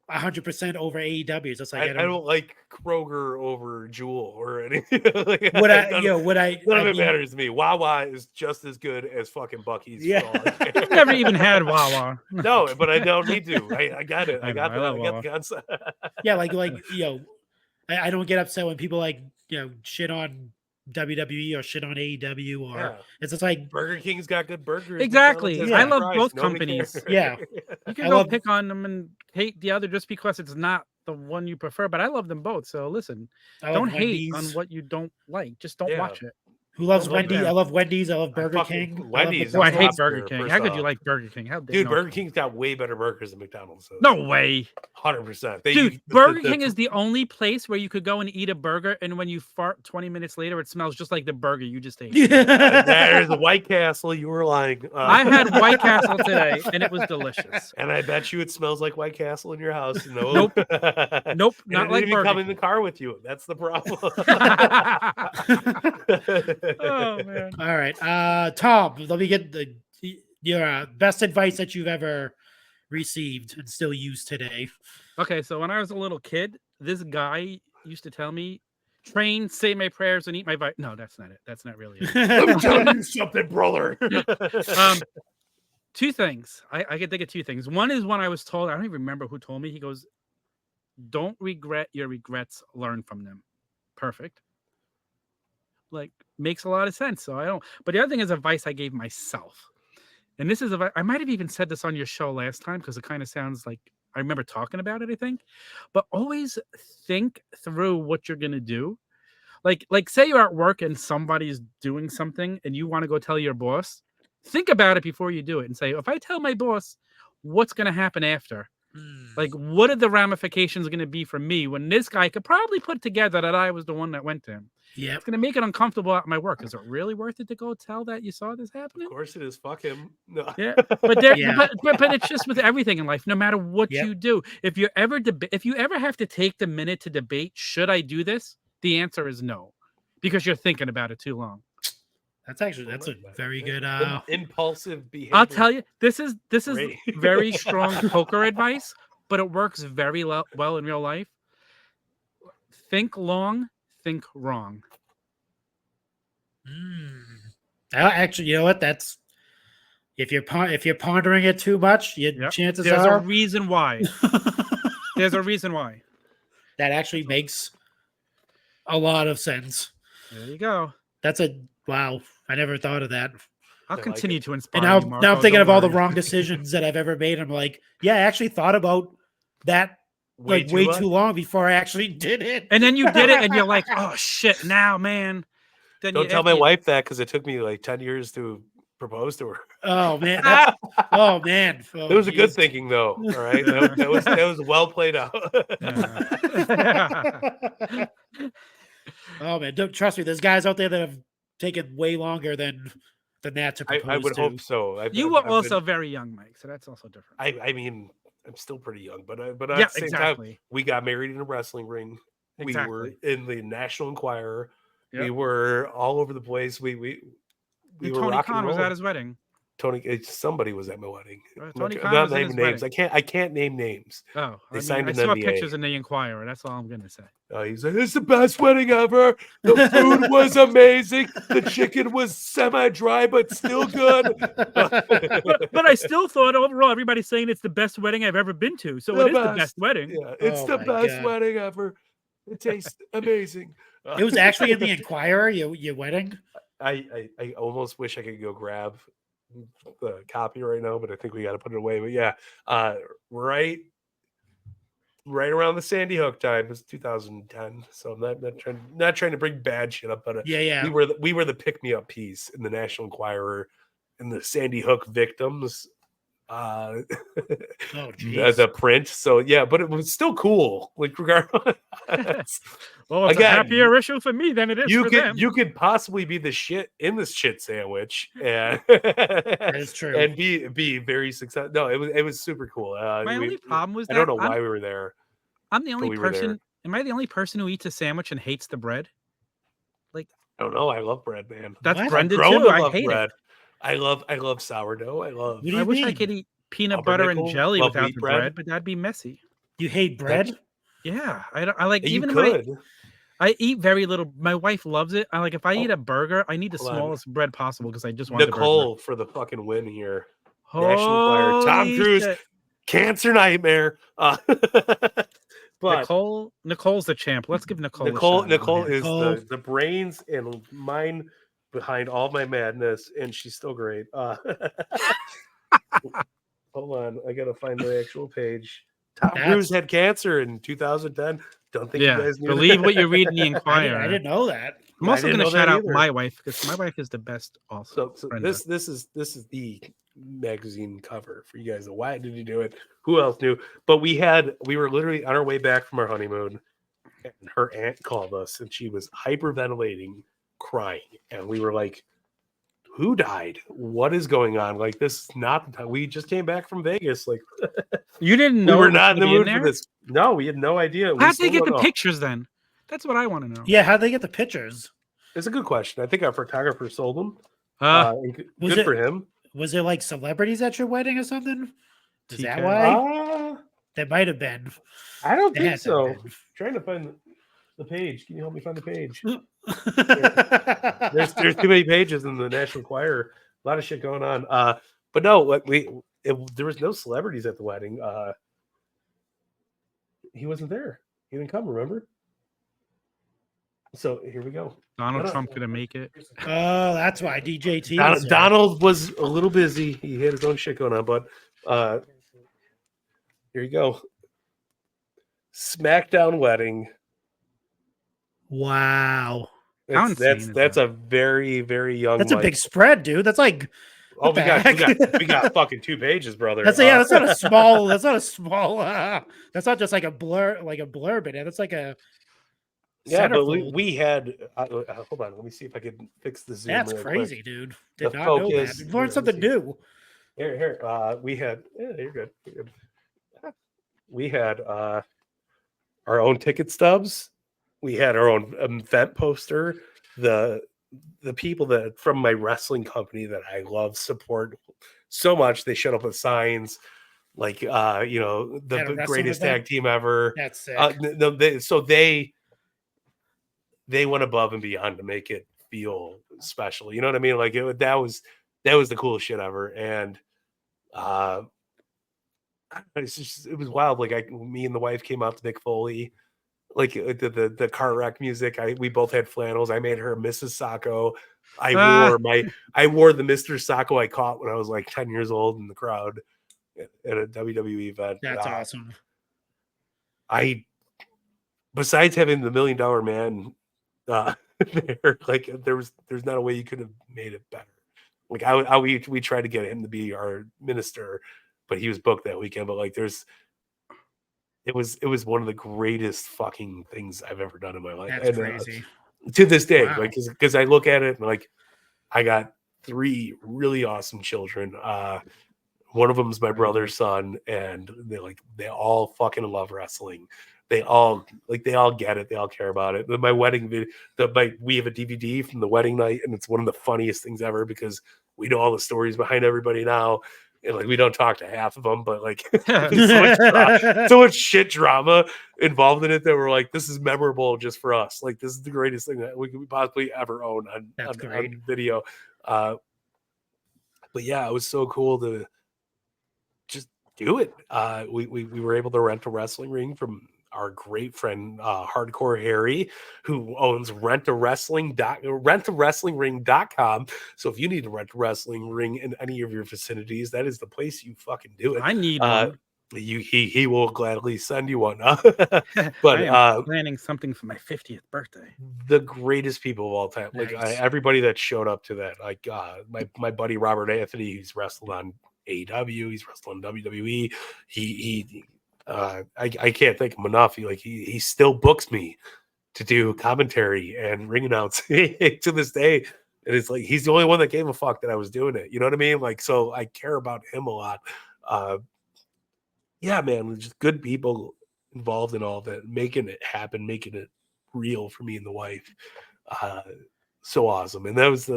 100% over AEW. It's just like I don't like Kroger over Jewel or anything. None of it matters to me. Wawa is just as good as fucking Bucky's. Yeah. I've never even had Wawa. No, but I don't need to. I got it. I got the concept. Yeah, I don't get upset when people shit on WWE or shit on AEW or it's just like Burger King's got good burgers. Exactly. I love both Nobody companies. cares. Yeah. You can go pick on them and hate the other just because it's not the one you prefer, but I love them both. So listen, don't hate on what you don't like. Just don't watch it. Who loves Oh, Wendy's? yeah. I love Wendy's. I love Burger fucking King. Wendy's Oh, I is hate top Burger tier, King. first How could you off. like Burger King? How Dude, no. Burger King's got way better burgers than McDonald's does. No way. 100%. Dude, Burger King is the only place where you could go and eat a burger, and when you fart 20 minutes later, it smells just like the burger you just ate. There's a White Castle. You were lying. I had White Castle today, and it was delicious. And I bet you it smells like White Castle in your house. No. Nope. Nope, And not it like didn't even Burger come in the car with you. That's the problem. Oh man. All right, Tom. Let me get your best advice that you've ever received and still use today. Okay, so when I was a little kid, this guy used to tell me, train, say my prayers, and eat my No, that's not it. That's not really it. Let me tell you something, brother. Two things. I can think of two things. One is when I was told, I don't even remember who told me. He goes, don't regret your regrets, learn from them. Perfect. Like, makes a lot of sense. So I don't. But the other thing is advice I gave myself. And this is, I might have even said this on your show last time because it kind of sounds like I remember talking about it, I think. But always think through what you're going to do. Like say you're at work and somebody's doing something and you want to go tell your boss. Think about it before you do it and say, if I tell my boss, what's going to happen after? Like, what are the ramifications going to be for me when this guy could probably put together that I was the one that went to him? Yeah, It's going to make it uncomfortable at my work. Is it really worth it to go tell that you saw this happening? Of course it is. Fuck him. No. Yeah, but there, Yeah. but it's just with everything in life. No matter what Yep. you do, if you ever have to take the minute to debate, should I do this? The answer is no, because you're thinking about it too long. that's a very good. Impulsive behavior. I'll tell you, this is Great. very strong poker advice, but it works very well in real life. Think long, think wrong. Actually, you know what? That's if you're pondering it too much, Yep. chances There's are a reason why. There's a reason why. that actually makes a lot of sense. There you go. That's wow. I never thought of that. I'll like continue it. to inspire And now, you, now Marco, I'm thinking don't of all the worry. wrong decisions that I've ever made. I'm like, yeah, I actually thought about that way much? too long before I actually did it. And then you did it, and you're like, "Oh shit!" Now, man. Then Don't you, tell after my you- wife that because it took me like 10 years to propose to her. Oh man. Oh man. It was a good geez. thinking, though. All right, that was well played out. Oh man, don't trust me. There's guys out there that have taken way longer than that to propose I would to. hope so. You were also very young, Mike, so that's also different. I mean, I'm still pretty young, but at Yeah, the same exactly. time, we got married in a wrestling ring. Exactly. We were in the National Enquirer. Yep. We were all over the place. We And were Tony rock and Khan was rolling. at his wedding. Somebody was at my wedding. Tony I'm Khan not was at naming his names. wedding. I can't name names. Oh, They I signed an saw NDA. pictures in the Enquirer. That's all I'm gonna say. He's like, "It's the best wedding ever. The food was amazing. The chicken was semi-dry but still good." But I still thought overall everybody's saying it's the best wedding I've ever been to. So it is the best wedding. Yeah, it's Oh the my best God. wedding ever. It tastes amazing. It was actually in the Enquirer, your wedding. I almost wish I could go grab the copy right now, but I think we got to put it away. But yeah, right around the Sandy Hook time, it was 2010. So I'm not trying to bring bad shit up, but Yeah. we were the pick me up piece in the National Enquirer and the Sandy Hook victims. Oh, geez. The print. So yeah, but it was still cool. Like regardless. Well, it's Again, a happier issue for me than it is for them. You could possibly be the shit in this shit sandwich and That is true. and be very successful. No, it was super cool. My only problem was I that don't know why we were there. I'm the only we were there. person. Am I the only person who eats a sandwich and hates the bread? I don't know. I love bread, man. That's What? Brendan Grown too. to I love hate bread. it. I love sourdough. I love. What do you I wish I mean? could eat peanut butter and Pumpernickel, jelly love without wheat the bread. bread, but that'd be messy. You hate bread? Yeah, I like You even could. I eat very little. My wife loves it. I like if I eat a burger, I need the Hold on. smallest bread possible because I just want Nicole for the fucking win here. the National Enquirer. Tom Holy Cruise. shit. Cancer nightmare. But Nicole's the champ. Let's give Nicole. a shout. Nicole is Nicole. the brains and mind behind all my madness, and she's still great. Hold on, I gotta find the actual page. Tom Cruise had cancer in 2010. Don't think you Yeah, guys knew believe that. what you read in the Enquirer. I didn't know that. I'm also didn't going to know that shout out either. my wife because my wife is the best. Also, So Brenda. this is the magazine cover for you guys. Why did you do it? Who else knew? But we were literally on our way back from our honeymoon, and her aunt called us, and she was hyperventilating, crying, and we were like, "Who died? What is going on? Like, this is not the time. We just came back from Vegas. Like, You didn't we know were it was not in the gonna be mood there? for this. No, we had no idea. We How'd still they get don't the know. pictures then? That's what I want to know. Yeah, how'd they get the pictures? It's a good question. I think our photographer sold them. Was Good it- for him. Was there like celebrities at your wedding or something? Is that TK? why? There might have been. I don't It think had to have so. been. Trying to find the page. Can you help me find the page? There's There's too many pages in the National Choir. A lot of shit going on. But no, what there was no celebrities at the wedding. He wasn't there. He didn't come. Remember? So here we go. Donald Trump gonna make it. Oh, that's why DJT. was there. Donald was a little busy. He had his own shit going on, but here you go. SmackDown wedding. Wow, How insane is That's that? a very, very young. that's a big spread, dude. That's like Oh, what the we got fucking 2 pages, brother. that's that's not a small. That's not a small. That's not just like a blurb in it. That's like a. Yeah, but centerfold. we had. Hold on, let me see if I can fix the zoom. That's real crazy, quick. dude. Did The not know that. focus- You here, learned let something me see. new. Here. We had. Yeah, you're good. You're good. We had our own ticket stubs. We had our own event poster. The people that from my wrestling company that I love support so much. They showed up with signs like At a the wrestling greatest event? tag team ever. That's sick. They went above and beyond to make it feel special. You know what I mean? Like that was the coolest shit ever. And it was wild. Like me and the wife came out to Mick Foley, like the car wreck music. We both had flannels. I made her a Mrs. Sacco. I wore the Mr. Sacco I caught when I was like 10 years old in the crowd at a WWE event. That's awesome. Besides having the $1 Million Man there, like there's not a way you could have made it better. Like we tried to get him to be our minister, but he was booked that weekend. But like it was one of the greatest fucking things I've ever done in my life. That's crazy. To this day, Wow. like because I look at it and like I got 3 really awesome children. One of them is my brother's son, and they all fucking love wrestling. They all get it. They all care about it. My wedding video, we have a DVD from the wedding night, and it's one of the funniest things ever because we know all the stories behind everybody now, and like we don't talk to half of them, but like so much shit drama involved in it that we're like, this is memorable just for us. Like this is the greatest thing that we could possibly ever own on video. But yeah, it was so cool to just do it. We were able to rent a wrestling ring from our great friend Hardcore Harry, who owns rentawrestlingring.com. So if you need to rent a wrestling ring in any of your vicinities, that is the place you fucking do it. I need one. He will gladly send you one. But But I am planning something for my 50th birthday. the greatest people of all time, like Nice. everybody that showed up to that, like my buddy Robert Anthony, he's wrestled on AEW, he's wrestled on WWE. I can't thank him enough. He still books me to do commentary and ring announcing to this day. And it's like he's the only one that gave a fuck that I was doing it. You know what I mean? Like, so I care about him a lot. Yeah, man, just good people involved in all that, making it happen, making it real for me and the wife. So awesome. And that was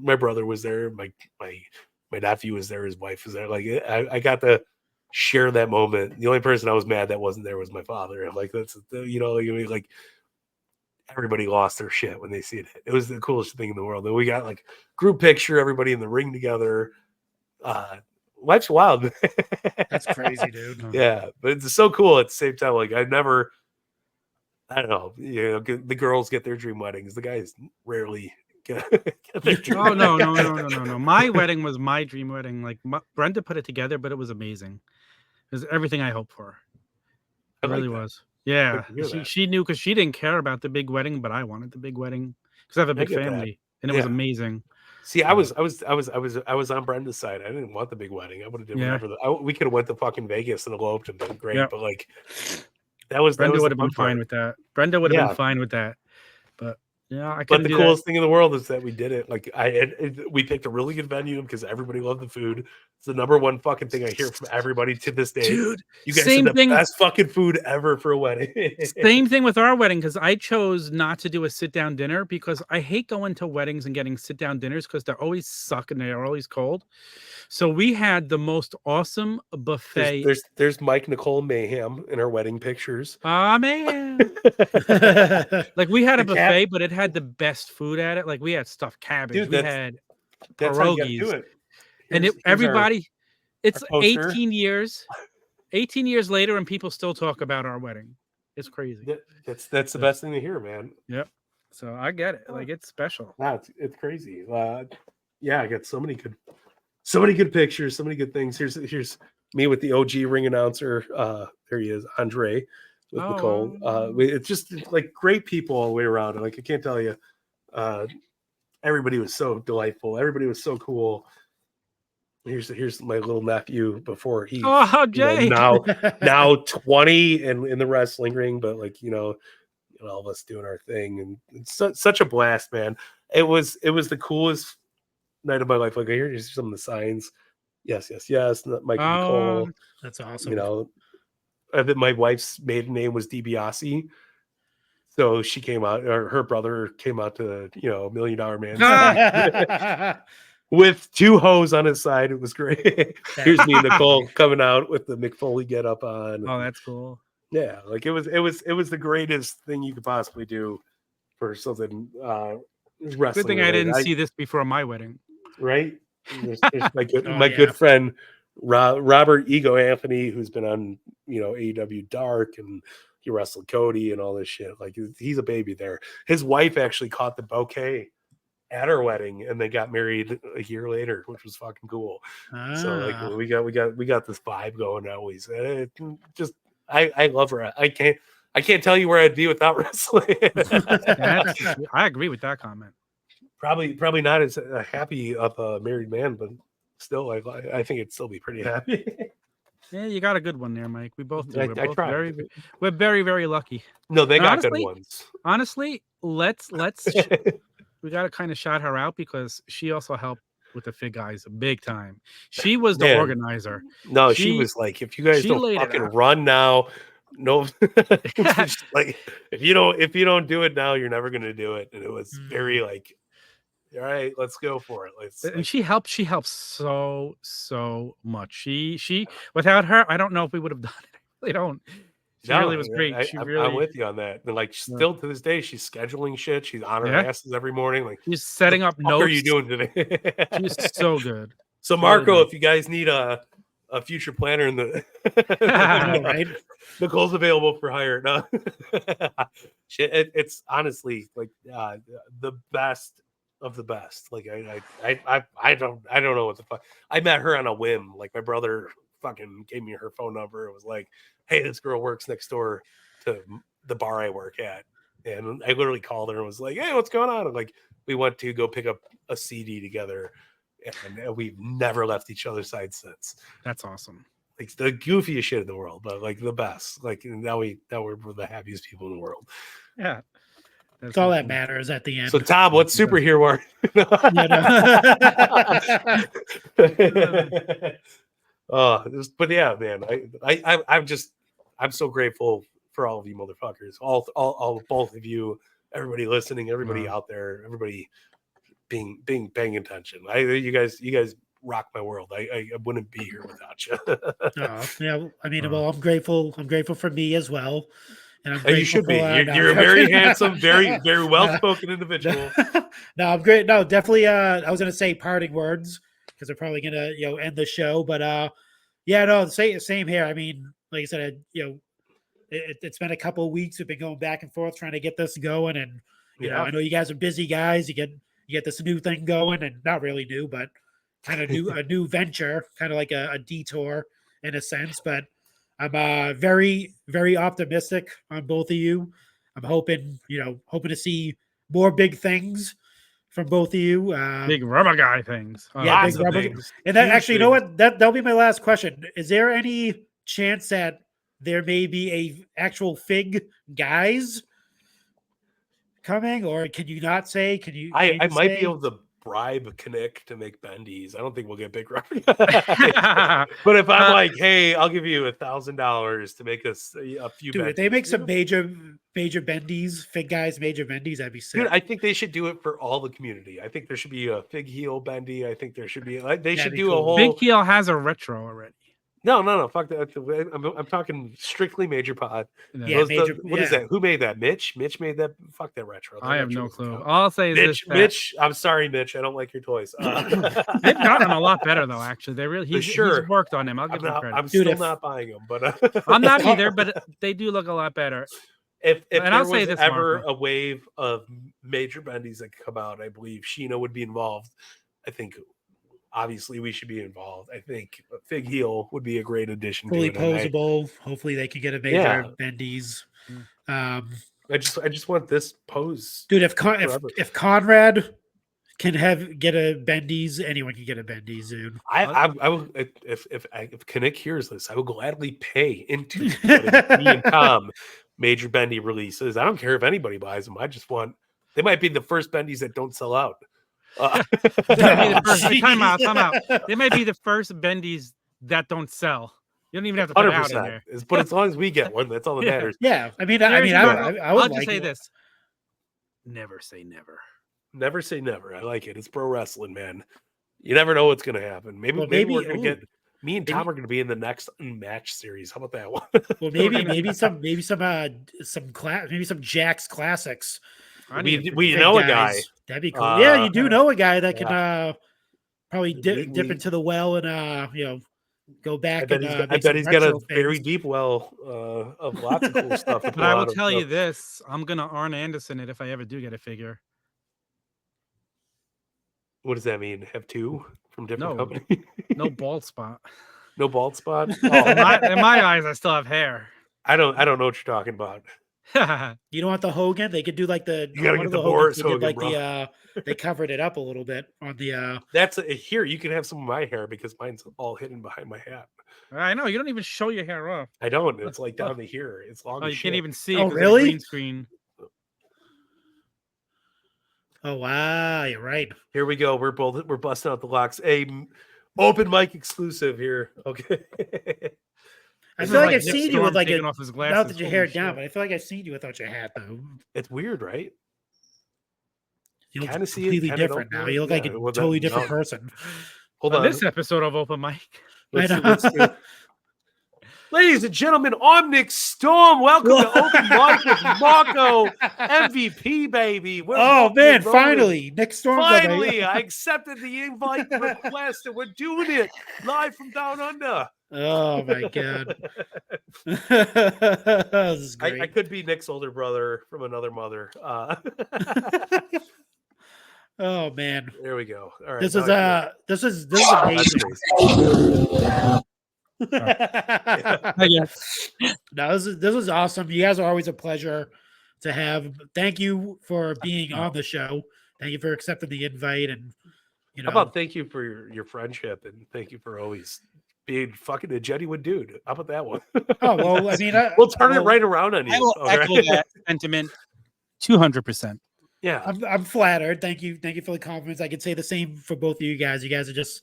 my brother was there, my nephew was there, his wife was there. Like I got to share that moment. The only person I was mad that wasn't there was my father. I'm like, that's like everybody lost their shit when they see it. It was the coolest thing in the world. And we got like group picture, everybody in the ring together. Life's wild. That's crazy, dude. Yeah, but it's so cool at the same time. Like I don't know, the girls get their dream weddings. The guys rarely get their dream. Oh no. My wedding was my dream wedding. Like Brenda put it together, but it was amazing. It was everything I hoped for. It really was. Yeah, to hear that. she knew because she didn't care about the big wedding, but I wanted the big wedding because I have a big get that. family, and it was Yeah. amazing. See, I was on Brenda's side. I didn't want the big wedding. I would have done Yeah. whatever. We could have went to fucking Vegas and eloped and been great. Yep. But like, that was Brenda would the have been fun part. fine with that. Brenda would have Yeah. been fine with that. But yeah, I But couldn't the do coolest thing in the world is that we did it. Like we picked a really good venue because everybody loved the food. It's the number one fucking thing I hear from everybody to this day. Dude, You guys same had the thing. best fucking food ever for a wedding. Same thing with our wedding because I chose not to do a sit-down dinner because I hate going to weddings and getting sit-down dinners because they're always suck and they're always cold. So we had the most awesome buffet. There's Mike Nicole Mayhem in our wedding pictures. Ah, man. Like we had a The buffet, but it had the best food at it. Like we had stuffed cabbage. Dude, We had That's how you gotta do pierogies. it. And Here's everybody, it's our poster. 18 years later, and people still talk about our wedding. It's crazy. That's the best thing to hear, man. Yep. So I get it. Like it's special. Wow, it's crazy. Yeah, I got so many good pictures, so many good things. Here's me with the OG ring announcer. There he is, Andre with Nicole. It's just like great people all the way around. And like I can't tell you, everybody was so delightful. Everybody was so cool. Here's my little nephew before he Jay. now 20 and in the wrestling ring, but like all of us doing our thing, and it's such a blast, man. It was the coolest night of my life. Like here's some of the signs. Yes, Mike and Nicole. That's awesome. My wife's maiden name was DiBiase. So she came out, or her brother came out to $1 Million Man with two hoes on his side. It was great. Here's me and Nicole coming out with the McFoley get up on. Oh, that's cool. Yeah, like it was the greatest thing you could possibly do for something wrestling. Good thing I didn't see this before my wedding. Right? There's my good friend Robert Ego Anthony, who's been on AEW Dark, and he wrestled Cody and all this shit. Like he's a baby there. His wife actually caught the bouquet at her wedding, and they got married a year later, which was fucking cool. So like we got this vibe going always. I love her. I can't tell you where I'd be without wrestling. I agree with that comment. Probably not as happy of a married man, but still, I think it'd still be pretty happy. Yeah, you got a good one there, Mike. We both do. We're very, very lucky. No, they got good ones. Honestly, let's we got to kind of shout her out because she also helped with the Fig Guys big time. She was the organizer. No, she was like, if you guys don't fucking run now, no, like if you don't do it now, you're never gonna do it. And it was very like, all right, let's go for it. She helped so much. She without her, I don't know if we would have done it. I really don't. She really was great. I'm with you on that. And like still to this day, she's scheduling shit. She's on her asses every morning. Like she's setting up notes. What are you doing today? She's so good. So Marco, if you guys need a future planner in the right? Nicole's available for hire. No, it's honestly like the best of the best. Like I don't know what the fuck. I met her on a whim. Like my brother fucking gave me her phone number. It was like, hey, this girl works next door to the bar I work at. And I literally called her and was like, hey, what's going on? And like we went to go pick up a CD together, and we've never left each other's side since. That's awesome. Like the goofiest shit in the world, but like the best. Like now we're the happiest people in the world. Yeah. That's all that matters at the end. So Tom, what superhero are but yeah, man, I'm so grateful for all of you motherfuckers, all both of you, everybody listening, everybody out there, everybody being paying attention. You guys rock my world. I wouldn't be here without you. Yeah, I mean, well, I'm grateful for me as well. And you should be. You're a very handsome, very, very well-spoken individual. No, I'm great. No, definitely. I was gonna say parting words because we're probably gonna end the show, but yeah, no, same here. I mean, like I said, it's been a couple of weeks. We've been going back and forth trying to get this going, and you know, I know you guys are busy guys. You get this new thing going, and not really new, but kind of a new venture, kind of like a detour in a sense, but. I'm very, very optimistic on both of you. I'm hoping, hoping to see more big things from both of you. Big rubber guy things. Yeah, Lots big of rubber. things. And that Huge actually, you know things. what? That'll be my last question. Is there any chance that there may be a actual fig guys coming, or can you not say? Can you? I Can you might say? be able to bribe Kinnick to make bendies. I don't think we'll get big rubber. Uh, But if I'm like, hey, I'll give you $1,000 to make us a few. Dude, if they bendies, make some major bendies, fig guys, major bendies, that'd be sick. Dude, I think they should do it for all the community. I think there should be a fig heel bendy. I think there should be like they That'd should be do a cool. whole. Big Heel has a retro already. No, fuck that. I'm talking strictly major pod. Yeah, What is that? Who made that? Mitch made that. Fuck that retro. That I have retro no doesn't clue. count. All I'll say is Mitch, this: Mitch, I'm sorry, Mitch. I don't like your toys. they've gotten a lot better though. Actually, they really he's worked on them. I'll give him credit. I'm still not buying them, but I'm not either. But they do look a lot better. If And there I'll was say this, ever Marco. a wave of major bendies that could come out, I believe Sheena would be involved. I think obviously we should be involved. I think Fig Heel would be a great addition. Fully to it. posable. Hopefully they could get a major bendies. I just want this pose, Dude. If Conrad can get a bendies, anyone can get a bendies, dude. I will if Kinnick hears this, I will gladly pay into me and Tom major bendy releases. I don't care if anybody buys them. I just want they might be the first bendies that don't sell out. Time out. They might be the first bendies that don't sell. You don't even have to put it out in there. But as long as we get one, that's all that matters. Yeah, I would I'll just say it. this: never say never. Never say never. I like it. It's pro wrestling, man. You never know what's going to happen. Maybe we're going to get. Me and Tom are going to be in the next Unmatched series. How about that one? Well, maybe some Jack's classics. We know a guy. That'd be cool. Yeah, you do know a guy that can probably dip into the well and go back. I bet he's got a very deep well of lots of cool stuff. But I will tell you this: I'm gonna Arn Anderson it if I ever do get a figure. What does that mean? Have two from different companies? No bald spot. No bald spot. In my eyes, I still have hair. I don't know what you're talking about. You don't want the Hogan? They could do like the. You gotta get the Boris Hogan, like bro. They covered it up a little bit on the. That's here. You can have some of my hair because mine's all hidden behind my hat. I know you don't even show your hair off. I don't. It's like down to here. It's long. Oh, you can't even see. Oh, really? Green screen. Oh wow, you're right. Here we go. We're busting out the locks. A open mic exclusive here. Okay. I feel like I've seen you with like off his glasses. now that your hair down, but I feel like I've seen you without your hat though. It's weird, right? You look Kinda see it, completely kinda different don't now. do it. You look like Yeah, a well, totally then, different no. person. Hold On on. this episode of Open Mic. Ladies and gentlemen, I'm Nick Storm. Welcome to Open Mic with Marco, MVP, baby. Oh man, finally, Nick Storm. Finally, I accepted the invite request, and we're doing it live from down under. Oh my god, this is great. I could be Nick's older brother from another mother. Oh man, there we go. All right, this is amazing. No, this is awesome. You guys are always a pleasure to have. Thank you for being on the show. Thank you for accepting the invite, and how about thank you for your friendship, and thank you for always being fucking a genuine dude. How about that one? Oh well, I mean, we'll turn it right around on you. I will echo that sentiment 200%. Yeah, I'm flattered. Thank you for the compliments. I can say the same for both of you guys. You guys are just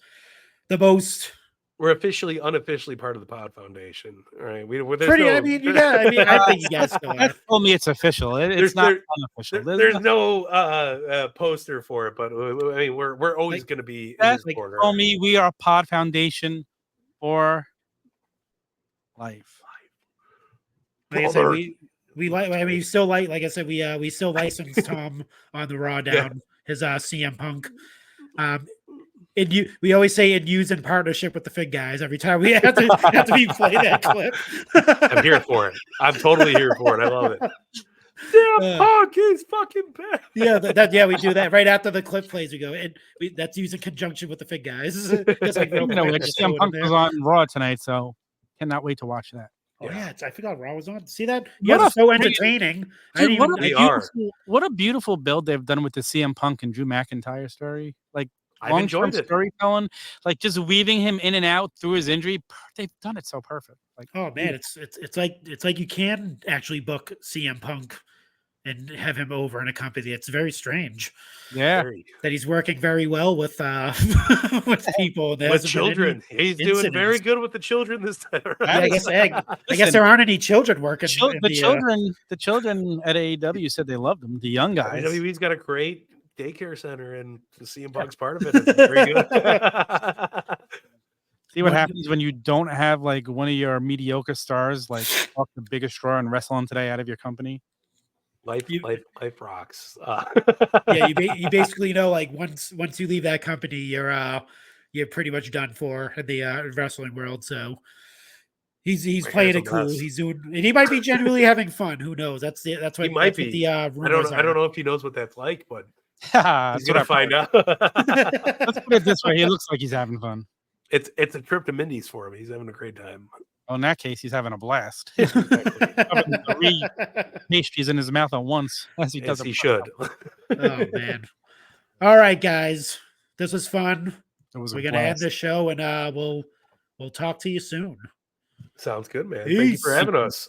the most. We're unofficially part of the Pod Foundation. All right, I think you guys still are. Told me it's official. It's not unofficial. There's no poster for it, but I mean, we're always going to be in this corner. Told me we are Pod Foundation for life. Like I said, we still like I said, we still license Tom on the Raw down his CM Punk. We always say it used in partnership with the Fig guys every time we have to replay that clip. I'm here for it. I'm totally here for it. I love it. Damn, Punk is fucking bad. Yeah, we do that right after the clip plays. We go, and that's used in conjunction with the Fig guys. Just like CM Punk was on Raw tonight, so cannot wait to watch that. Oh Yeah. yeah, I forgot Raw was on. See that? You What guys are so a- entertaining. I Dude, didn't what even, a They are. what a beautiful build they've done with the CM Punk and Drew McIntyre story. Like I've long-term enjoyed it. storytelling, like just weaving him in and out through his injury. They've done it so perfect. Like, oh man, it's like you can actually book CM Punk and have him over in a company. It's very strange yeah. Very. that he's working very well with with people. There With hasn't been any children, he's doing very incidents. good with the children this time. Yeah, I guess I guess Listen, there aren't any children working. in the children at AEW said they loved him. The young guys. WWE's got a great daycare center, and the CM Punk's part of it. It's very good. See what happens when you don't have like one of your mediocre stars, like fuck the biggest draw in wrestling today out of your company. Life rocks. Yeah, you basically know, like once you leave that company, you're pretty much done for in the wrestling world. So he's playing it cool. mess. He's doing, and he might be genuinely having fun. Who knows? That's He what might what be. the rumors I don't are. know if he knows what that's like, but That's he's gonna what find out. Let's put it this way: he looks like he's having fun. It's a trip to Mindy's for him. He's having a great time. Well, in that case, he's having a blast. Exactly. Three pastries in his mouth at once, as he does. As he should. Oh man! All right, guys, this was fun. It was We're a gonna end blast. the show, and we'll talk to you soon. Sounds good, man. Thank you for Peace. having us.